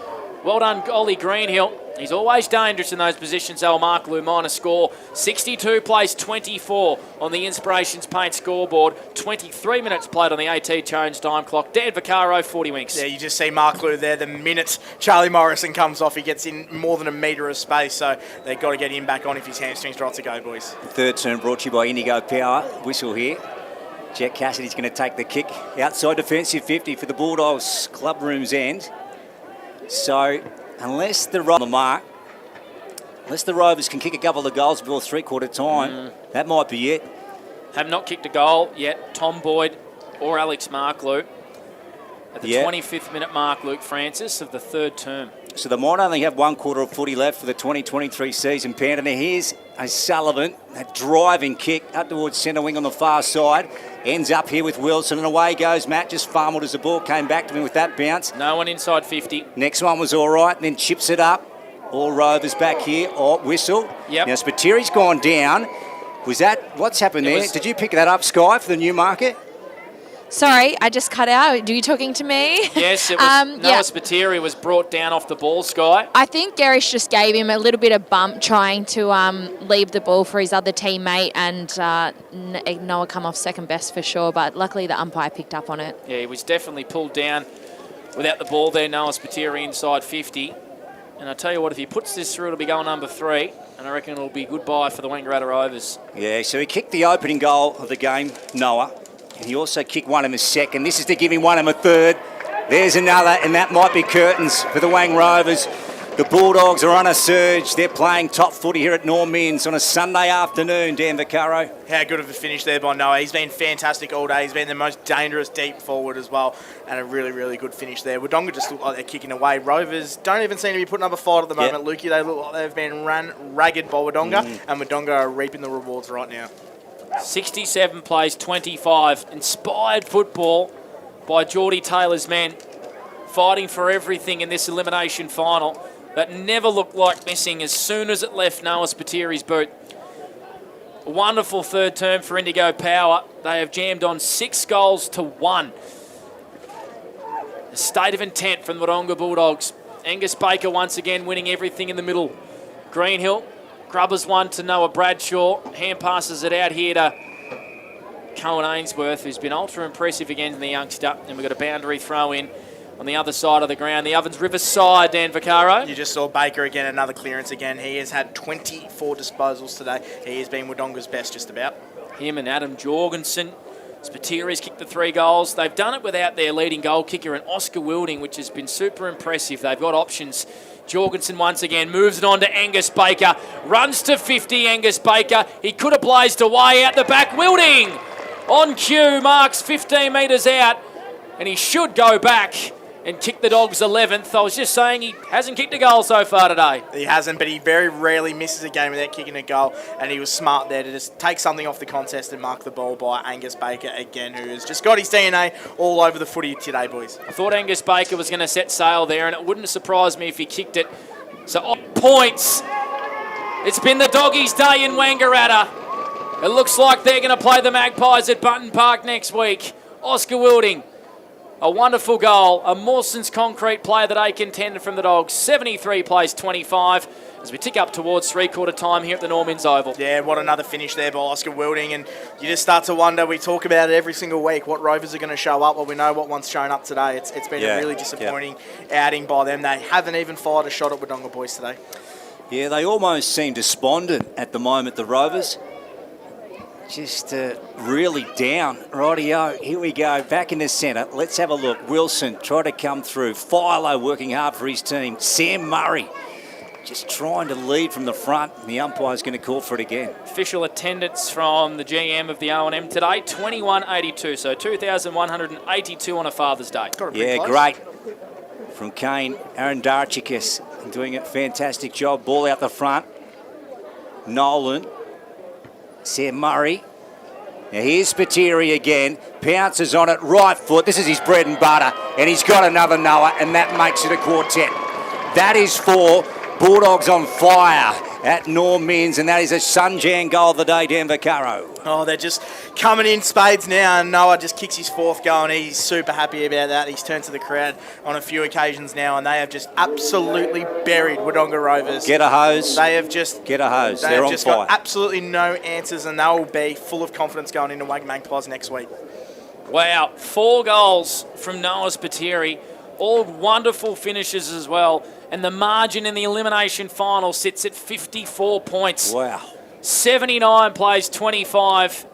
Well done, Ollie Greenhill. He's always dangerous in those positions, Al Marklew. Minor score. 62 plays 24 on the Inspirations Paint scoreboard. 23 minutes played on the AT change time clock. Dan Vaccaro, 40 winks. Yeah, you just see Marklew there. The minute Charlie Morrison comes off, he gets in more than a metre of space, so they've got to get him back on if his hamstrings right to go, boys. Third turn brought to you by Indigo Power. Whistle here. Jet Cassidy's going to take the kick. Outside defensive 50 for the Bulldogs. Club room's end. So, unless the Rovers can kick a couple of goals before three-quarter time, that might be it. Have not kicked a goal yet, Tom Boyd or Alex Marklew. At the 25th minute mark, Luke Francis of the third term. So they might only have one quarter of footy left for the 2023 season, Panda. Now here's a Sullivan, that driving kick up towards centre wing on the far side. Ends up here with Wilson, and away goes Matt. Just fumbled as the ball came back to him with that bounce. No one inside 50. Next one was all right, and then chips it up. All Rovers back here. Oh, whistle. Yep. Now Spiteri's gone down. Was that, what's happened there? Did you pick that up, Sky, for the Newmarket? Sorry, I just cut out. Are you talking to me? Yes, it was. Noah Spiteri was brought down off the ball, Sky. I think Garish just gave him a little bit of bump trying to leave the ball for his other teammate, and Noah come off second best for sure, but luckily the umpire picked up on it. Yeah, he was definitely pulled down without the ball there. Noah Spiteri inside 50. And I tell you what, if he puts this through, it'll be going number 3, and I reckon it'll be goodbye for the Wangaratta Rovers. Yeah, so he kicked the opening goal of the game, Noah. And he also kicked one in the second. This is to give him one in the third. There's another, and that might be curtains for the Wang Rovers. The Bulldogs are on a surge. They're playing top footy here at Norm Inns on a Sunday afternoon, Dan Vaccaro. How good of a finish there by Noah. He's been fantastic all day. He's been the most dangerous deep forward as well, and a really, really good finish there. Wodonga just look like they're kicking away. Rovers don't even seem to be putting up a fight at the moment, Lukey. They look like they've been run ragged by Wodonga, and Wodonga are reaping the rewards right now. 67 plays 25. Inspired football by Geordie Taylor's men, fighting for everything in this elimination final. That never looked like missing as soon as it left Noah Spiteri's boot. A wonderful third term for Indigo Power. They have jammed on 6 goals to 1. A state of intent from the Wodonga Bulldogs. Angus Baker once again winning everything in the middle. Greenhill grubbers one to Noah Bradshaw. Hand passes it out here to Cohen Ainsworth, who's been ultra impressive again, the youngster. And we've got a boundary throw in on the other side of the ground, the Ovens River side, Dan Vaccaro. You just saw Baker again, another clearance again. He has had 24 disposals today. He has been Wodonga's best just about. Him and Adam Jorgensen. Spitteri's kicked the 3 goals. They've done it without their leading goal kicker and Oscar Wilding, which has been super impressive. They've got options. Jorgensen once again moves it on to Angus Baker. Runs to 50, Angus Baker. He could have blazed away out the back. Wilding on cue, marks 15 metres out, and he should go back and kick the Dogs 11th. I was just saying he hasn't kicked a goal so far today. He hasn't, but he very rarely misses a game without kicking a goal, and he was smart there to just take something off the contest and mark the ball by Angus Baker again, who has just got his DNA all over the footy today, boys. I thought Angus Baker was going to set sail there, and it wouldn't surprise me if he kicked it. So points. It's been the Doggies' day in Wangaratta. It looks like they're going to play the Magpies at Button Park next week. Oscar Wilding. A wonderful goal, a Mawson's concrete play that they contended from the Dogs. 73 plays 25 as we tick up towards three-quarter time here at the Norm Inns Oval. Yeah, what another finish there by Oscar Wilding, and you just start to wonder, we talk about it every single week, what Rovers are going to show up. Well, we know what one's shown up today. It's been a really disappointing outing by them. They haven't even fired a shot at Wodonga boys today. Yeah, they almost seem despondent at the moment, the Rovers. Just really down. Rightio, here we go, back in the centre. Let's have a look. Wilson trying to come through. Philo working hard for his team. Sam Murray just trying to lead from the front. And the umpire's going to call for it again. Official attendance from the GM of the O&M today, 2182, so 2,182 on a Father's Day. Yeah, great. From Kane, Aaron Darchikis doing a fantastic job. Ball out the front. Nolan. Sam Murray. Now here's Spiteri again, pounces on it, right foot. This is his bread and butter, and he's got another Noah, and that makes it a quartet. That is for Bulldogs on fire at Norm Means, and that is a Sunjan goal of the day, Dan Vaccaro. Oh, they're just coming in spades now, and Noah just kicks his fourth goal, and he's super happy about that. He's turned to the crowd on a few occasions now, and they have just absolutely buried Wodonga Rovers. Get a hose. They have just... Get a hose. They've They're just on fire. got absolutely no answers, and they'll be full of confidence going into Wagga Magpies next week. Wow, 4 goals from Noah Spiteri, all wonderful finishes as well. And the margin in the elimination final sits at 54 points. Wow. 79 plays 25.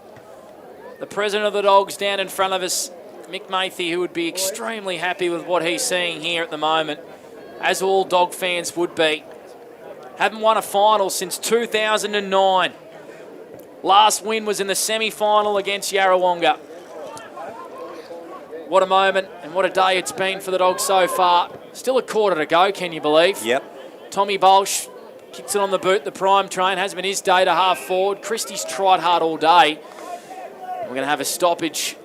The president of the Dogs down in front of us, Mick Mathy, who would be extremely happy with what he's seeing here at the moment, as all Dog fans would be. Haven't won a final since 2009. Last win was in the semi-final against Yarrawonga. What a moment and what a day it's been for the Dogs so far. Still a quarter to go, can you believe? Yep. Tommy Bolsh kicks it on the boot. The prime train has been his day to half forward. Christie's tried hard all day. We're going to have a stoppage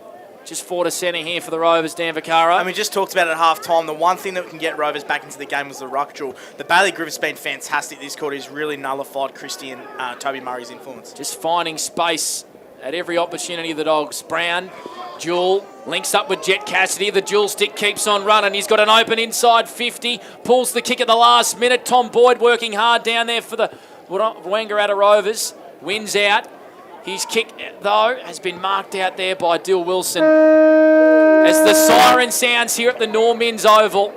just 4 to centre here for the Rovers, Dan Vaccaro. And we just talked about it at half-time. The one thing that can get Rovers back into the game was the ruck duel. The Bailey Griffith's been fantastic this quarter. He's really nullified Christie and Toby Murray's influence. Just finding space at every opportunity of the Dogs. Brown, Jewel, links up with Jet Cassidy. The dual stick keeps on running. He's got an open inside 50. Pulls the kick at the last minute. Tom Boyd working hard down there for the Wangaratta Rovers. Wins out. His kick, though, has been marked out there by Dill Wilson. As the siren sounds here at the Normins Oval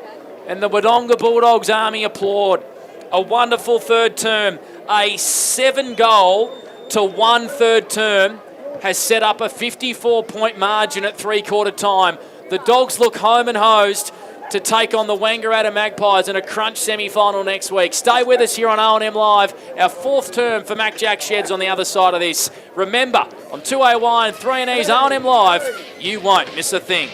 and the Wodonga Bulldogs Army applaud. A wonderful third term. A 7-goal to 1 third term has set up a 54-point margin at three-quarter time. The Dogs look home and hosed to take on the Wangaratta Magpies in a crunch semi-final next week. Stay with us here on O&M Live, our 4th term for Mac Jack Sheds on the other side of this. Remember, on 2AY and 3E's O&M Live, you won't miss a thing.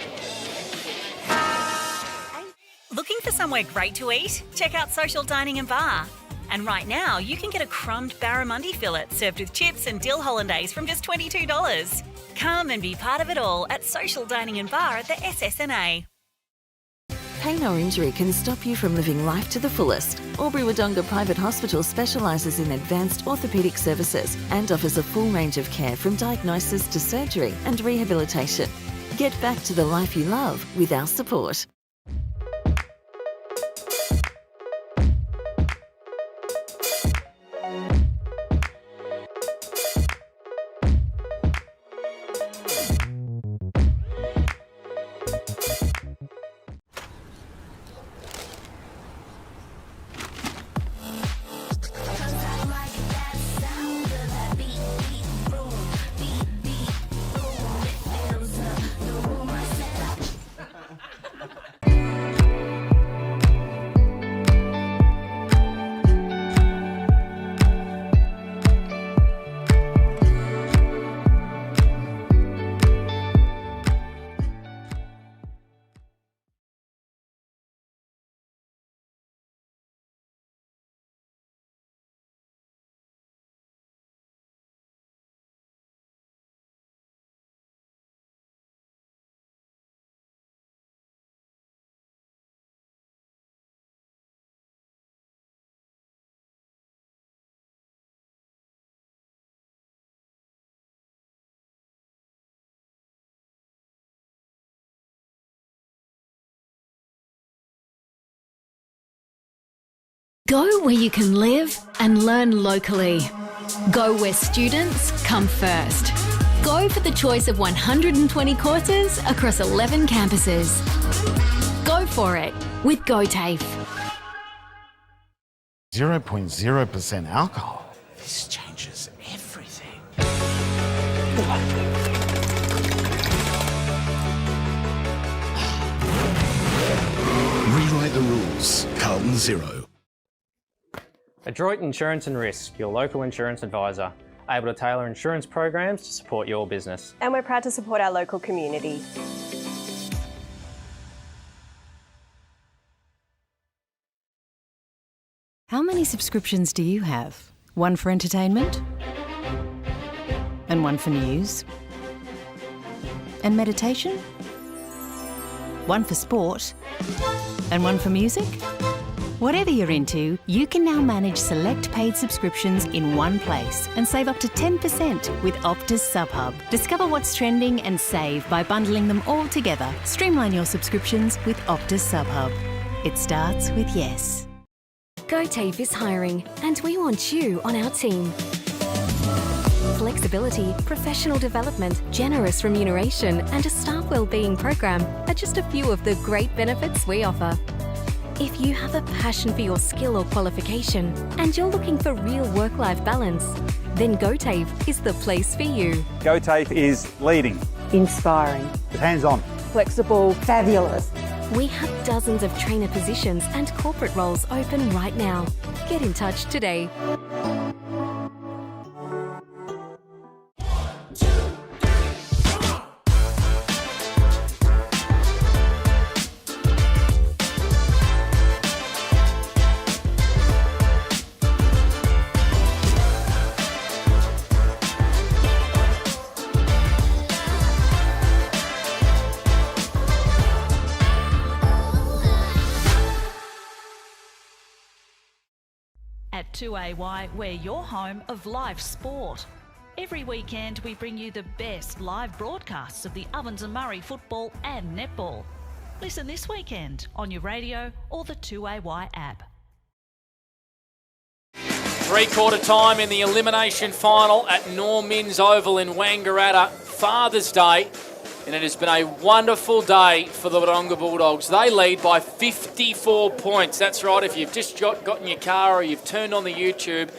Looking for somewhere great to eat? Check out Social Dining and Bar. And right now, you can get a crumbed barramundi fillet served with chips and dill hollandaise from just $22. Come and be part of it all at Social Dining and Bar at the SS&A. Pain or injury can stop you from living life to the fullest. Albury-Wodonga Private Hospital specialises in advanced orthopaedic services and offers a full range of care from diagnosis to surgery and rehabilitation. Get back to the life you love with our support. Go where you can live and learn locally. Go where students come first. Go for the choice of 120 courses across 11 campuses. Go for it with GoTAFE. 0.0% alcohol. This changes everything. Rewrite the rules. Carlton Zero. Adroit Insurance and Risk, your local insurance advisor, able to tailor insurance programs to support your business. And we're proud to support our local community. How many subscriptions do you have? One for entertainment? And one for news. And meditation. One for sport. And one for music. Whatever you're into, you can now manage select paid subscriptions in one place and save up to 10% with Optus SubHub. Discover what's trending and save by bundling them all together. Streamline your subscriptions with Optus SubHub. It starts with yes. GoTafe is hiring, and we want you on our team. Flexibility, professional development, generous remuneration, and a staff wellbeing program are just a few of the great benefits we offer. If you have a passion for your skill or qualification and you're looking for real work-life balance, then GoTafe is the place for you. GoTafe is leading, Inspiring. hands-on, Flexible. Fabulous. We have dozens of trainer positions and corporate roles open right now. Get in touch today. At 2AY, we're your home of live sport. Every weekend, we bring you the best live broadcasts of the Ovens and Murray football and netball. Listen this weekend on your radio or the 2AY app. Three-quarter time in the elimination final at Normins Oval in Wangaratta. Father's Day. And it has been a wonderful day for the Wodonga Bulldogs. They lead by 54 points. That's right, if you've just got in your car or you've turned on the YouTube,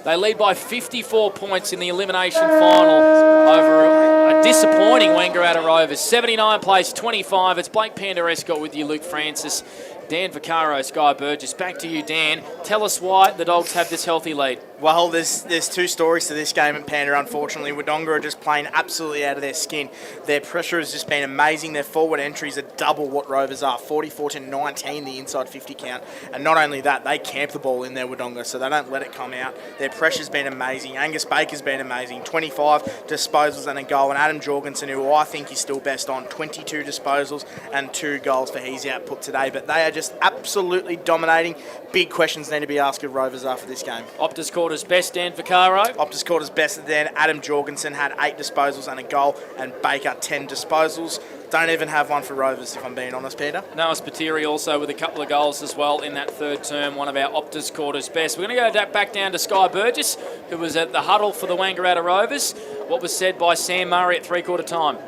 they lead by 54 points in the elimination final over a disappointing Wangaratta Rovers. 79 plays 25. It's Blake Panda-Escott with you, Luke Francis, Dan Vaccaro, Sky Burgess. Back to you, Dan. Tell us why the Dogs have this healthy lead. Well, there's two stories to this game at Panda, unfortunately. Wodonga are just playing absolutely out of their skin. Their pressure has just been amazing. Their forward entries are double what Rovers are, 44-19, the inside 50 count. And not only that, they camp the ball in there, Wodonga, so they don't let it come out. Their pressure's been amazing. Angus Baker's been amazing. 25 disposals and a goal. And Adam Jorgensen, who I think is still best on, 22 disposals and 2 goals for his output today. But they are just absolutely dominating. Big questions need to be asked of Rovers after this game. Optus Quarter's best, Dan Vaccaro. Optus Quarter's best then. Adam Jorgensen had 8 disposals and a goal, and Baker 10 disposals. Don't even have one for Rovers, if I'm being honest, Peter. Noah Spiteri also with a couple of goals as well in that third term, one of our Optus Quarter's best. We're going to go back down to Sky Burgess, who was at the huddle for the Wangaratta Rovers. What was said by Sam Murray at three-quarter time?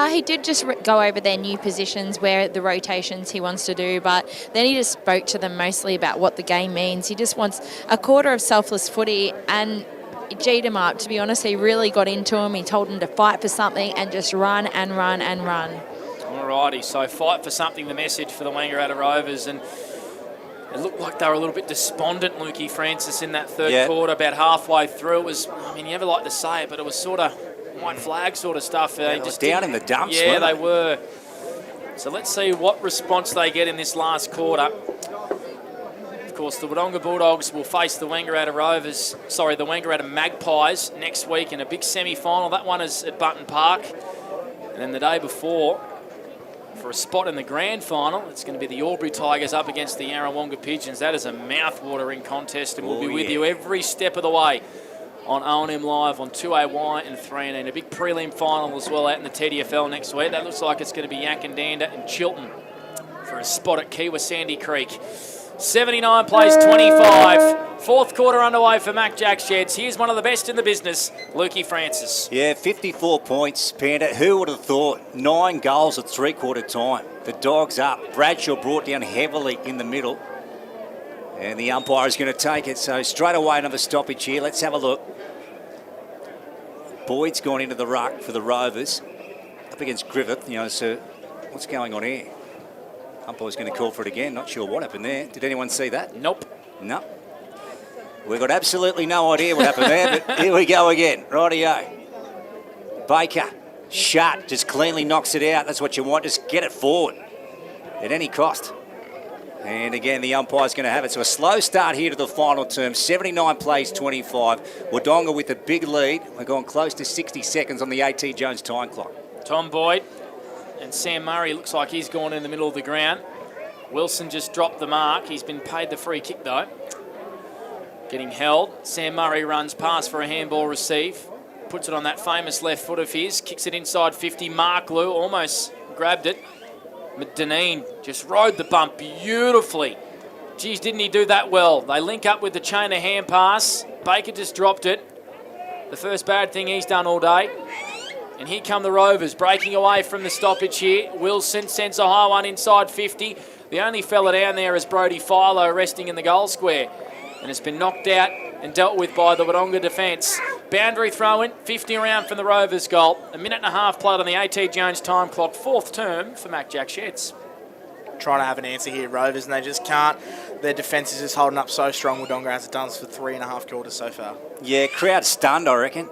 He did just go over their new positions, where the rotations he wants to do, but then he just spoke to them mostly about what the game means. He just wants a quarter of selfless footy, and it G'd him up. To be honest, he really got into him. He told him to fight for something and just run and run and run. Alrighty, so fight for something, the message for the Wangaratta Rovers, and it looked like they were a little bit despondent, Lukey Francis, in that third quarter, about halfway through. It was, I mean, you never like to say it, but it was sort of white flag sort of stuff. They just down in the dumps. Yeah, they were. So let's see what response they get in this last quarter. Of course, the Wodonga Bulldogs will face the Wangaratta the Wangaratta Magpies next week in a big semi-final. That one is at Button Park. And then the day before, for a spot in the grand final, it's going to be the Albury Tigers up against the Yarrawonga Pigeons. That is a mouth-watering contest, and we'll be with you every step of the way on O&M Live on 2AY and 3 and a big prelim final as well out in the TDFL next week. That looks like it's going to be Yakandanda and Chilton for a spot at Kiwa Sandy Creek. 79 plays 25. Fourth quarter underway for Mac Jack Sheds. Here's one of the best in the business, Lukey Francis. Yeah, 54 points, Panda. Who would have thought? 9 goals at three-quarter time. The Dogs up. Bradshaw brought down heavily in the middle. And the umpire is going to take it. So straight away another stoppage here. Let's have a look. Boyd's gone into the ruck for the Rovers. Up against Griffith. So what's going on here? Umpire's going to call for it again. Not sure what happened there. Did anyone see that? Nope. No. We've got absolutely no idea what happened there, but here we go again. Rightio. Baker. Shut. Just cleanly knocks it out. That's what you want. Just get it forward at any cost. And again, the umpire's going to have it. So a slow start here to the final term. 79 plays 25. Wodonga with a big lead. We're going close to 60 seconds on the AT Jones time clock. Tom Boyd and Sam Murray looks like he's gone in the middle of the ground. Wilson just dropped the mark. He's been paid the free kick though. Getting held. Sam Murray runs past for a handball receive. Puts it on that famous left foot of his. Kicks it inside 50. Mark Lou almost grabbed it. Deneen just rode the bump beautifully. Geez, didn't he do that well? They link up with the chain of hand pass. Baker just dropped it. The first bad thing he's done all day. And here come the Rovers, breaking away from the stoppage here. Wilson sends a high one inside 50. The only fella down there is Brody Philo, resting in the goal square. And it's been knocked out and dealt with by the Wodonga defence. Boundary throw-in, 50 around from the Rovers goal. A minute and a half played on the AT Jones time clock. Fourth term for Mac Jack Sheds. Trying to have an answer here, Rovers, and they just can't. Their defence is just holding up so strong, Wodonga, as it does for 3.5 quarters so far. Yeah, crowd stunned, I reckon.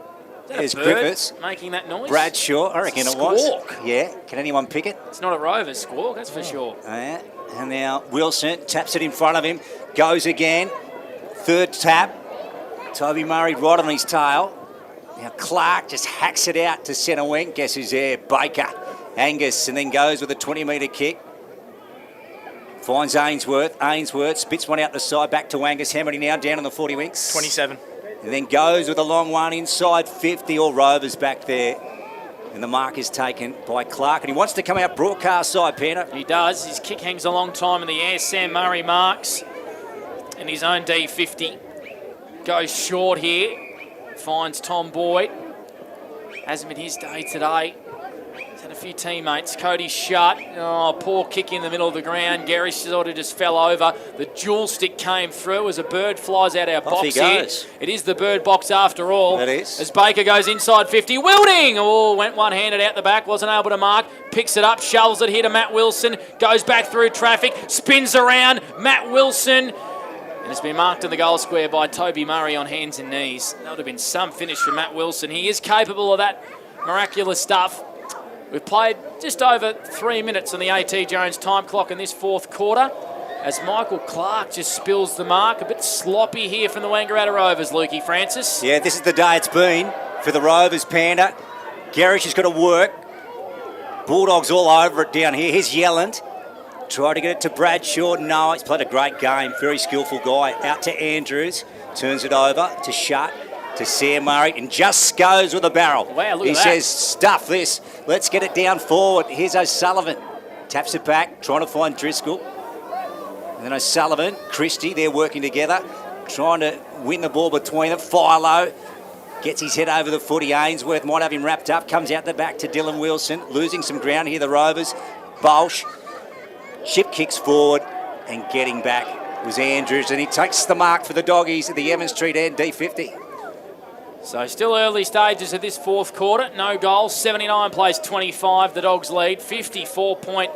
There's Griffiths. Making that noise? Bradshaw, I reckon it was. Squawk. Yeah, can anyone pick it? It's not a Rovers squawk, that's for sure. Yeah. And now Wilson taps it in front of him, goes again. Third tap. Toby Murray right on his tail. Now Clark just hacks it out to centre wing. Guess who's there? Baker. Angus, and then goes with a 20-metre kick. Finds Ainsworth. Ainsworth spits one out the side, back to Angus. How many now? Down on the 40 winks. 27. And then goes with a long one inside 50. All Rovers back there. And the mark is taken by Clark. And he wants to come out broadcast side, Panther. He does. His kick hangs a long time in the air. Sam Murray marks. And his own D50 goes short here. Finds Tom Boyd. Hasn't been his day today. He's had a few teammates. Cody shut. Oh, poor kick in the middle of the ground. Gary sort of just fell over. The dual stick came through as a bird flies out our box here. It is the bird box after all. That is. As Baker goes inside 50. Wilding! Oh, went one-handed out the back. Wasn't able to mark. Picks it up. Shovels it here to Matt Wilson. Goes back through traffic. Spins around. Matt Wilson. And it's been marked in the goal square by Toby Murray on hands and knees. That would have been some finish from Matt Wilson. He is capable of that miraculous stuff. We've played just over 3 minutes on the AT Jones time clock in this fourth quarter as Michael Clark just spills the mark. A bit sloppy here from the Wangaratta Rovers, Lukey Francis. Yeah, this is the day it's been for the Rovers, Panda. Garish has got to work. Bulldogs all over it down here. Here's Yelland. Try to get it to Bradshaw. No, he's played a great game. Very skillful guy. Out to Andrews. Turns it over to Shutt. To Sam Murray. And just goes with a barrel. Wow, look he at that. says, stuff this. Let's get it down forward. Here's O'Sullivan. Taps it back. Trying to find Driscoll. And then O'Sullivan. Christie. They're working together. Trying to win the ball between them. Philo. Gets his head over the footy. Ainsworth might have him wrapped up. Comes out the back to Dylan Wilson. Losing some ground here, the Rovers. Bolsh. Ship kicks forward and getting back was Andrews, and he takes the mark for the Doggies at the Evans Street end, D50. So still early stages of this fourth quarter. No goals. 79 plays 25. The Dogs lead. 54-point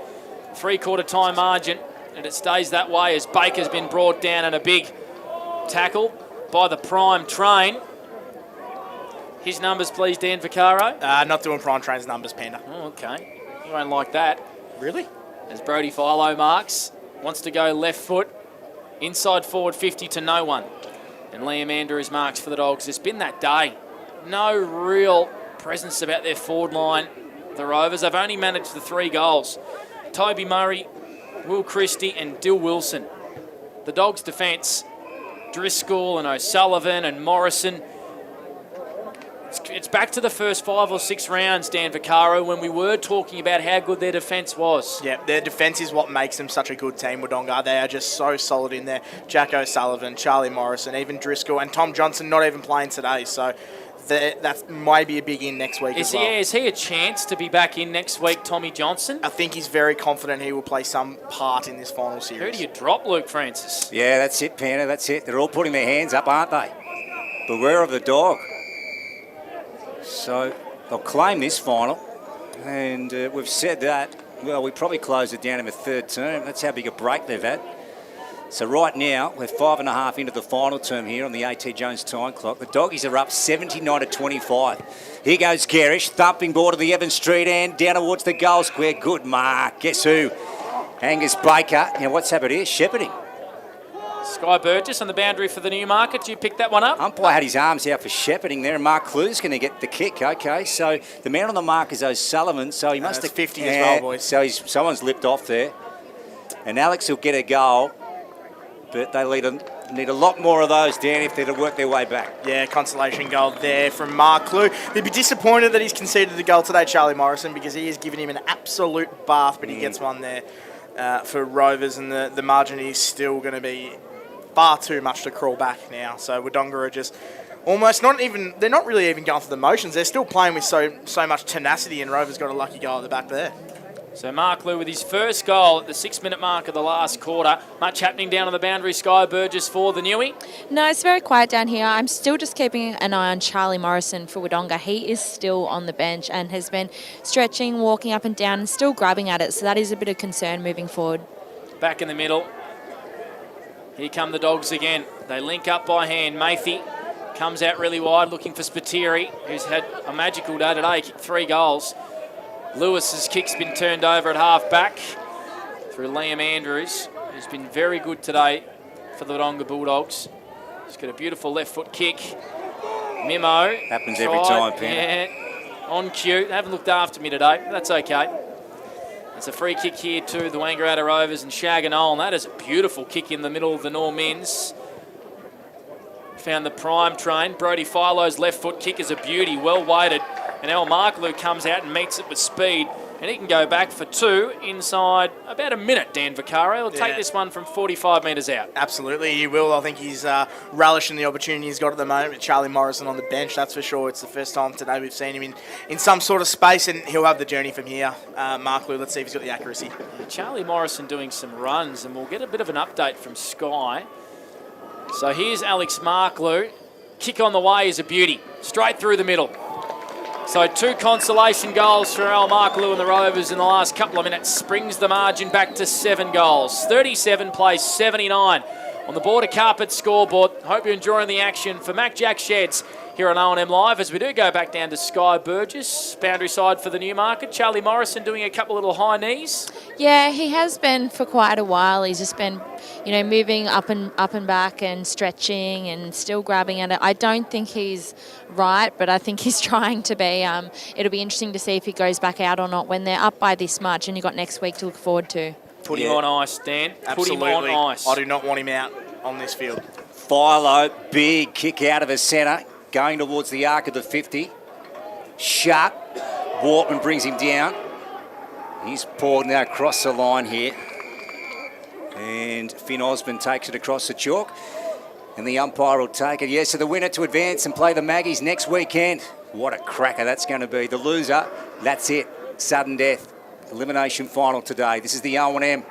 three-quarter time margin. And it stays that way as Baker's been brought down in a big tackle by the prime train. His numbers, please, Dan Vaccaro. Not doing prime train's numbers, Panda. Oh, okay. You won't like that. Really? As Brody Philo marks, wants to go left foot, inside forward 50 to no one. And Liam Andrews marks for the Dogs. It's been that day. No real presence about their forward line, the Rovers. They've only managed the 3 goals. Toby Murray, Will Christie and Dill Wilson. The Dogs' defence, Driscoll and O'Sullivan and Morrison. It's back to the first 5 or 6 rounds, Dan Vaccaro, when we were talking about how good their defence was. Yeah, their defence is what makes them such a good team, Wodonga. They are just so solid in there. Jack O'Sullivan, Charlie Morrison, even Driscoll, and Tom Johnson not even playing today. So that might be a big in next week as well. Is he a chance to be back in next week, Tommy Johnson? I think he's very confident he will play some part in this final series. Who do you drop, Luke Francis? Yeah, that's it, Panda, that's it. They're all putting their hands up, aren't they? Beware of the dog. So they'll claim this final, and we've said that, well, we probably closed it down in the third term. That's how big a break they've had. So right now, we're 5.5 into the final term here on the AT Jones time clock. The Doggies are up 79 to 25. Here goes Garish, thumping ball to the Evans Street end, down towards the goal square. Good mark. Guess who? Angus Baker. Now, what's happened here? Shepherding. Sky Burgess on the boundary for the Newmarket. You picked that one up? Umpire had his arms out for shepherding there, and Mark Clue's going to get the kick. Okay, so the man on the mark is O'Sullivan, so he must have 50 as well, boys. So someone's lipped off there. And Alex will get a goal, but they need a lot more of those, Dan, if they're to work their way back. Yeah, consolation goal there from Mark Clue. He'd be disappointed that he's conceded the goal today, Charlie Morrison, because he has given him an absolute bath, but he gets one there for Rovers, and the margin is still going to be far too much to crawl back now. So Wodonga are just almost they're not really even going through the motions. They're still playing with so much tenacity, and Rovers got a lucky goal at the back there. So Mark Lew with his first goal at the 6-minute mark of the last quarter. Much happening down on the boundary, Sky Burgess for the Newie? No, it's very quiet down here. I'm still just keeping an eye on Charlie Morrison for Wodonga. He is still on the bench and has been stretching, walking up and down and still grabbing at it. So that is a bit of concern moving forward. Back in the middle. Here come the Dogs again. They link up by hand. Mathy comes out really wide looking for Spiteri, who's had a magical day today, kicked 3 goals. Lewis's kick's been turned over at half-back through Liam Andrews, who's been very good today for the Wodonga Bulldogs. He's got a beautiful left-foot kick. Mimo. Happens every time, Pen. Yeah, on cue. They haven't looked after me today, but that's okay. It's a free kick here to the Wangaratta Rovers and Shaganol, and that is a beautiful kick in the middle of the Normins. Found the prime train. Brodie Filo's left-foot kick is a beauty, well weighted. And El Marklu comes out and meets it with speed. And he can go back for 2 inside about a minute, Dan Vaccaro. He'll take this one from 45 metres out. Absolutely, he will. I think he's relishing the opportunity he's got at the moment with Charlie Morrison on the bench, that's for sure. It's the first time today we've seen him in some sort of space, and he'll have the journey from here. Marklu, let's see if he's got the accuracy. Yeah, Charlie Morrison doing some runs, and we'll get a bit of an update from Sky. So here's Alex Marklu. Kick on the way is a beauty. Straight through the middle. So 2 consolation goals for Al Marklu and the Rovers in the last couple of minutes. Brings the margin back to 7 goals. 37 plays 79 on the Border Carpet scoreboard. Hope you're enjoying the action for Mac Jack Sheds here on O&M Live as we do go back down to Sky Burgess. Boundary side for the Newmarket. Charlie Morrison doing a couple little high knees. Yeah, he has been for quite a while. He's just been, moving up and back and stretching and still grabbing at it. I don't think he's right, but I think he's trying to be. It'll be interesting to see if he goes back out or not when they're up by this much, and you've got next week to look forward to. Put him on ice, Dan. Absolutely. Put him on ice. I do not want him out on this field. Philo, big kick out of the centre, going towards the arc of the 50. Shut. Wortman brings him down. He's poured now across the line here. And Finn Osborne takes it across the chalk. And the umpire will take it. Yes, so the winner to advance and play the Maggies next weekend. What a cracker that's going to be. The loser, that's it. Sudden death. Elimination final today. This is the O&M.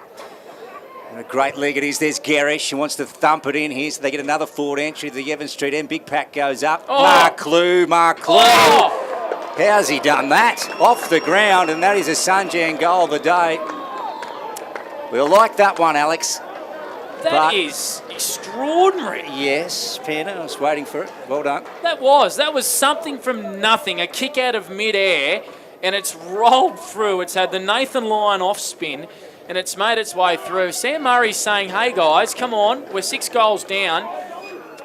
And a great league it is. There's Garish who wants to thump it in here, so they get another forward entry to the Evans Street end. Big pack goes up. Oh. Mark Clue. Oh. How's he done that? Off the ground, and that is a Sunjan goal of the day. We'll like that one, Alex. That is extraordinary. Yes, Pena, I was waiting for it. Well done. That was something from nothing. A kick out of mid-air, and it's rolled through. It's had the Nathan Lyon off spin, and it's made its way through. Sam Murray's saying, hey guys, come on, we're 6 goals down.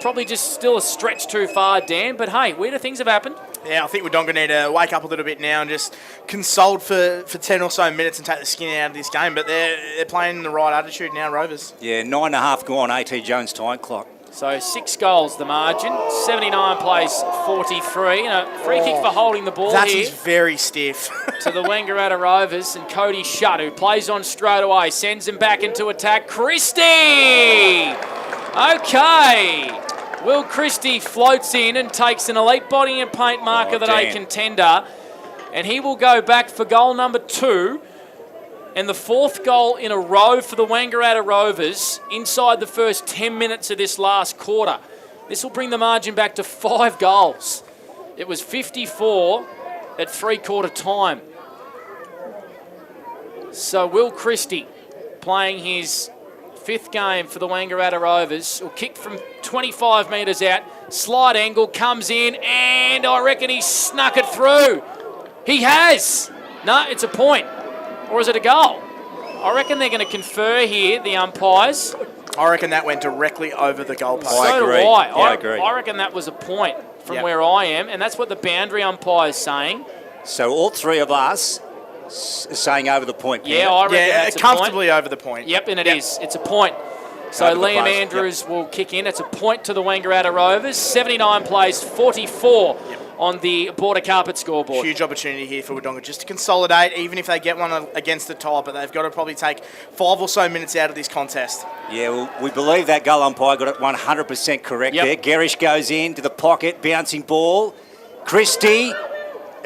Probably just still a stretch too far, Dan, but hey, weirder things have happened. Yeah, I think Wodonga need to wake up a little bit now and just console for 10 or so minutes and take the skin out of this game, but they're playing in the right attitude now, Rovers. Yeah, 9.5 gone, A.T. Jones time clock. So 6 goals the margin, 79 plays 43, and a free kick for holding the ball that here. That is very stiff. To the Wangaratta Rovers, and Cody Shutt, who plays on straight away, sends him back into attack. Christie! Okay. Will Christie floats in and takes an elite body and paint marker of the day contender, and he will go back for goal number 2. And the 4th goal in a row for the Wangaratta Rovers inside the first 10 minutes of this last quarter. This will bring the margin back to 5 goals. It was 54 at 3/4 time. So Will Christie playing his 5th game for the Wangaratta Rovers. Will kick from 25 metres out. Slide angle comes in, and I reckon he snuck it through. He has. No, it's a point. Or is it a goal? I reckon they're going to confer here, the umpires. I reckon that went directly over the goalpost. So agree. do I. Yeah, I agree. I reckon that was a point from Yep. where I am, and that's what the boundary umpire is saying. So all three of us are saying over the point. Yeah, I reckon Yeah, that's a comfortably over the point. Yep, and it is. It's a point. So Over the Liam post, Andrews will kick in. It's a point to the Wangaratta Rovers. 79 placed, 44 on the Border Carpet scoreboard. Huge opportunity here for Wodonga just to consolidate, even if they get one against the top, but they've got to probably take 5 or so minutes out of this contest. Yeah, well, we believe that goal umpire got it 100% correct Yep. there. Garish goes into the pocket, bouncing ball. Christie,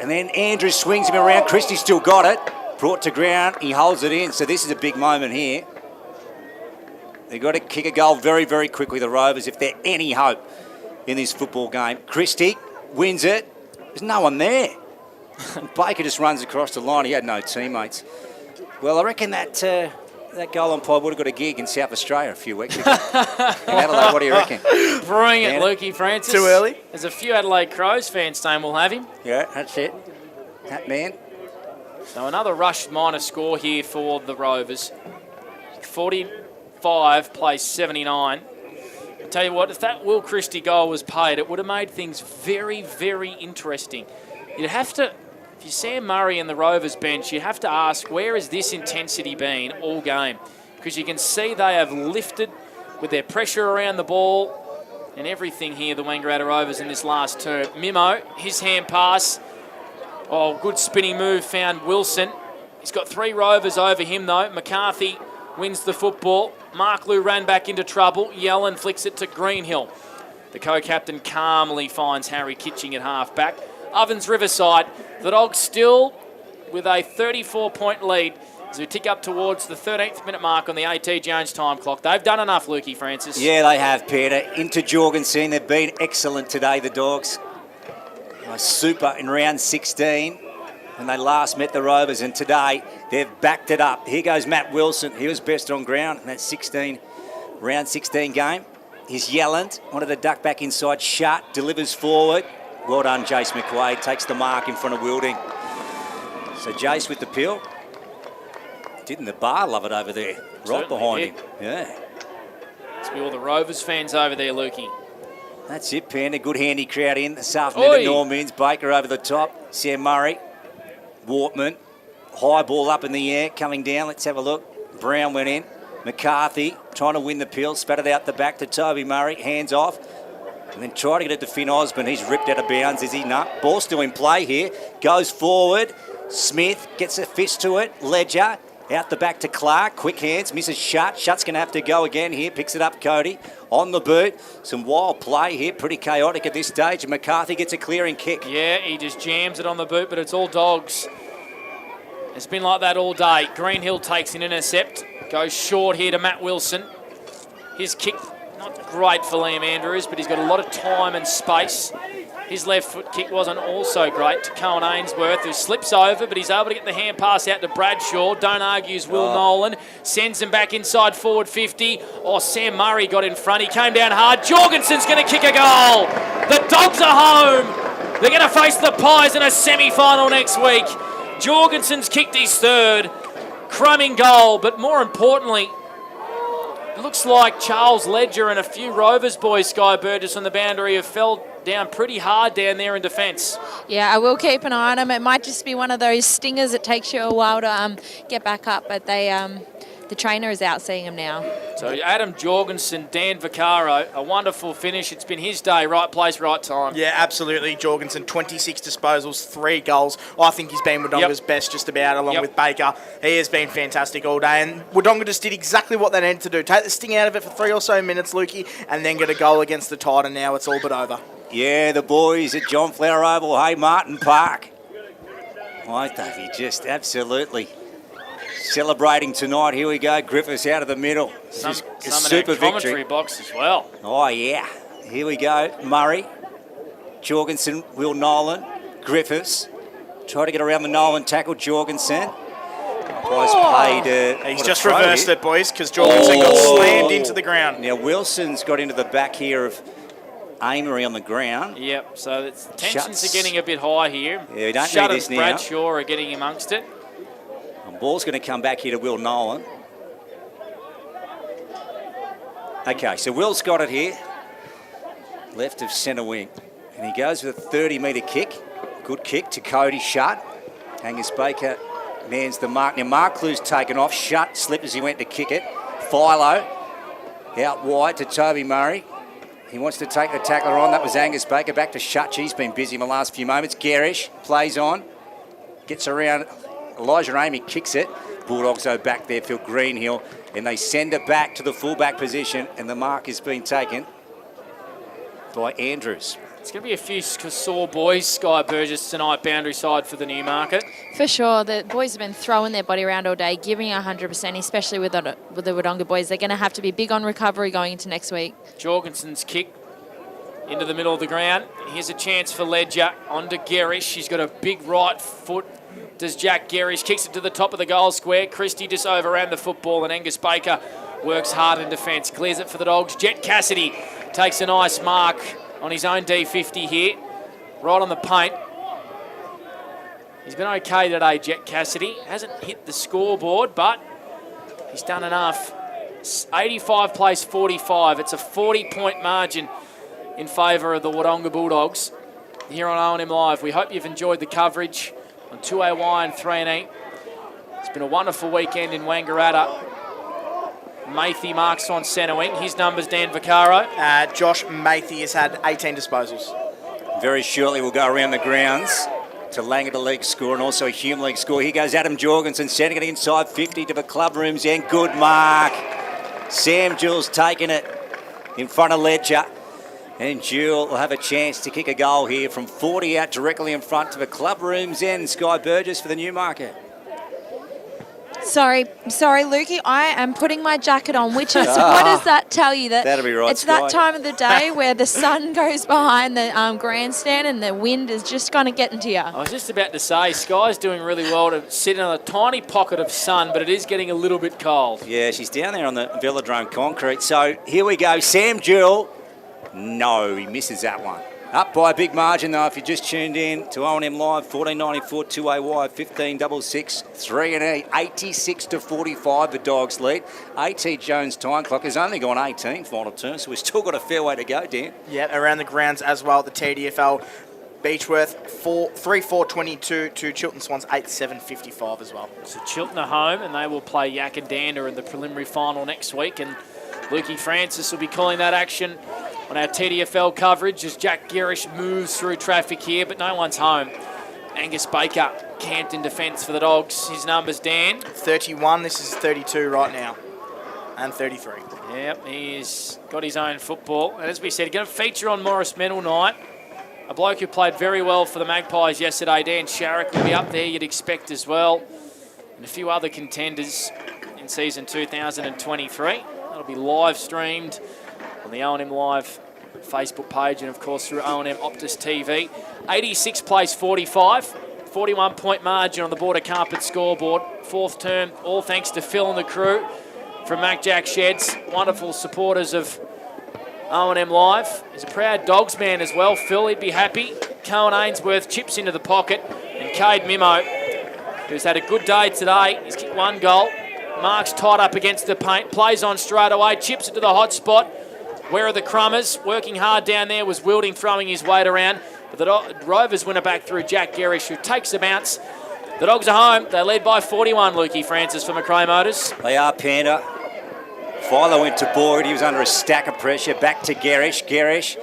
and then Andrews swings him around. Christie still got it. Brought to ground, he holds it in. So this is a big moment here. They've got to kick a goal very, very quickly, the Rovers, if they're any hope in this football game. Christie wins it. There's no one there. Baker just runs across the line. He had no teammates. Well, I reckon that goal umpire would have got a gig in South Australia a few weeks ago. In Adelaide, what do you reckon? Brewing it, Yeah. Lukey Francis. Too early? There's a few Adelaide Crows fans saying we'll have him. Yeah, that's it. That man. So another rushed minor score here for the Rovers. 45 plays 79. I tell you what, if that Will Christie goal was paid, it would have made things very, very interesting. You'd have to, if you Sam Murray and the Rovers bench, you have to ask, where has this intensity been all game? Because you can see they have lifted with their pressure around the ball and everything here, the Wangaratta Rovers in this last term. Mimo, his hand pass. Oh, good spinning move, found Wilson. He's got 3 Rovers over him, though. McCarthy wins the football. Mark Liu ran back into trouble. Yellen flicks it to Greenhill. The co-captain calmly finds Harry Kitching at half-back. Ovens Riverside. The Dogs still with a 34-point lead as we tick up towards the 13th minute mark on the A.T. Jones time clock. They've done enough, Lukey Francis. Yeah, they have, Peter. Into Jorgensen. They've been excellent today, the Dogs. Super in round 16 when they last met the Rovers, and today they've backed it up. Here goes Matt Wilson. He was best on ground in that round 16 game. He's Yelland, wanted to duck back inside, shut, delivers forward. Well done, Jace McQuaid, takes the mark in front of Wilding. So Jace with the pill. Didn't the bar love it over there? Right Certainly behind did. him. Yeah. Must be all the Rovers fans over there, Lukey. That's it, Panda. Good handy crowd in this afternoon at Normans. Baker over the top. Sam Murray. Wortman. High ball up in the air. Coming down. Let's have a look. Brown went in. McCarthy trying to win the pill. Spat it out the back to Toby Murray. Hands off. And then try to get it to Finn Osborne. He's ripped out of bounds. Is he? No. Ball still in play here. Goes forward. Smith gets a fist to it. Ledger. Out the back to Clark. Quick hands. Misses Shutt. Shutt's going to have to go again here. Picks it up, Cody. On the boot. Some wild play here. Pretty chaotic at this stage. And McCarthy gets a clearing kick. Yeah, he just jams it on the boot, but it's all Dogs. It's been like that all day. Greenhill takes an intercept. Goes short here to Matt Wilson. His kick, not great for Liam Andrews, but he's got a lot of time and space. His left foot kick wasn't also great to Cohen Ainsworth, who slips over, but he's able to get the hand pass out to Bradshaw. Don't argues Will Nolan. Sends him back inside forward 50. Oh, Sam Murray got in front. He came down hard. Jorgensen's going to kick a goal. The Dogs are home. They're going to face the Pies in a semi-final next week. Jorgensen's kicked his third. Crumbing goal, but more importantly, it looks like Charles Ledger and a few Rovers boys, Sky Burgess, on the boundary have fell down pretty hard down there in defence. Yeah, I will keep an eye on them. It might just be one of those stingers. It takes you a while to get back up, but the trainer is out seeing them now. So Adam Jorgensen, Dan Vaccaro, a wonderful finish. It's been his day, right place, right time. Yeah, absolutely. Jorgensen, 26 disposals, 3 goals. I think he's been Wodonga's best just about, along with Baker. He has been fantastic all day, and Wodonga just did exactly what they needed to do. Take the sting out of it for 3 or so minutes, Lukey, and then get a goal against the Tide, and now it's all but over. Yeah, the boys at John Flower Oval, hey, Martin Park. I think he just absolutely celebrating tonight. Here we go. Griffiths out of the middle. Some super in our commentary victory. box as well. Oh, yeah. Here we go. Murray, Jorgensen, Will Nolan, Griffiths. Try to get around the Nolan tackle. Jorgensen. He's just reversed it, boys, because Jorgensen got slammed into the ground. Now, Wilson's got into the back here of Amory on the ground. Yep, so tensions Shuts. are getting a bit high here. Yeah, we don't Shutt need and this now. Bradshaw are getting amongst it. Ball's going to come back here to Will Nolan. Okay, so Will's got it here. Left of centre wing. And he goes with a 30-metre kick. Good kick to Cody Shutt. Angus Baker mans the mark. Now, Mark Clue's taken off. Shutt slipped as he went to kick it. Philo out wide to Toby Murray. He wants to take the tackler on. That was Angus Baker. Back to Shutt. He's been busy in the last few moments. Garish plays on. Gets around. Elijah Amy kicks it. Bulldogs go back there, Phil Greenhill. And they send it back to the fullback position. And the mark is being taken by Andrews. It's going to be a few sore boys, Sky Burgess tonight, boundary side for the Newmarket. For sure, the boys have been throwing their body around all day, giving 100%, especially with the Wodonga boys. They're going to have to be big on recovery going into next week. Jorgensen's kick into the middle of the ground. Here's a chance for Ledger onto Garish. He's got a big right foot. Does Jack Garish, kicks it to the top of the goal square. Christie just overran the football, and Angus Baker works hard in defence. Clears it for the Dogs. Jet Cassidy takes a nice mark on his own D50 here, right on the paint. He's been okay today, Jet Cassidy. Hasn't hit the scoreboard, but he's done enough. 85 plays 45. It's a 40-point margin in favour of the Wodonga Bulldogs here on O&M Live. We hope you've enjoyed the coverage on 2AY and 3&E. It's been a wonderful weekend in Wangaratta. Mathy marks on centre wing. His numbers, Dan Vaccaro. Josh Mathy has had 18 disposals. Very shortly we'll go around the grounds to Langata League score and also a Hume League score. Here goes Adam Jorgensen, sending it inside 50 to the club rooms end. Good mark. Sam Jules taking it in front of Ledger. And Jewel will have a chance to kick a goal here from 40 out directly in front to the club rooms end. Sky Burgess for the Newmarket. Sorry, Lukey. I am putting my jacket on, which is, what does that tell you? That'll be right, It's Sky. that time of the day where the sun goes behind the grandstand and the wind is just going to get into you. I was just about to say, Sky's doing really well to sit in a tiny pocket of sun, but it is getting a little bit cold. Yeah, she's down there on the Velodrome concrete. So here we go. Sam Jewell. No, he misses that one. Up by a big margin, though, if you just tuned in to O&M Live, 14.94, 2AY, 15.66, 3&E, 86 to 45, the Dogs lead. A.T. Jones' time clock has only gone 18 final turn, so we've still got a fair way to go, Dan. Yeah, around the grounds as well, the TDFL. Beechworth 3-4-22 to Chilton Swans 8-7-55 as well. So Chilton are home, and they will play Yakandanda in the preliminary final next week, and Lukey Francis will be calling that action on our TDFL coverage as Jack Garish moves through traffic here, but no one's home. Angus Baker camped in defence for the Dogs. His numbers, Dan? 31, this is 32 right now, and 33. Yep, he's got his own football. And as we said, going to feature on Morris Medal night. A bloke who played very well for the Magpies yesterday, Dan Sharrock, will be up there, you'd expect as well. And a few other contenders in season 2023. That'll be live streamed on the O&M Live Facebook page and, of course, through O&M Optus TV. 86 plays 45, 41-point margin on the Border Carpet scoreboard. Fourth term, all thanks to Phil and the crew from Mac Jack Sheds. Wonderful supporters of O&M Live. He's a proud Dogs man as well, Phil. He'd be happy. Cohen Ainsworth chips into the pocket. And Cade Mimo, who's had a good day today. He's kicked one goal. Mark's tied up against the paint, plays on straight away, chips it to the hot spot. Where are the Crummers? Working hard down there was Wilding throwing his weight around. But the Rovers win it back through Jack Garish, who takes the bounce. The Dogs are home. They're led by 41, Lukey Francis for Macrae Motors. They are, Panda. Philo went to Boyd. He was under a stack of pressure. Back to Garish. Garish.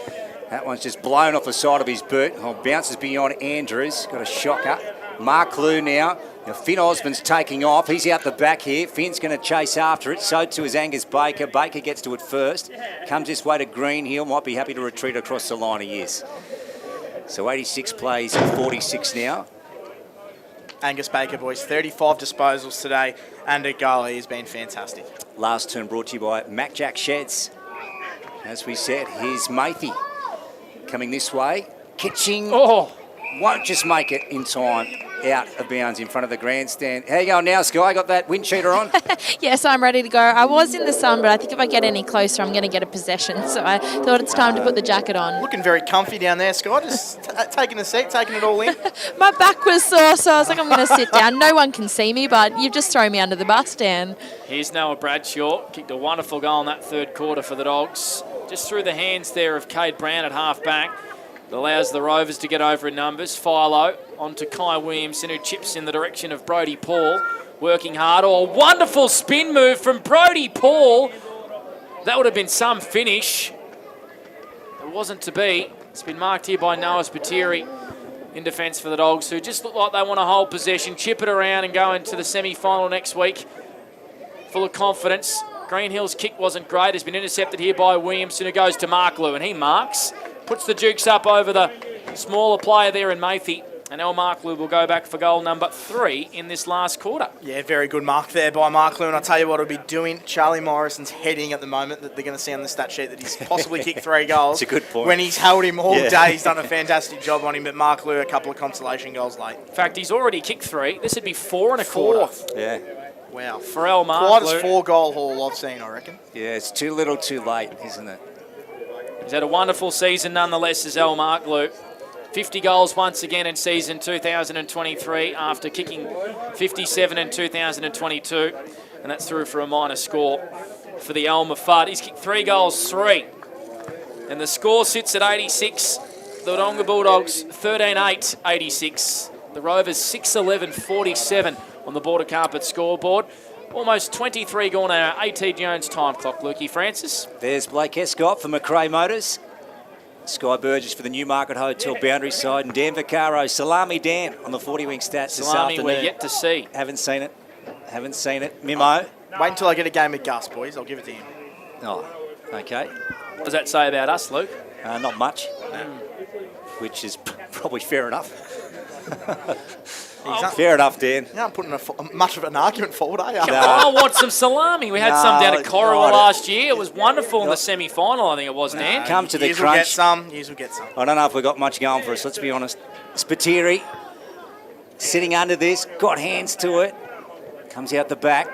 That one's just blown off the side of his boot. Oh, bounces beyond Andrews. Got a shocker. Mark Lou now. Now, Finn Osmond's taking off. He's out the back here. Finn's going to chase after it. So too is Angus Baker. Baker gets to it first. Comes this way to Greenhill. Might be happy to retreat across the line. He is. So 86 plays 46 now. Angus Baker, boys, 35 disposals today and a goal. He's been fantastic. Last turn brought to you by Mac Jack Sheds. As we said, here's Mathy coming this way. Kitching. Oh. Won't just make it in time. out of bounds in front of the grandstand. How you going now, Sky? Got that wind cheater on? Yes, I'm ready to go. I was in the sun, but I think if I get any closer, I'm going to get a possession. So I thought it's time to put the jacket on. Looking very comfy down there, Sky. Just taking a seat, taking it all in. My back was sore, so I was like, I'm going to sit down. No one can see me, but you've just thrown me under the bus, Dan. Here's Noah Bradshaw. Kicked a wonderful goal in that third quarter for the Dogs. Just through the hands there of Cade Brown at half-back. It allows the Rovers to get over in numbers. Philo onto Kai Williamson, who chips in the direction of Brodie Paul. Working hard. Oh, wonderful spin move from Brodie Paul. That would have been some finish. It wasn't to be. It's been marked here by Noah Spiteri in defence for the Dogs, who just look like they want to hold possession, chip it around and go into the semi-final next week. Full of confidence. Greenhill's kick wasn't great. Has been intercepted here by Williamson, who goes to Marklew, and he marks. Puts the Dukes up over the smaller player there in Mathy. And El Marklew will go back for goal number 3 in this last quarter. Yeah, very good mark there by Marklew. And I'll tell you what he'll be doing. Charlie Morrison's heading at the moment that they're going to see on the stat sheet that he's possibly kicked 3 goals. That's a good point. When he's held him all day, he's done a fantastic job on him. But Marklew, a couple of consolation goals late. In fact, he's already kicked 3. This would be 4 and a quarter. Yeah. Wow. For El Marklew. Quietest 4-goal haul I've seen, I reckon. Yeah, it's too little too late, isn't it? He's had a wonderful season nonetheless as El Marklew. 50 goals once again in season 2023 after kicking 57 in 2022. And that's through for a minor score for the Elmer Fudd. He's kicked 3 goals, 3. And the score sits at 86. The Wodonga Bulldogs 13-8, 86. The Rovers 6-11-47 on the Border Carpet scoreboard. Almost 23 gone on our AT Jones time clock, Lukey Francis. There's Blake Escott for McRae Motors. Sky Burgess for the Newmarket Hotel boundary side, and Dan Vaccaro, Salami Dan on the 40-wing stats this Salami afternoon. we're yet to see. Haven't seen it. Mimo. Wait until I get a game with Gus, boys. I'll give it to him. Oh, okay. What does that say about us, Luke? Not much, which is probably fair enough. Fair enough, Dan. You're not putting much of an argument forward, are you? No. I want some salami. We had some down at Corowa last year. It was wonderful in the semi-final, I think it was, Dan. Come to the Yous crunch. Yous will get some. I don't know if we've got much going for us, let's be honest. Spiteri sitting under this, got hands to it. Comes out the back.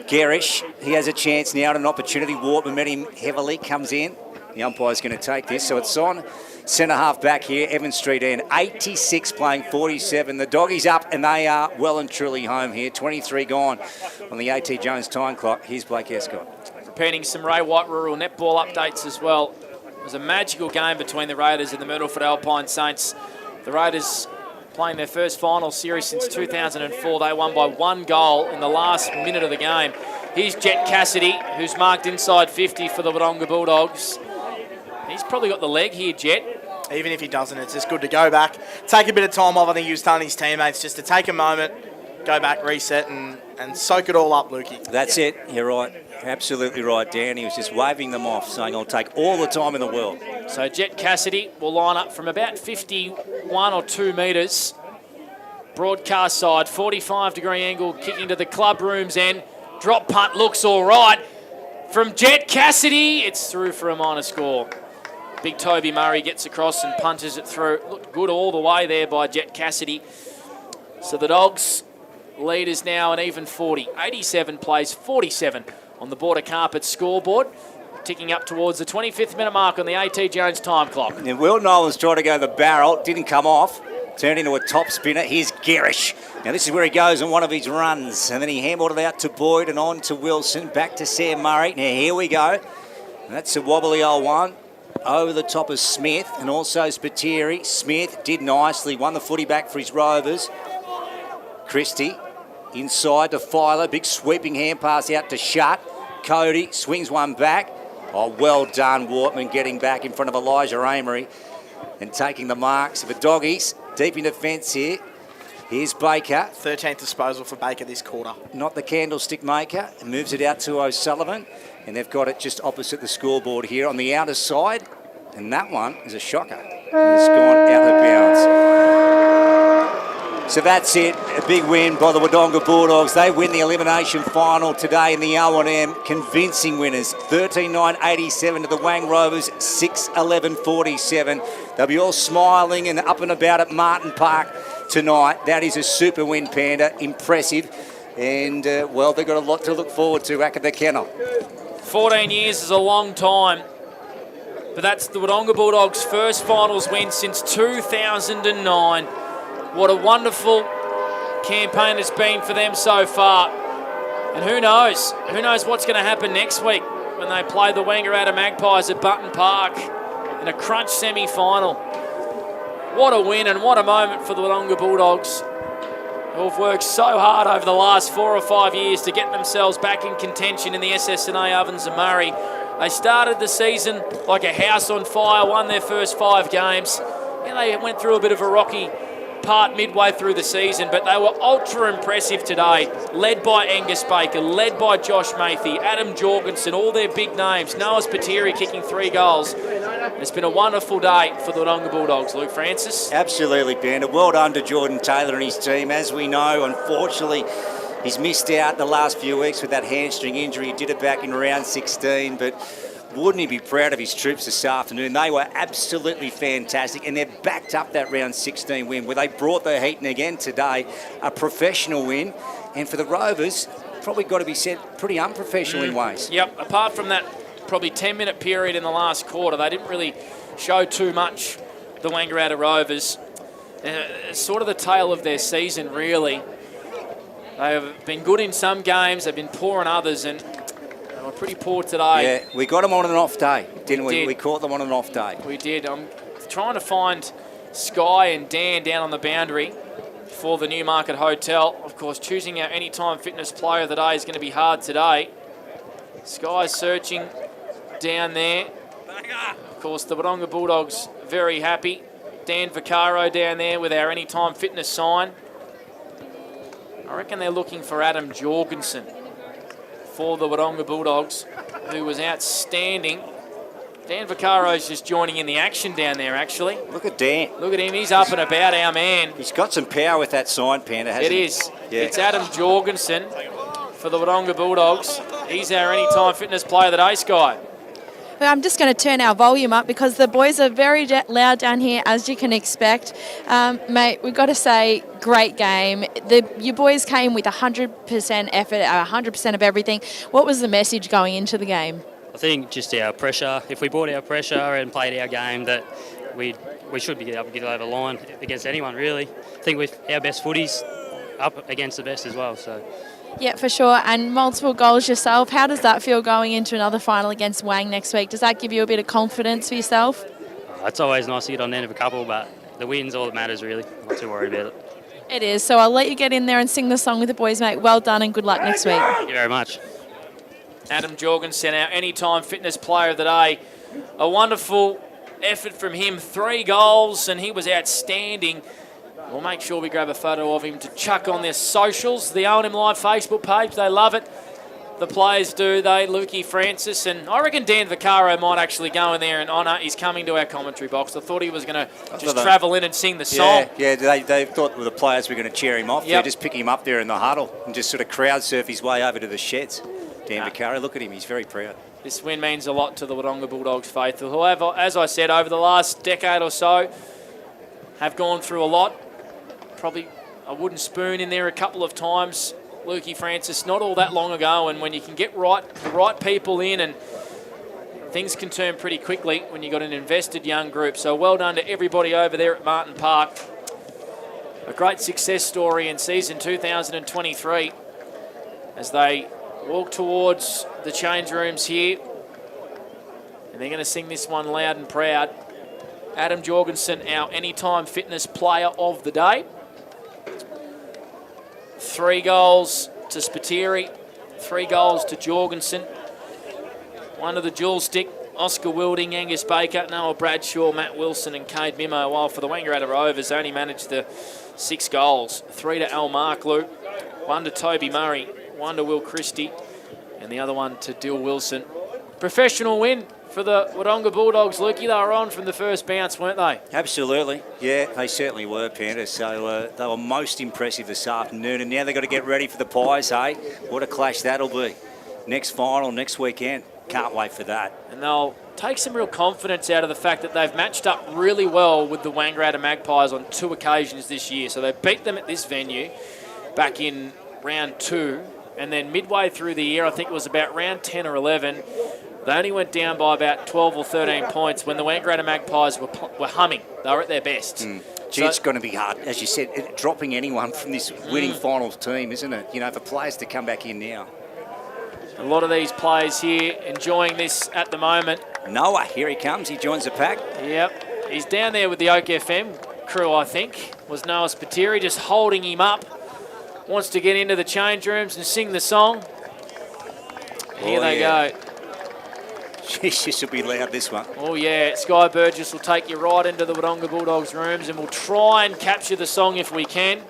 Garish, he has a chance now and an opportunity. Wortman met him heavily, comes in. The umpire's going to take this, so it's on. Centre half back here, Evan Street end. 86 playing 47. The Doggies up, and they are well and truly home here. 23 gone on the AT Jones time clock. Here's Blake Escott. Repeating some Ray White Rural netball updates as well. It was a magical game between the Raiders and the Myrtleford Alpine Saints. The Raiders playing their first final series since 2004. They won by 1 goal in the last minute of the game. Here's Jet Cassidy, who's marked inside 50 for the Wodonga Bulldogs. He's probably got the leg here, Jet. Even if he doesn't, it's just good to go back. Take a bit of time off. I think he was telling his teammates just to take a moment, go back, reset, and soak it all up, Lukey. That's it. You're right. Absolutely right, Dan. He was just waving them off, saying, I'll take all the time in the world. So Jet Cassidy will line up from about 51 or 2 metres. Broadcast side, 45-degree angle, kicking to the club room's end. Drop punt looks all right. From Jet Cassidy, it's through for a minor score. Big Toby Murray gets across and punches it through. Looked good all the way there by Jet Cassidy. So the Dogs lead is now an even 40. 87 plays 47 on the Border Carpet scoreboard. Ticking up towards the 25th minute mark on the AT Jones time clock. And Will Nolan's tried to go the barrel, didn't come off. Turned into a top spinner. Here's Garish. Now this is where he goes on one of his runs. And then he handballed it out to Boyd and on to Wilson. Back to Sam Murray. Now here we go. And that's a wobbly old one. Over the top of Smith and also Spiteri. Smith did nicely. Won the footy back for his Rovers. Christie inside to Filer. Big sweeping hand pass out to Shutt. Cody swings one back. Oh, well done, Wortman, getting back in front of Elijah Amory and taking the marks of the Doggies. Deep in defence here. Here's Baker. 13th disposal for Baker this quarter. Not the candlestick maker. And moves it out to O'Sullivan. And they've got it just opposite the scoreboard here on the outer side. And that one is a shocker. It's gone out of bounds. So that's it. A big win by the Wodonga Bulldogs. They win the elimination final today in the O&M. Convincing winners. 13-9-87 to the Wang Rovers. 6-11-47. They'll be all smiling and up and about at Martin Park tonight. That is a super win, Panda. Impressive. And, well, they've got a lot to look forward to back at the kennel. 14 years is a long time. But that's the Wodonga Bulldogs' first finals win since 2009. What a wonderful campaign it's been for them so far. And who knows? Who knows what's going to happen next week when they play the Wangaratta Magpies at Button Park in a crunch semi-final. What a win and what a moment for the Wodonga Bulldogs, who have worked so hard over the last 4 or 5 years to get themselves back in contention in the SS&A Ovens and Murray. They started the season like a house on fire, won their first 5 games. And they went through a bit of a rocky part midway through the season, but they were ultra impressive today, led by Angus Baker, led by Josh Mathy, Adam Jorgensen, all their big names. Noah Spiteri kicking 3 goals. It's been a wonderful day for the Wodonga Bulldogs. Luke Francis. Absolutely, Panda. Well done to Jordan Taylor and his team. As we know, unfortunately, he's missed out the last few weeks with that hamstring injury. He did it back in round 16, but wouldn't he be proud of his troops this afternoon? They were absolutely fantastic, and they've backed up that round 16 win where they brought the heat, and again today, a professional win. And for the Rovers, probably got to be said, pretty unprofessional in ways. Yep, apart from that probably 10-minute period in the last quarter, they didn't really show too much, the Wangaratta Rovers. It's sort of the tale of their season, really. They have been good in some games, they've been poor in others, and they were pretty poor today. Yeah, we got them on an off day, didn't we? did. We caught them on an off day. We did. I'm trying to find Sky and Dan down on the boundary for the Newmarket Hotel. Of course, choosing our Anytime Fitness Player of the Day is going to be hard today. Sky's searching down there. Of course, the Wodonga Bulldogs very happy. Dan Vaccaro down there with our Anytime Fitness sign. I reckon they're looking for Adam Jorgensen for the Wodonga Bulldogs, who was outstanding. Dan Vaccaro's just joining in the action down there, actually. Look at Dan. Look at him, he's up and about, our man. He's got some power with that sign, Panda, hasn't he? It is. Yeah. It's Adam Jorgensen for the Wodonga Bulldogs. He's our Anytime Fitness Player of the Day, Sky. I'm just going to turn our volume up because the boys are very loud down here, as you can expect. Mate, we've got to say, great game. You boys came with 100% effort, 100% of everything. What was the message going into the game? I think just our pressure. If we brought our pressure and played our game, that we should be able to get over the line against anyone, really. I think with our best footies up against the best as well. So. Yeah, for sure. And multiple goals yourself. How does that feel going into another final against Wang next week? Does that give you a bit of confidence for yourself? It's always nice to get on the end of a couple, but the win's all that matters, really. I'm not too worried about it. It is. So I'll let you get in there and sing the song with the boys, mate. Well done and good luck next week. Thank you very much. Adam Jorgensen, our Anytime Fitness Player of the Day. A wonderful effort from him. 3 goals, and he was outstanding. We'll make sure we grab a photo of him to chuck on their socials, the O&M Live Facebook page. They love it. The players do, Lukey Francis. And I reckon Dan Vaccaro might actually go in there and honour. He's coming to our commentary box. I thought he was going to just travel in and sing the song. Yeah, they thought the players were going to cheer him off. Yep. They're just picking him up there in the huddle and just sort of crowd surf his way over to the sheds. Dan Vaccaro, look at him. He's very proud. This win means a lot to the Wodonga Bulldogs faithful. However, as I said, over the last decade or so, have gone through a lot. Probably a wooden spoon in there a couple of times. Lukey Francis, not all that long ago, and when you can get the right people in, and things can turn pretty quickly when you've got an invested young group. So well done to everybody over there at Martin Park. A great success story in season 2023 as they walk towards the change rooms here. And they're going to sing this one loud and proud. Adam Jorgensen, our Anytime Fitness Player of the Day. 3 goals to Spiteri, 3 goals to Jorgensen. 1 to the dual stick, Oscar Wilding, Angus Baker, Noah Bradshaw, Matt Wilson and Cade Mimo, while for the Wangaratta Rovers only managed the 6 goals. 3 to Al Marklew, 1 to Toby Murray, 1 to Will Christie, and the other one to Dill Wilson. Professional win for the Wodonga Bulldogs, Lukey. They were on from the first bounce, weren't they? Absolutely. Yeah, they certainly were, Panda. So they were most impressive this afternoon. And now they've got to get ready for the Pies, hey? What a clash that'll be. Next final, next weekend. Can't wait for that. And they'll take some real confidence out of the fact that they've matched up really well with the Wangaratta Magpies on 2 occasions this year. So they beat them at this venue back in round 2, and then midway through the year, I think it was about round 10 or 11, they only went down by about 12 or 13 points when the Wangaratta Magpies were humming. They were at their best. Gee, it's going to be hard, as you said, dropping anyone from this winning finals team, isn't it? You know, for players to come back in now. A lot of these players here enjoying this at the moment. Noah, here he comes. He joins the pack. Yep. He's down there with the Oak FM crew, I think. Was Noah Spiteri just holding him up. Wants to get into the change rooms and sing the song. Here they go. Jeez, this will be loud, this one. Oh, yeah. Sky Burgess will take you right into the Wodonga Bulldogs rooms, and we'll try and capture the song if we can.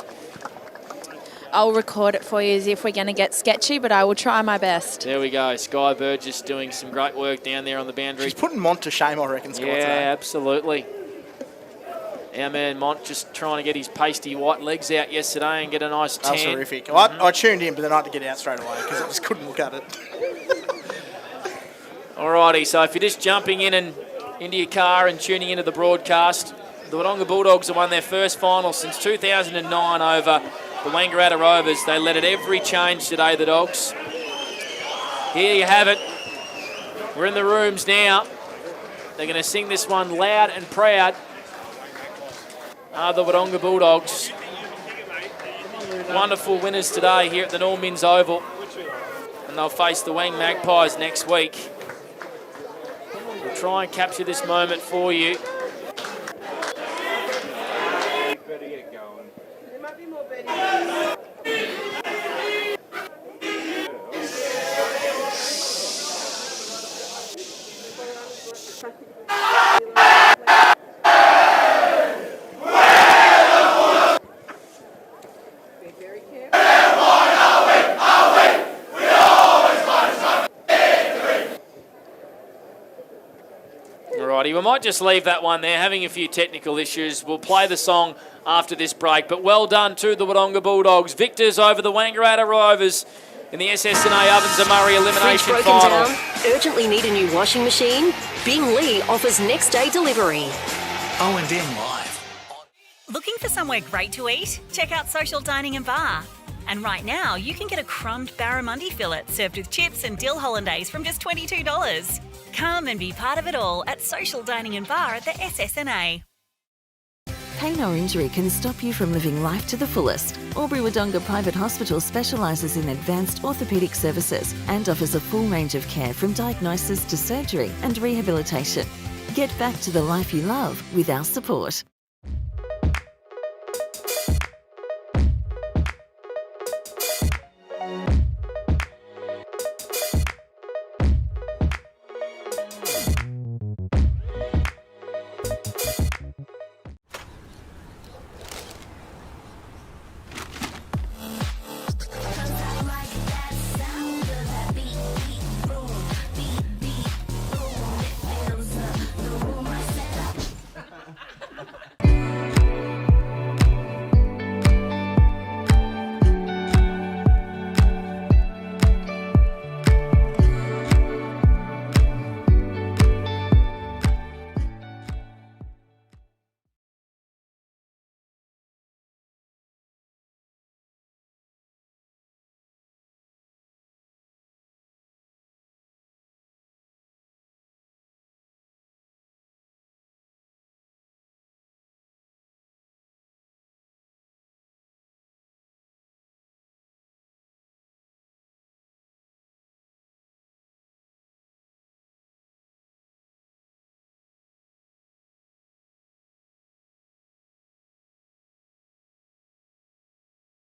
I'll record it for you as if we're going to get sketchy, but I will try my best. There we go. Sky Burgess doing some great work down there on the boundary. She's putting Mont to shame, I reckon, Scott, yeah, today. Absolutely. Our man Mont just trying to get his pasty white legs out yesterday and get a nice tan. That was horrific. I tuned in, but then I had to get out straight away because I just couldn't look at it. Alrighty, so if you're just jumping in and into your car and tuning into the broadcast, the Wodonga Bulldogs have won their first final since 2009 over the Wangaratta Rovers. They led at every change today, the Dogs. Here you have it. We're in the rooms now. They're going to sing this one loud and proud. The Wodonga Bulldogs. Wonderful winners today here at the Normins Oval. And they'll face the Wang Magpies next week. We'll try and capture this moment for you. Alrighty, we might just leave that one there, having a few technical issues. We'll play the song after this break, but well done to the Wodonga Bulldogs. Victors over the Wangaratta Rovers in the SS&A Ovens and Murray Elimination Fridge broken Final. down? Urgently need a new washing machine? Bing Lee offers next day delivery. OMFNL Live. Looking for somewhere great to eat? Check out Social Dining and Bar. And right now, you can get a crumbed barramundi fillet served with chips and dill hollandaise from just $22. Come and be part of it all at Social Dining and Bar at the SS&A. Pain or injury can stop you from living life to the fullest. Albury Wodonga Private Hospital specialises in advanced orthopaedic services and offers a full range of care from diagnosis to surgery and rehabilitation. Get back to the life you love with our support.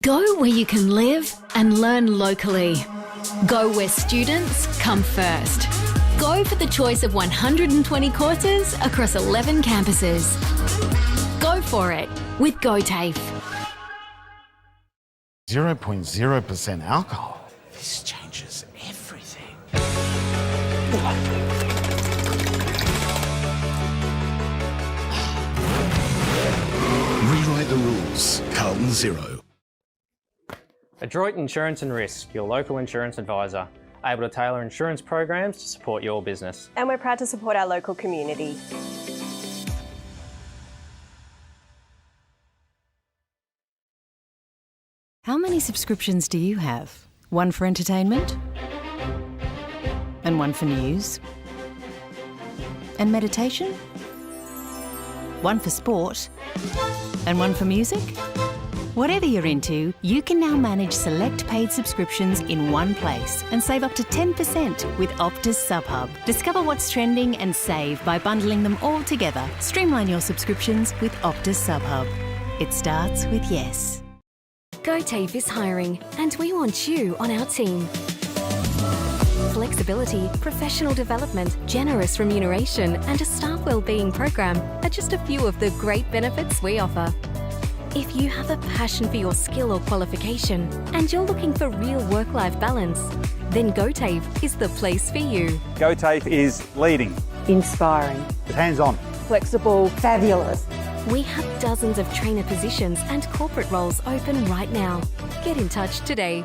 Go where you can live and learn locally. Go where students come first. Go for the choice of 120 courses across 11 campuses. Go for it with GoTAFE. 0.0% alcohol. This changes everything. Rewrite the rules. Carlton Zero. Adroit Insurance and Risk, your local insurance advisor, able to tailor insurance programs to support your business. And we're proud to support our local community. How many subscriptions do you have? One for entertainment? And one for news? And meditation? One for sport? And one for music? Whatever you're into, you can now manage select paid subscriptions in one place and save up to 10% with Optus SubHub. Discover what's trending and save by bundling them all together. Streamline your subscriptions with Optus SubHub. It starts with yes. GoTafe is hiring, and we want you on our team. Flexibility, professional development, generous remuneration, and a staff wellbeing program are just a few of the great benefits we offer. If you have a passion for your skill or qualification and you're looking for real work-life balance, then GoTafe is the place for you. GoTafe is leading, Inspiring. hands-on, Flexible. Fabulous. We have dozens of trainer positions and corporate roles open right now. Get in touch today.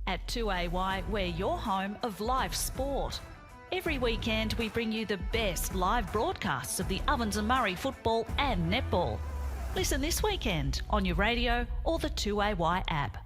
At 2AY, we're your home of live sport. Every weekend, we bring you the best live broadcasts of the Ovens and Murray football and netball. Listen this weekend on your radio or the 2AY app.